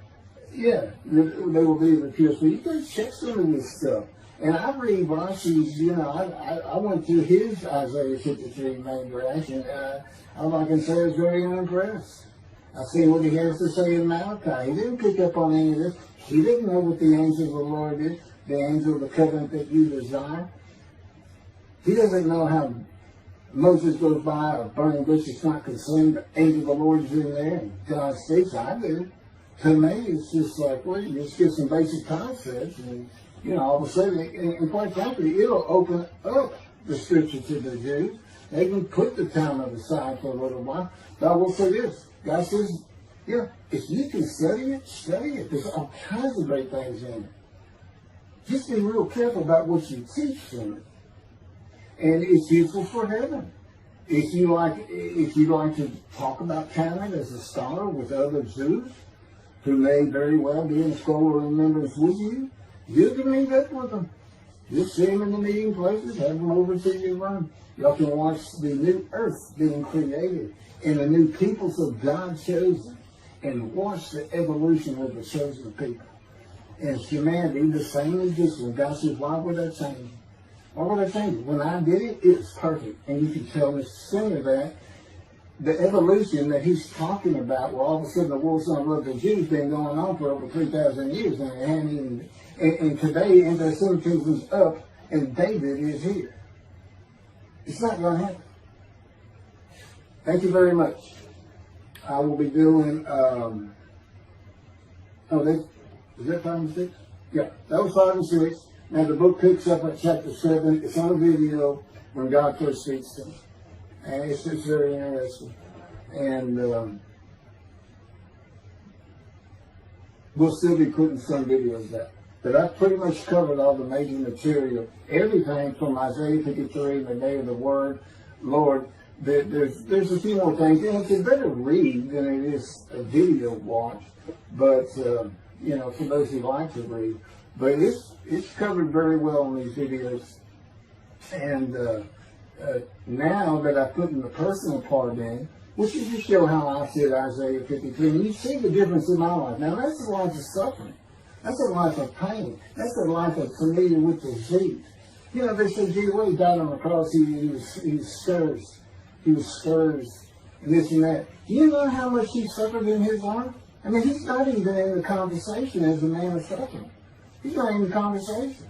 they will be the pure. So you got to check some of this stuff. And I read Rashi's, I went through his Isaiah 53 main draft, and all I can say is very unimpressed. I see what he has to say in Malachi. He didn't pick up on any of this. He didn't know what the angel of the Lord is, the angel of the covenant that you desire. He doesn't know how Moses goes by a burning bush that's not consumed. The angel of the Lord is in there, and God speaks. I do. To me, it's just like, well, you just get some basic concepts, and all of a sudden, and quite frankly, it'll open up the scripture to the Jews. They can put the Talmud aside for a little while. But I will say this. God says, if you can study it, study it. There's all kinds of great things in it. Just be real careful about what you teach from it. And it's useful for heaven. If you like to talk about Talmud as a scholar with other Jews who may very well be in scroll of remembrance with you, you can meet up with them. Just see them in the meeting places, have them over to your room. Y'all can watch the new earth being created and the new peoples of God chosen, and watch the evolution of the chosen people. And humanity, the same as this one. God says, why would I change it? Why would I change it? When I did it, it's perfect. And you can tell the sin of that. The evolution that he's talking about, where all of a sudden the world's going to love the Jews, been going on for over 3,000 years, and it hadn't even. And today, anti-Semitism is up, and David is here. It's not going to happen. Thank you very much. I will be doing. Is that 5 and 6? Yeah, that was 5 and 6. Now the book picks up at chapter 7. It's on video when God first speaks to me, and it's very interesting. And we'll still be putting some videos out. But I've pretty much covered all the major material, everything from Isaiah 53, the day of the word, Lord. There's a few more things, and it's a better read than it is a video watch. But for those who like to read, but it's covered very well in these videos. And now that I put in the personal part in, which is to show how I see Isaiah 53, and you see the difference in my life. Now that's a life of suffering. That's a life of pain. That's a life of familiar with disease. They said, gee, when he died on the cross, he was scourged. He was scourged, and this and that. Do you know how much he suffered in his life? I mean, he's not even in the conversation as a man of suffering. He's not in the conversation.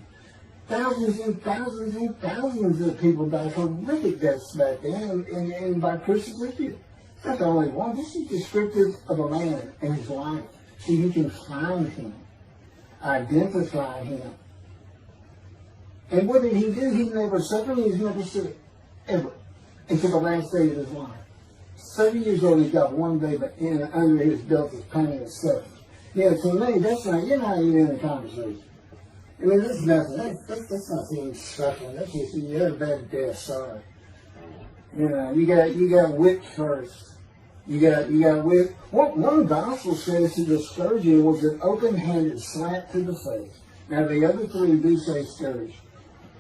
Thousands and thousands and thousands of people died horrific deaths back then, and by crucifixion. It's not the only one. This is descriptive of a man and his life, so you can find him, identify him. And what did he do? He never suffered. He's never sick, ever, until the last day of his life. 70 years old, he's got one day, but under his belt is pain and suffering. To me, that's not, you're not even in the conversation. I mean, that's nothing. That's not being suffering. That's just, you had a bad death, sorry. You got whipped first. You got whipped. One gospel says that the scourging was an open-handed slap to the face. Now, the other three do say scourge.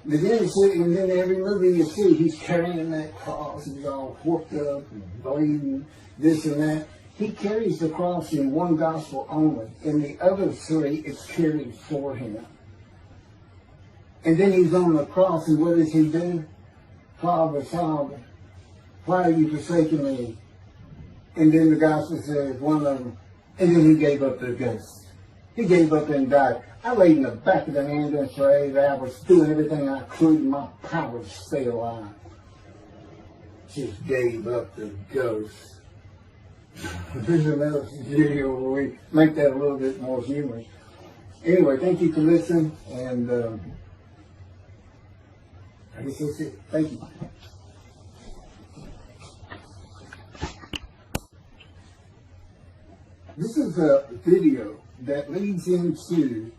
But then every movie you see, he's carrying that cross, he's all worked up and bleeding, this and that. He carries the cross in one gospel only. In the other three, it's carried for him. And then he's on the cross, and what does he do? Father, Father, why are you forsaking me? And then the gospel says, one of them, and then he gave up the ghost. He gave up and died. I laid in the back of the ambulance for 8 hours, doing everything I could in my power to stay alive. Just gave up the ghost. There's another video where we make that a little bit more humorous. Anyway, thank you for listening, and I guess that's it. Thank you. This is a video that leads into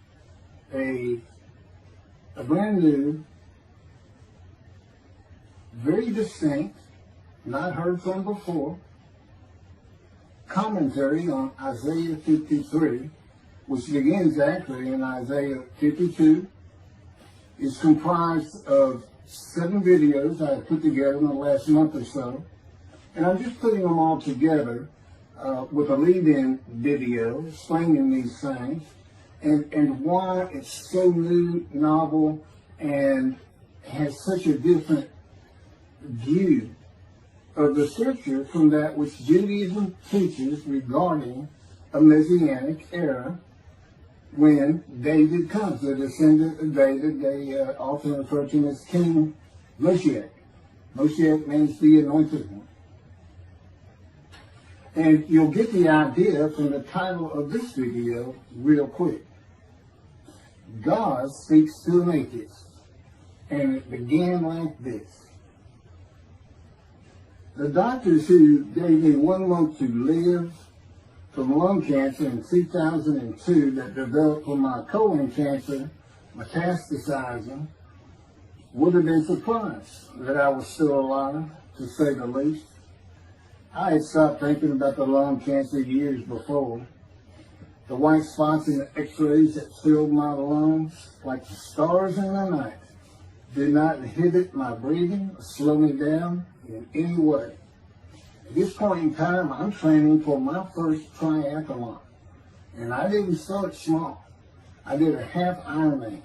a brand new very distinct, not heard from before, commentary on Isaiah 53, which begins actually in Isaiah 52. It's comprised of 7 videos I put together in the last month or so. And I'm just putting them all together with a lead-in video explaining these things and why it's so new, novel, and has such a different view of the scripture from that which Judaism teaches regarding a Messianic era when David comes. The descendant of David, they often refer to him as King Moshiach. Moshiach means the anointed one. And you'll get the idea from the title of this video real quick. God speaks to an atheist. And it began like this. The doctors who gave me 1 month to live from lung cancer in 2002 that developed from my colon cancer metastasizing would have been surprised that I was still alive, to say the least. I had stopped thinking about the lung cancer years before. The white spots in the x-rays that filled my lungs like the stars in the night did not inhibit my breathing or slow me down in any way. At this point in time, I'm training for my first triathlon. And I didn't start small. I did a half Ironman.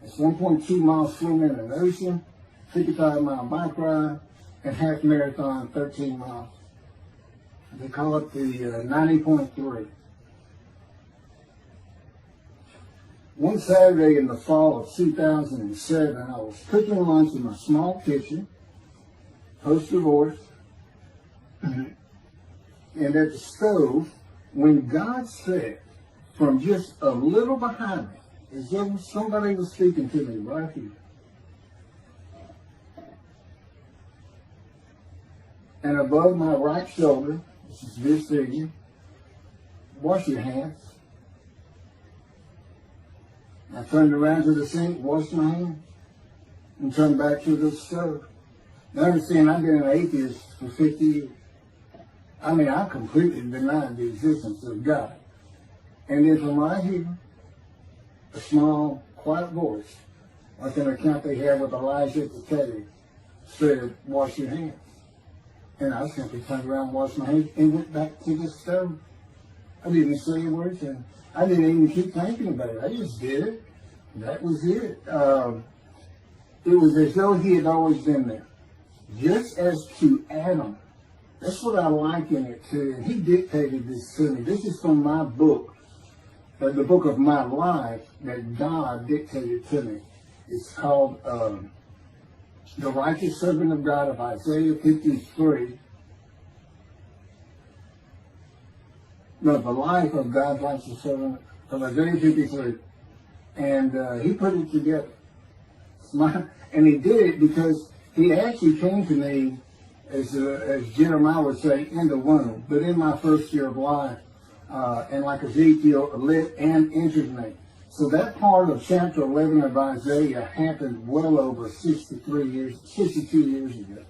It's 1.2 miles swimming in an ocean, 55-mile bike ride, and half marathon, 13 miles. They call it the 90.3. One Saturday in the fall of 2007, I was cooking lunch in my small kitchen, post-divorce, and at the stove, when God said, from just a little behind me, as though somebody was speaking to me right here, and above my right shoulder, which is this figure, wash your hands. I turned around to the sink, washed my hands, and turned back to the stove. Now understand, I've been an atheist for 50 years. I mean, I completely denied the existence of God. And then from right here, a small, quiet voice, like an account they have with Elijah at the cave, said, wash your hands. And I simply turned around, washed my hands, and went back to the stove. I didn't say a word to him. I didn't even keep thinking about it. I just did it. That was it. It was as though he had always been there. Just as to Adam. That's what I liken it to. And he dictated this to me. This is from my book, the book of my life that God dictated to me. It's called The Righteous Servant of God of Isaiah 53. No, the life of God's righteous servant of Isaiah 53. And he put it together. And he did it because he actually came to me, as Jeremiah would say, in the womb, but in my first year of life. And like Ezekiel, lit and entered me. So that part of chapter 11 of Isaiah happened well over 62 years ago.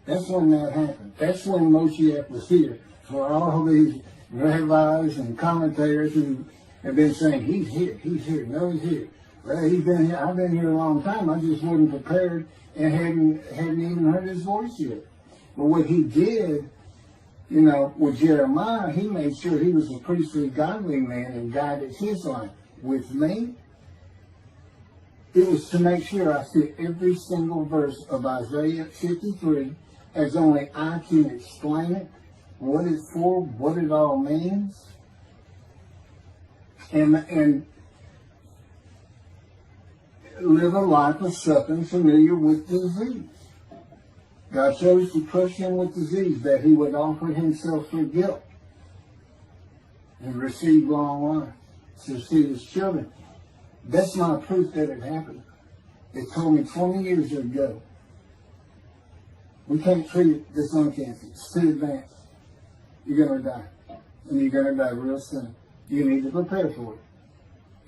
That's when that happened. That's when Moshiach was here. For all these rabbis and commentators who have been saying, he's here, no, he's here. Well, he's been here, I've been here a long time, I just wasn't prepared and hadn't even heard his voice yet. But what he did, with Jeremiah, he made sure he was a priestly, godly man and guided his life. With me, it was to make sure I fit every single verse of Isaiah 53 as only I can explain it, what it's for, what it all means, and live a life of suffering familiar with disease. God chose to crush him with disease that he would offer himself for guilt and receive long life to see his children. That's not proof that it happened. It told me 20 years ago, we can't treat this lung cancer. It's too advanced. You're going to die. And you're going to die real soon. You need to prepare for it.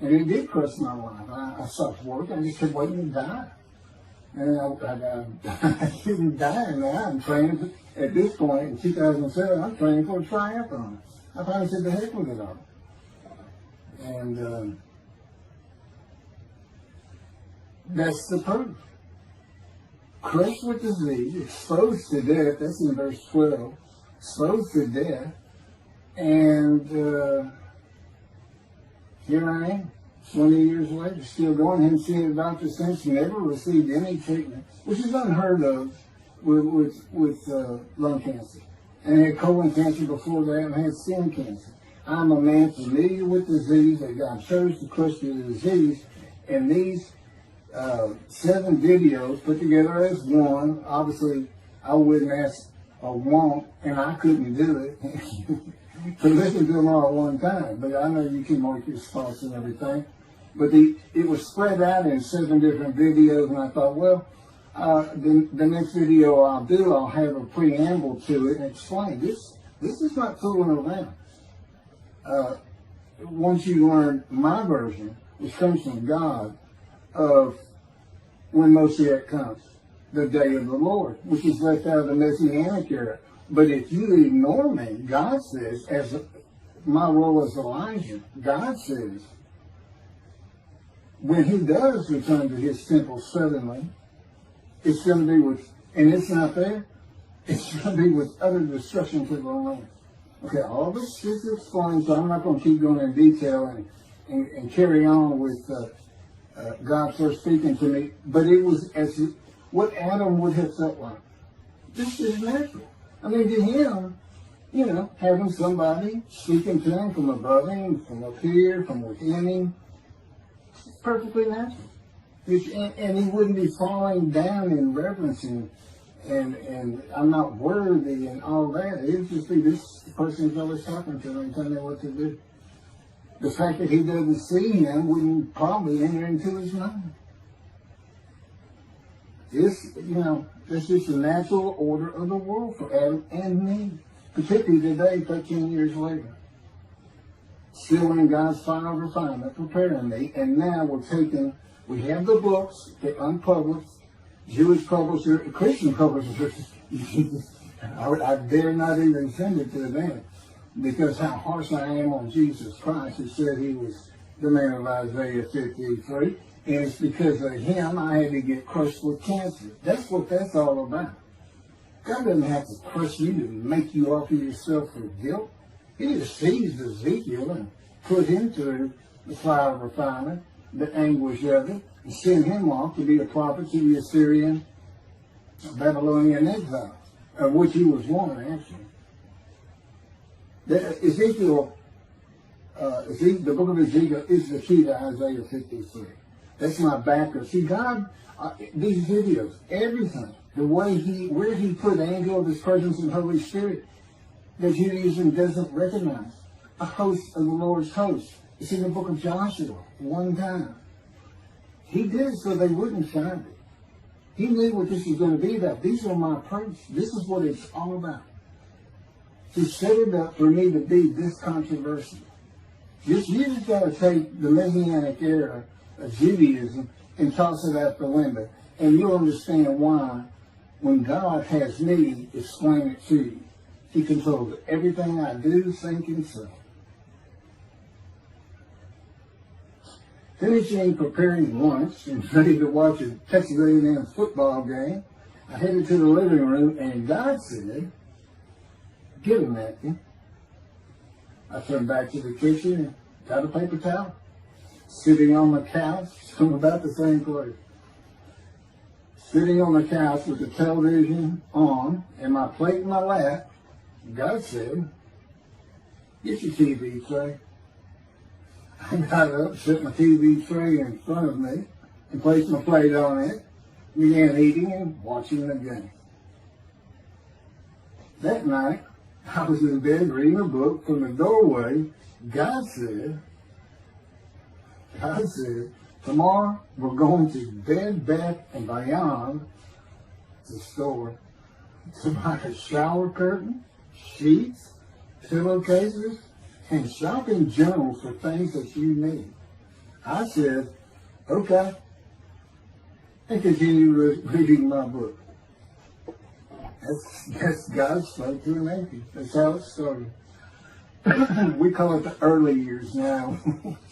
And it did crush my life. I stopped working. I just kept waiting to die. And I shouldn't die now. I'm training at this point in 2007. I'm training for a triathlon. I finally said the heck with it all. And that's the proof. Crushed with disease, exposed to death. That's in verse 12. Exposed to death. And here I am, 20 years later, still going. Haven't seen a doctor since. Never received any treatment, which is unheard of with lung cancer. And I had colon cancer before that, and I had skin cancer. I'm a man familiar with disease, that God chose to crush the disease. And these 7 videos put together as one, obviously I wouldn't ask or want, and I couldn't do it, to listen to them all at one time. But I know you can mark your spots and everything. But it was spread out in 7 different videos, and I thought, well, the next video I'll do, I'll have a preamble to it and explain. This is not fooling around. Once you learn my version, which comes from God, of when Moshiach comes, the day of the Lord, which is left out of the Messianic era. But if you ignore me, God says, as my role as Elijah, God says, when he does return to his temple suddenly, it's going to be with, and it's not there, it's going to be with utter destruction to the land. Okay, all this is explained, so I'm not going to keep going in detail and carry on with God first speaking to me, but it was as what Adam would have felt like. This is natural. I mean, to him, having somebody speaking to him from above him, from up here, from within him, it's perfectly natural. And he wouldn't be falling down in reverence and I'm not worthy and all that. It would just be this person's always talking to him and telling him what to do. The fact that he doesn't see him wouldn't probably enter into his mind. This, this is the natural order of the world for Adam and me, particularly today, 13 years later. Still in God's final refinement, preparing me, and now we have the books, they're unpublished, Jewish publisher, Christian publishers. I dare not even send it to them, because how harsh I am on Jesus Christ. He said he was the man of Isaiah 53. And it's because of him I had to get crushed with cancer. That's what that's all about. God doesn't have to crush you to make you offer yourself for guilt. He just seized Ezekiel and put him through the fire of refinement, the anguish of it, and sent him off to be a prophet to the Assyrian, Babylonian exile, of which he was one, actually. Ezekiel, the book of Ezekiel is the key to Isaiah 53. That's my backer. See, God, these videos, everything, the way where he put the angel of his presence and Holy Spirit, that Judaism doesn't recognize. A host of the Lord's host. It's in the book of Joshua, one time. He did it so they wouldn't find it. He knew what this was going to be about. These are my proofs. This is what it's all about. He set it up for me to be this controversial. You just got to take the Messianic era of Judaism and toss it out the window. And you'll understand why, when God has me explain it to you. He controls everything I do, think, and say. Finishing preparing lunch and ready to watch a Texas A&M football game, I headed to the living room, and God said, "Get a napkin." I turned back to the kitchen and got a paper towel. Sitting on the couch, from about the same place. Sitting on the couch with the television on and my plate in my lap, God said, "Get your TV tray." I got up, set my TV tray in front of me, and placed my plate on it, began eating and watching the game. That night, I was in bed reading a book. From the doorway, God said, "Tomorrow we're going to Bed Bath & Beyond, the store, to buy a shower curtain, sheets, pillowcases, and shopping journals for things that you need." I said, "Okay." and continue reading my book. That's God spoke to an atheist. That's how it started. We call it the early years now.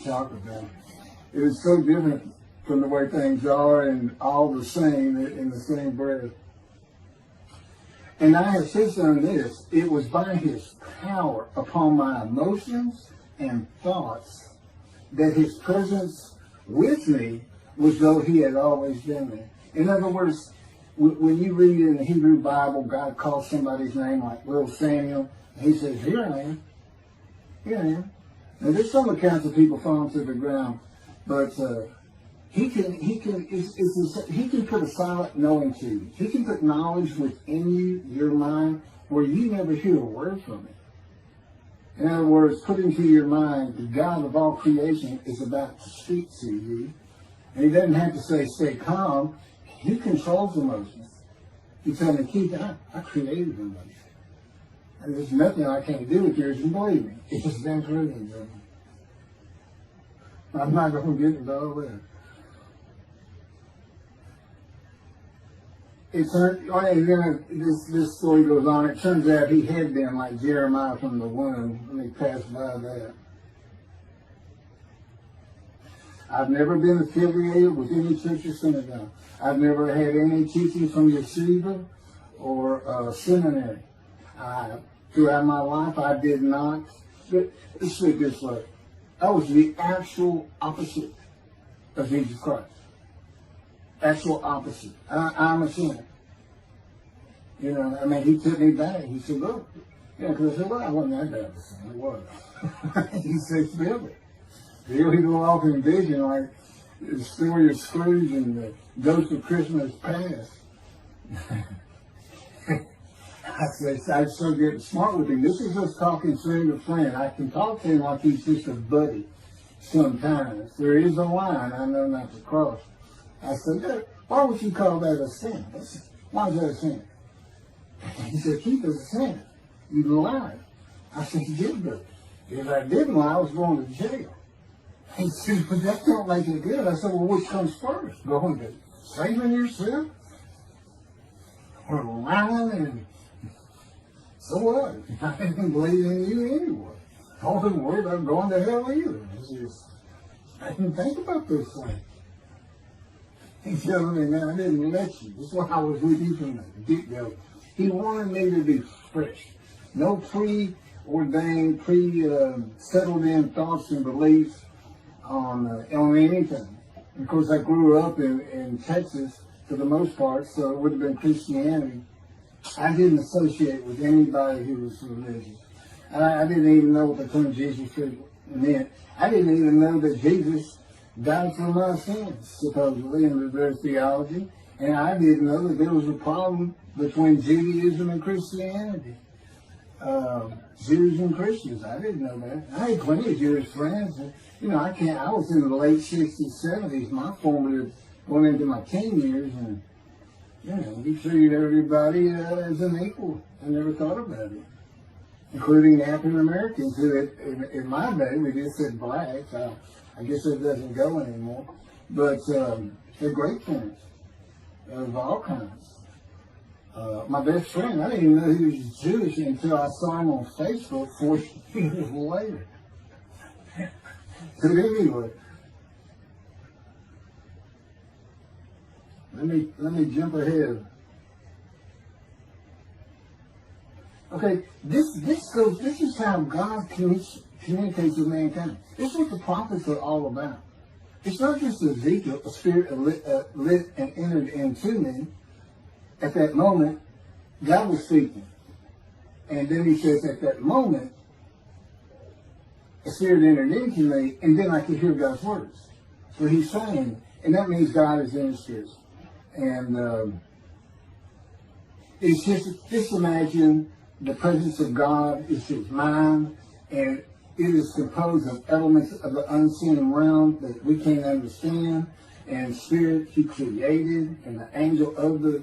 Talk about it. It was so different from the way things are and all the same in the same breath. And I have since done this. It was by his power upon my emotions and thoughts that his presence with me was though he had always been there. In other words, when you read in the Hebrew Bible, God calls somebody's name like little Samuel, and he says, here I am. Here I am. Now there's some accounts of people falling to the ground, but he can put a silent knowing to you. He can put knowledge within you, your mind, where you never hear a word from it. In other words, put into your mind the God of all creation is about to speak to you. And he doesn't have to say, stay calm. He controls emotions. He tells me, Keith, I created emotions. And there's nothing I can't do with yours, and believe me. It's just been proven. I'm not going to get into all that. This story goes on. It turns out he had been like Jeremiah from the womb when he passed by that. I've never been affiliated with any church or synagogue. I've never had any teaching from yeshiva or seminary. Throughout my life, I did not. Let's put it this way. I was the actual opposite of Jesus Christ. Actual opposite. I'm a sinner. You know, I mean, he took me back. He said, look. Yeah, because I said, well, I wasn't that bad of a sinner. It was. He said, feel it. He'll go off in vision like the story of Scrooge and the Ghost of Christmas Past. I'm so getting smart with him. This is just talking friend to friend. I can talk to him like he's just a buddy sometimes. There is a line I know not to cross. I said, why would you call that a sin? Why is that a sin? He said, Keith, it's a sin. You lied. I said, you did do it. If I didn't lie, I was going to jail. He said, but that don't make it good. I said, well, which comes first? Going to saving yourself? Or lying? And so what? I didn't believe in you anyway. I wasn't worried about going to hell either. I didn't think about those things. He's telling me, man, I didn't let you. That's why I was with you from the get-go. He wanted me to be fresh. No preordained, settled in thoughts and beliefs on anything. And of course, I grew up in Texas for the most part, so it would have been Christianity. I didn't associate with anybody who was religious. I didn't even know what the term Jesus meant. I didn't even know that Jesus died for my sins, supposedly, in their theology. And I didn't know that there was a problem between Judaism and Christianity. Jews and Christians, I didn't know that. I had plenty of Jewish friends. And, you know, I was in the late 60s, 70s, my formative, going into my teen years, and, you know, we treated everybody as an equal. I never thought about it. Including African Americans, who in my day, we just said blacks. I guess it doesn't go anymore. But they're great friends of all kinds. My best friend, I didn't even know he was Jewish until I saw him on Facebook 40 years later. But anyway, let me jump ahead. Okay, this is how God communicates with mankind. This is what the prophets are all about. It's not just Ezekiel, a spirit lit and entered into me. At that moment, God was speaking. And then he says, at that moment, a spirit entered into me, and then I could hear God's words. So he's saying, and that means God is in his spirit. And it's just imagine the presence of God is his mind, and it is composed of elements of the unseen realm that we can't understand, and spirit he created, and the angel of the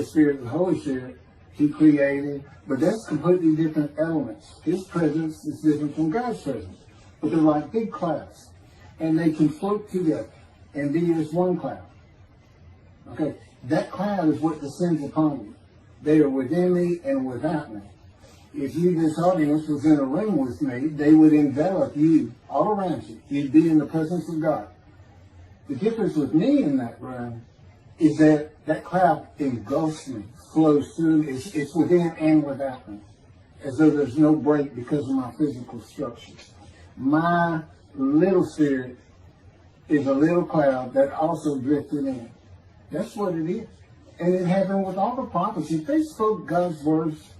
Spirit, the Holy Spirit, he created, but that's completely different elements. His presence is different from God's presence, but they're like big clouds, and they can float together and be as one cloud. Okay, that cloud is what descends upon you. They are within me and without me. If you, this audience, was in a room with me, they would envelop you all around you. You'd be in the presence of God. The difference with me in that room is that that cloud engulfs me, flows through, it's within and without me, as though there's no break because of my physical structure. My little spirit is a little cloud that also drifted in. That's what it is. And it happened with all the prophets. If they spoke God's words,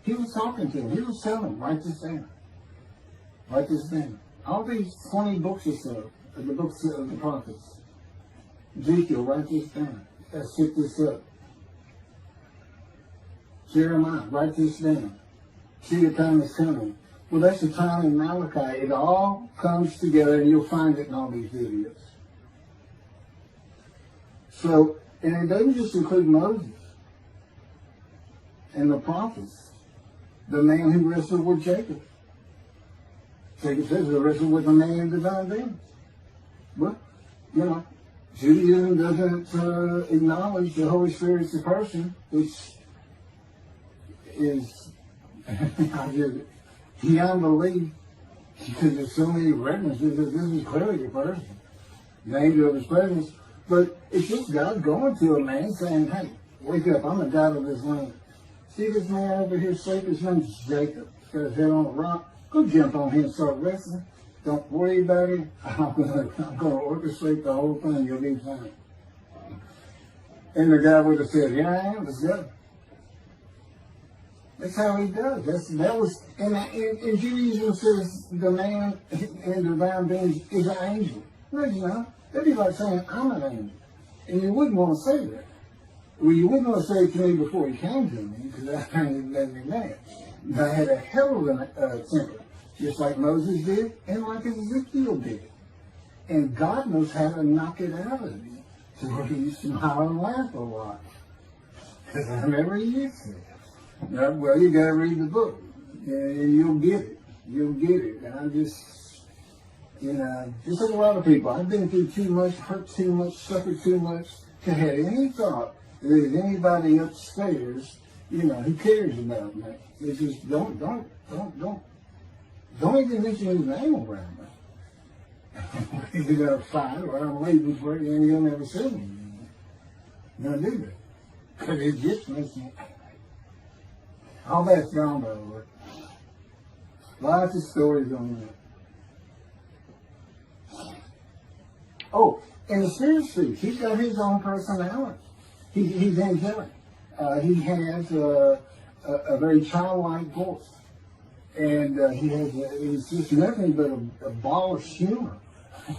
he was talking to them. He was telling them, write this down. Write this down. All these 20 books or so, the books of the prophets. Ezekiel, write this down. Let's set this up. Jeremiah, write this down. See, the time is coming. Well, that's the time in Malachi. It all comes together, and you'll find it in all these videos. So, and it doesn't just include Moses and the prophets. The man who wrestled with Jacob. Jacob says he wrestled with a man in divine beings. Well, you know, Judaism doesn't acknowledge the Holy Spirit as a person, which is beyond belief, because there's so many references that this is clearly a person, the angel of his presence. But it's just God going to a man saying, hey, wake up, I'm the God of this land. See this man over here sleeping? His name's Jacob. He's got his head on a rock. Go jump on him and start wrestling. Don't worry about it. I'm going to orchestrate the whole thing. You'll be fine. And the guy would have said, yeah, I am. Let's go. That's how he does. And Judaism says the man in divine beings is an angel. No, you know. That'd be like saying, I'm an angel. And you wouldn't want to say that. Well, you wouldn't want to say it to me before he came to me, because that ain't let me mad. But I had a hell of a temper, just like Moses did, and like Ezekiel did. And God knows how to knock it out of you, to where you smile and laugh a lot. Because I never used to. Now, well, you got to read the book, and you'll get it. You'll get it. And I'm just, you know, just like a lot of people, I've been through too much, hurt too much, suffered too much, to have any thought that there's anybody upstairs, you know, who cares about me. It's just don't even mention his name around me. You're going to fight, or I'm waiting for it, and you'll never see me. Don't do that. Because it just makes me angry. All that's gone, by the way. Lots of stories on that. Oh, and the Spirit speaks. He's got his own personality. He's angelic. He has a very childlike voice. And he's just nothing but a ball of humor.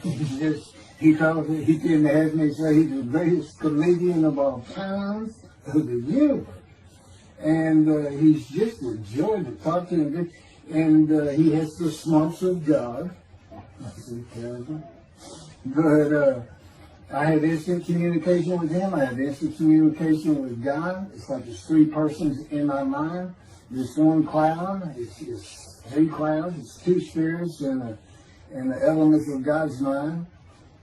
He can have me say he's the greatest comedian of all times of the universe. And he's just a joy to talk to him. And he has the smarts of God. But I have instant communication with him. I have instant communication with God. It's like there's three persons in my mind. This one cloud, it's three clouds, it's two spirits and the elements of God's mind.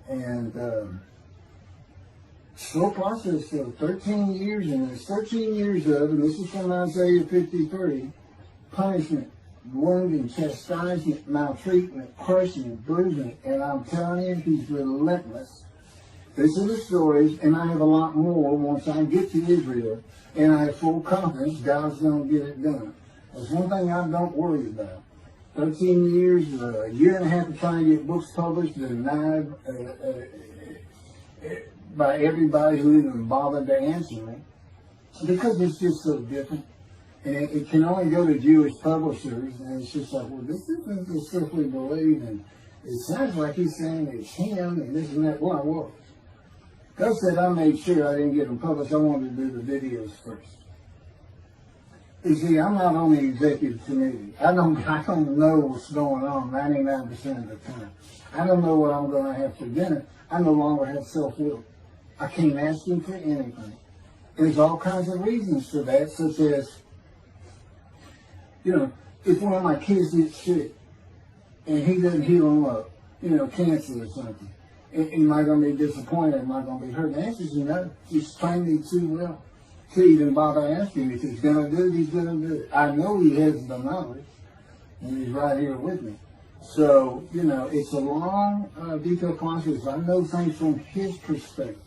And slow process of 13 years, and there's 13 years of, and this is from Isaiah 53, punishment, wounding, chastisement, maltreatment, crushing, bruising, and I'm telling you, he's relentless. This is the stories, and I have a lot more once I get to Israel, and I have full confidence God's going to get it done. There's one thing I don't worry about. 13 years, a year and a half of trying to get books published, denied by everybody who even bothered to answer me, because it's just so different. And it can only go to Jewish publishers, and it's just like, well, this isn't the stuff we believe, and it sounds like he's saying it's him, and this and that. Well, I was. God said I made sure I didn't get them published. I wanted to do the videos first. You see, I'm not on the executive committee. I don't know what's going on 99% of the time. I don't know what I'm going to have for dinner. I no longer have self-will. I can't ask him for anything. There's all kinds of reasons for that, such as, you know, if one of my kids gets sick and he doesn't heal them up, you know, cancer or something, Am I going to be disappointed? Am I going to be hurt? The answer is no. He's trained me too well to even bother asking. If he's going to do it, he's going to do it. I know he has the knowledge, and he's right here with me. So, it's a long, detailed process. I know things from his perspective.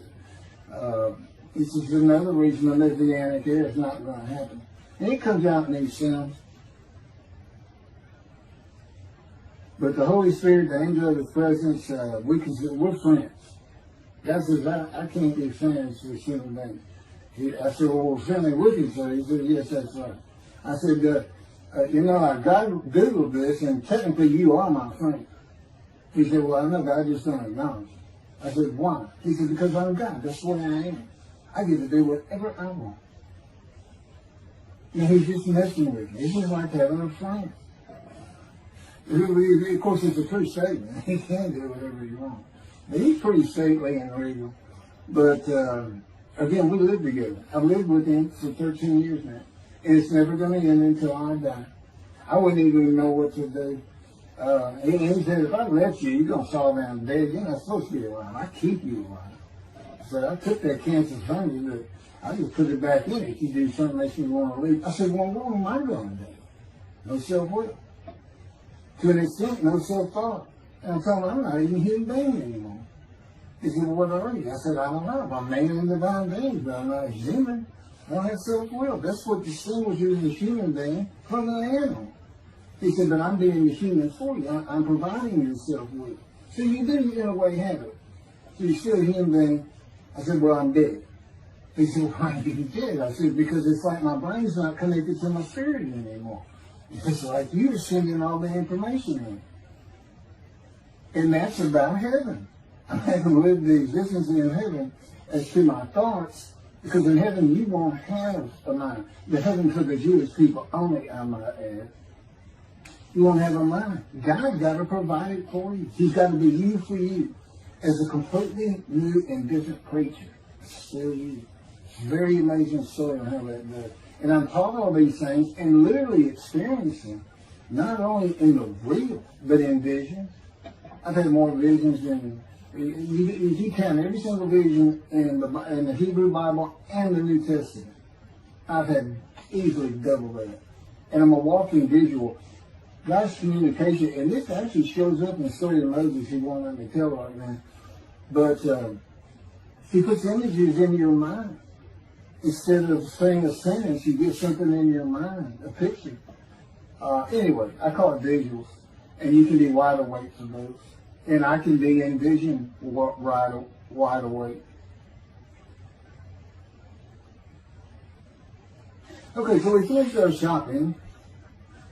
This is another reason the Messianic era is not going to happen. And it comes out in these sounds. But the Holy Spirit, the angel of his presence, we're friends. God says, I can't be friends with human beings. I said, well, we're friendly with each other. He said, yes, that's right. I said, I Googled this, and technically you are my friend. He said, well, I know, but I just don't acknowledge it. I said, why? He said, because I'm God. That's the way I am. I get to do whatever I want. And he's just messing with me. It's just like having a friend. Of course, it's a true statement. He can do whatever he wants. But he's pretty stately and regal. But, again, we live together. I've lived with him for 13 years now. And it's never going to end until I die. I wouldn't even know what to do. He said, if I left you, you're going to fall down dead. You're not supposed to be alive. I keep you alive. So I took that cancer from you, but I just put it back in if you do something that makes me want to leave. I said, well, what am I going to do? No self-will. To an extent, no self-thought. And I told him, I'm not even a human being anymore. He said, well, what are you? I said, I don't know. I'm man and divine being, but I'm not human. I don't have self-will. That's what distinguishes a human being from an animal. He said, but I'm being a human for you. I'm providing you self-will. So you do, in a way, have it. So you're still a human being. I said, well, I'm dead. He said, why are you dead? I said, because it's like my brain's not connected to my spirit anymore. It's like you're sending all the information in. And that's about heaven. I haven't lived the existence in heaven as to my thoughts, because in heaven you won't have a mind. The heaven for the Jewish people only, I might add. You won't have a mind. God's got to provide it for you. He's got to be you for you as a completely new and different creature. Still you. Very amazing story on how that does. And I'm taught all these things and literally experiencing, not only in the real, but in visions. I've had more visions than, if you count every single vision in the Hebrew Bible and the New Testament, I've had easily double that. And I'm a walking visual. God's communication, and this actually shows up in the story of Moses, he won't let me tell right now. But he puts images in your mind. Instead of saying a sentence, you get something in your mind, a picture. Anyway, I call it visuals. And you can be wide awake for those. And I can be in vision wide awake. Okay, so we finished our shopping.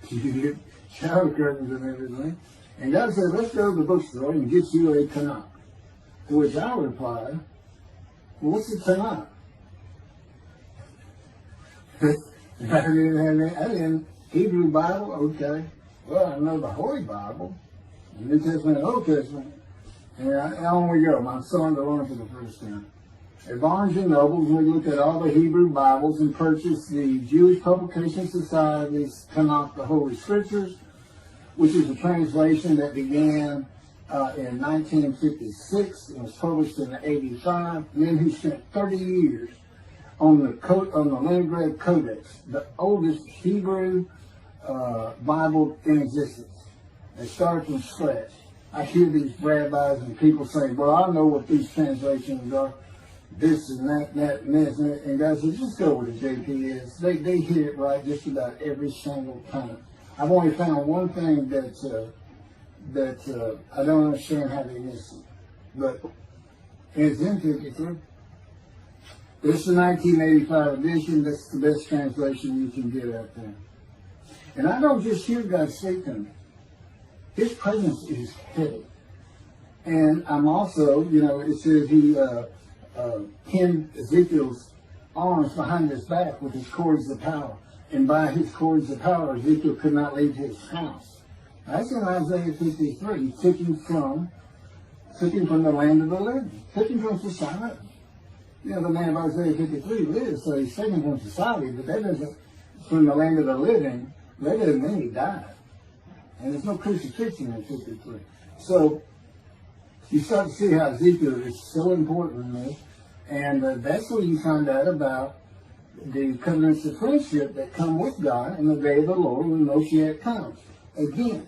You get shower curtains and everything. And God said, let's go to the bookstore and get you a Tanakh. To which I replied, well, what's a Tanakh? I didn't. Hebrew Bible, okay. Well, I know the Holy Bible, the New Testament and Old Testament. And on we go. My son to learn for the first time. At Barnes & Noble, we looked at all the Hebrew Bibles and purchased the Jewish Publication Society's Tanakh, the Holy Scriptures, which is a translation that began in 1956 and was published in 85. Men who spent 30 years on the Leningrad Codex, the oldest Hebrew Bible in existence. They started from scratch. I hear these rabbis and people saying, well, I know what these translations are, this and that, and this, and God says, just go with the JP is. They hit it right just about every single time. I've only found one thing that I don't understand how they miss it. But it's in 53. This is the 1985 edition. That's the best translation you can get out there. And I don't just hear God speak to me. His presence is heavy. And I'm also, it says he pinned Ezekiel's arms behind his back with his cords of power. And by his cords of power, Ezekiel could not leave his house. That's in Isaiah 53. He took him from the land of the living. Took him from society. The man of Isaiah 53 lives, so he's taken from society, but that doesn't, from the land of the living, that doesn't mean he died. And there's no crucifixion in 53. So, you start to see how Ezekiel is so important in this. And that's where you find out about the covenants of friendship that come with God in the day of the Lord when Moshiach comes. Again,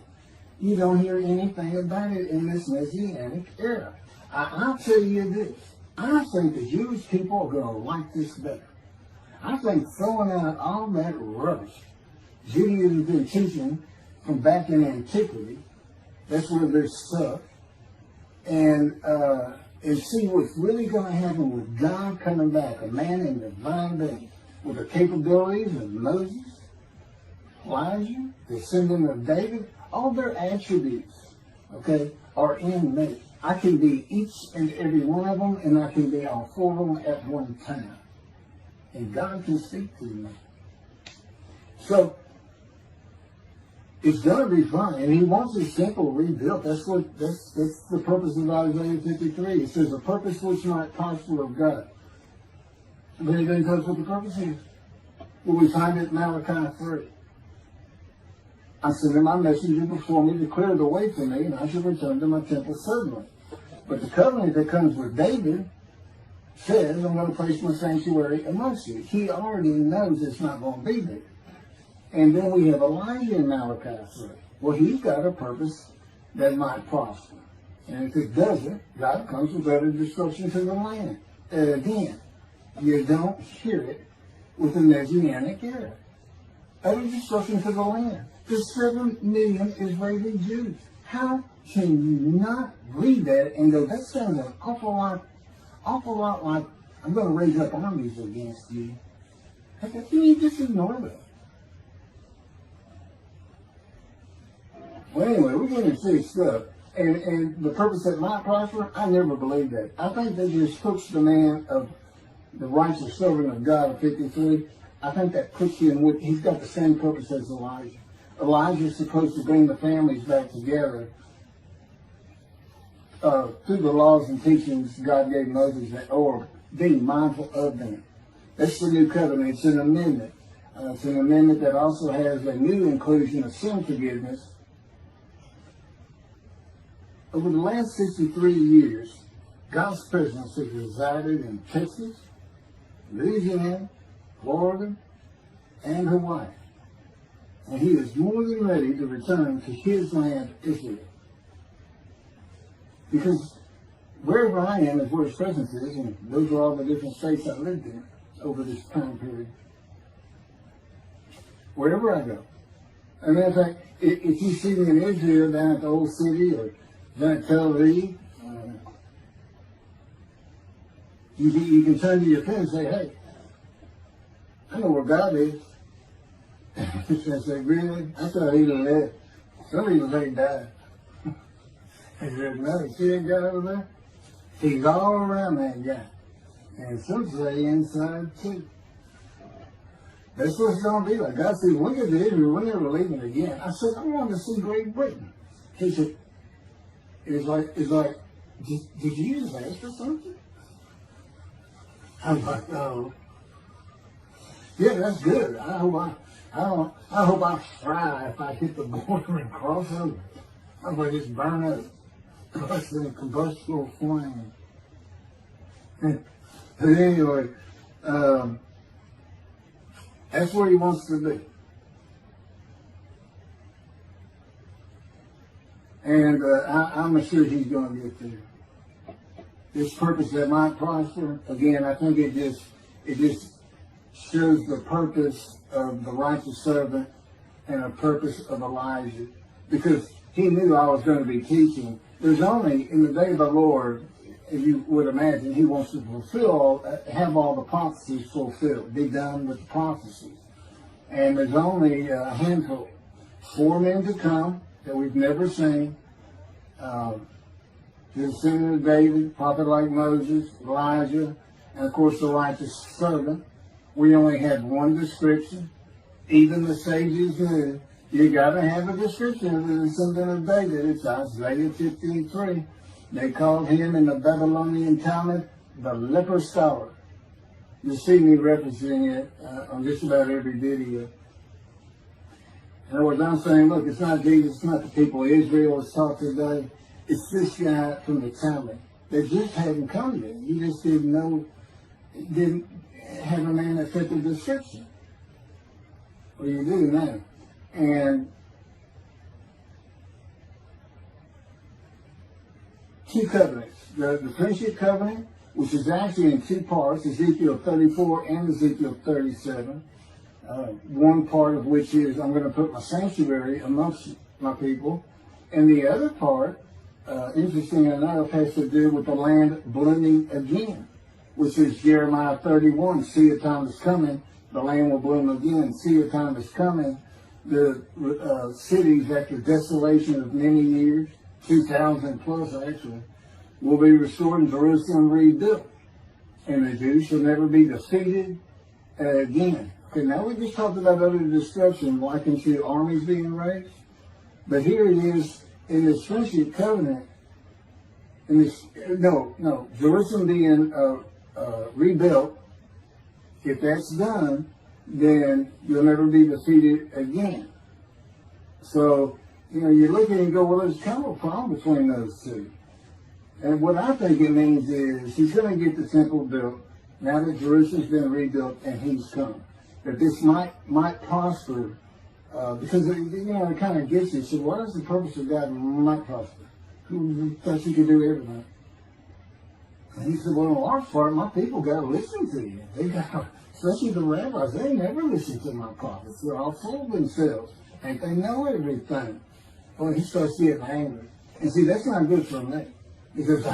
you don't hear anything about it in this Messianic era. I'll tell you this. I think the Jewish people are going to like this better. I think throwing out all that rubbish Judaism's been teaching from back in antiquity, that's where they're stuck, and see what's really going to happen with God coming back, a man in divine being, with the capabilities of Moses, Elijah, the descendant of David. All their attributes, okay, are in me. I can be each and every one of them, and I can be all four of them at one time. And God can speak to me. So, it's going to be fine. And he wants his temple rebuilt. That's the purpose of Isaiah 53. It says, a purpose which might prosper of God. But he doesn't tell us what the purpose is. Well, we find it in Malachi 3. I sent my messenger before me to clear the way for me, and I shall return to my temple suddenly. But the covenant that comes with David says, I'm going to place my sanctuary amongst you. He already knows it's not going to be there. And then we have Elijah in Malachi 3. Well, he's got a purpose that might prosper. And if it doesn't, God comes with utter destruction to the land. And again, you don't hear it with the Messianic era. Utter destruction to the land. There's 7 million Israeli Jews. How can you not read that and go, that sounds an awful lot like, I'm going to raise up armies against you. How can you just ignore that? Well, anyway, we're getting serious stuff. And the purpose that might prosper, I never believed that. I think they just puts the man of the righteous servant of God of 53. I think that puts him with, he's got the same purpose as Elijah. Elijah is supposed to bring the families back together through the laws and teachings God gave Moses, or being mindful of them. That's the new covenant. It's an amendment. It's an amendment that also has a new inclusion of sin forgiveness. Over the last 63 years, God's presence has resided in Texas, Louisiana, Florida, and Hawaii. And he is more than ready to return to his land, Israel. Because wherever I am is where his presence is, and those are all the different states I lived in over this time period. Wherever I go. And in fact, if you see me in Israel down at the old city or down at Tel Aviv, you can turn to your friend and say, hey, I know where God is. I say, really? I thought he lived. Some people say he died. I said, no, you see that guy over there? He's all around that guy. And some say inside too. That's what it's going to be like. God said, look at Israel, we're never leaving again. I said, I want to see Great Britain. He said, it's like, did you just ask for something? I'm like, oh. Yeah, that's good. I hope I fry if I hit the border and cross over. I hope I just burn up. Plus the combustible flame. But anyway, that's where he wants to be. And I'm sure he's going to get there. This purpose that might prosper, again, I think it just shows the purpose of the righteous servant and a purpose of Elijah. Because he knew I was going to be teaching. There's only, in the day of the Lord, as you would imagine, he wants to have all the prophecies fulfilled, be done with the prophecies. And there's only a handful, 4 men to come that we've never seen. The descendant of David, prophet like Moses, Elijah, and of course the righteous servant. We only had one description. Even the sages knew you got to have a description of the descendant of David. It's Isaiah 53. They called him in the Babylonian Talmud the leper scholar. You see me referencing it on just about every video. In other words, I'm saying, look, it's not Jesus, it's not the people of Israel that's taught today. It's this guy from the Talmud that just hadn't come yet. You just didn't know, didn't have a man that fit the description. Well, you do now. And two covenants. The friendship covenant, which is actually in two parts, Ezekiel 34 and Ezekiel 37. One part of which is, I'm going to put my sanctuary amongst my people. And the other part, interesting enough, has to do with the land blooming again, which is Jeremiah 31. See, a time is coming, the land will bloom again. See, a time is coming, the cities after desolation of many years, 2,000 plus actually, will be restored and Jerusalem rebuilt. And the Jews shall never be defeated again. Okay, now we just talked about other destruction, likened to armies being raised. But here it is in this friendship covenant, in this, Jerusalem being rebuilt. If that's done, then you'll never be defeated again. So, you look at it and go, well, there's kind of a problem between those two. And what I think it means is he's going to get the temple built now that Jerusalem's been rebuilt and he's come. That this might prosper, because it kind of gets you. So what is the purpose of God might prosper? Who thought you could do everything? And he said, well, in large part, my people got to listen to you. They got, especially the rabbis, they never listen to my prophets. They're all full of themselves. And they know everything. Well, he starts getting angry. And see, that's not good for me. Because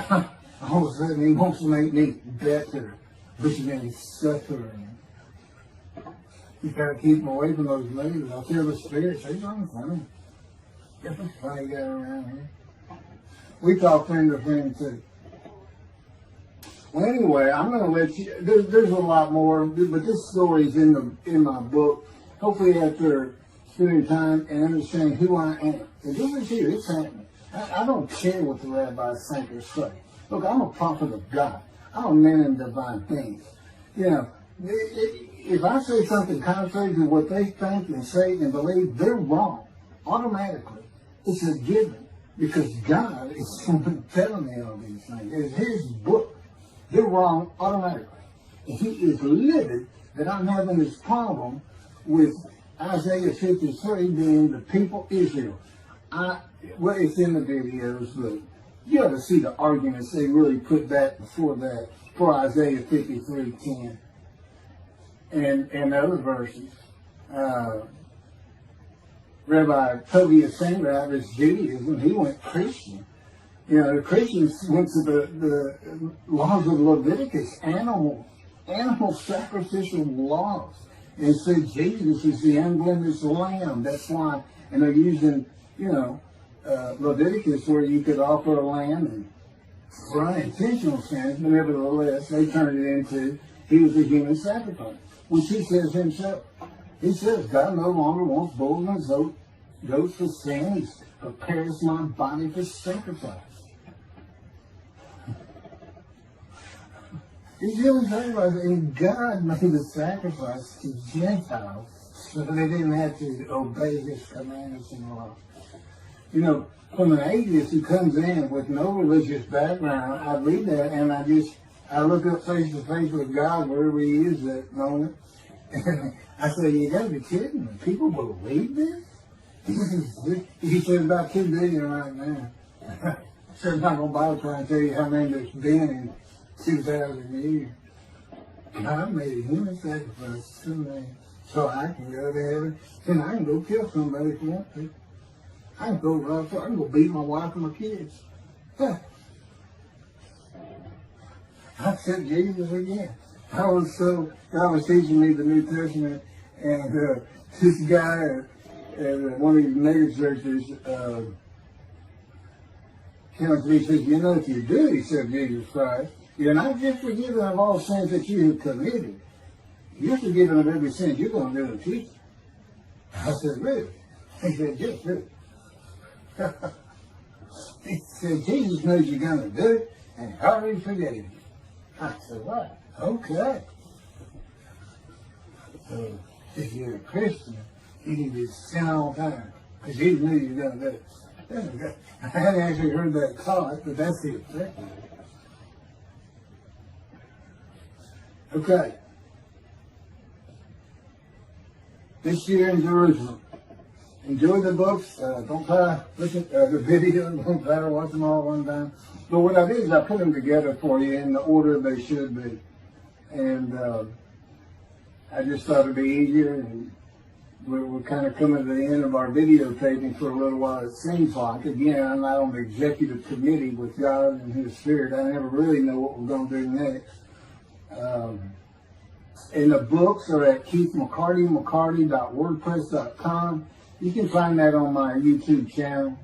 all of a sudden he wants to make me better, which means suffering. You gotta keep them away from those ladies. I feel the spirits. They're going funny. Get the funny guy around here. We talk friend to friend too. Well, anyway, I'm going to let you. There's a lot more, but this story is in my book. Hopefully, after spending time and understanding who I am, and this is here. It's happening. I don't care what the rabbis think or say. Look, I'm a prophet of God. I'm a man in divine things. If I say something contrary to what they think and say and believe, they're wrong. Automatically. It's a given. Because God is telling me all these things. It's His book. They're wrong automatically. And He is livid that I'm having this problem with Isaiah 53 being the people Israel. Well, it's in the videos, but you ought to see the arguments they really put back before that, for Isaiah 53:10 and other verses. Rabbi Tobias Singer out of his Judaism, he went Christian. The Christians went to the laws of Leviticus, animal sacrificial laws, and said Jesus is the unblemished lamb. That's why, and they're using, Leviticus where you could offer a lamb and for unintentional sins, but nevertheless, they turned it into, he was a human sacrifice, which he says himself. He says, God no longer wants bulls and goats for sin. He prepares my body for sacrifice. He's human sacrifice, and God made the sacrifice to Gentiles so they didn't have to obey His commandments and laws. From an atheist who comes in with no religious background, I read that and I look up face to face with God wherever He is that moment. And I say, you gotta be kidding me. People believe this? He says about 2 billion right now. So I'm not going to bother trying to tell you how many there's been in 2,000 years. God made a human sacrifice to me so I can go to heaven. Then I can go kill somebody if I want to. I can go rob, I can go beat my wife and my kids. I said Jesus again. God was teaching me the New Testament, and this guy at one of these mega churches came to me and said, if you do accept Jesus Christ, you're not just forgiven of all sins that you have committed. You're forgiven of every sin you're going to do in the future. I said, really? He said, yes, really. He said, Jesus knows you're going to do it, and He already forgave you. I said, what? Okay. So, if you're a Christian, you need to sin all the time, because Jesus knew you were going to do it. I hadn't actually heard that taught, but that's the effect. Okay. This year in Jerusalem. Enjoy the books. Don't try to look at the videos. Don't try to watch them all at one time. But what I did is I put them together for you in the order they should be. And I just thought it'd be easier. And we're kind of coming to the end of our videotaping for a little while, it seems like. Again, I'm not on the executive committee with God and His Spirit. I never really know what we're going to do next. And the books are at keithmccarty.wordpress.com. You can find that on my YouTube channel.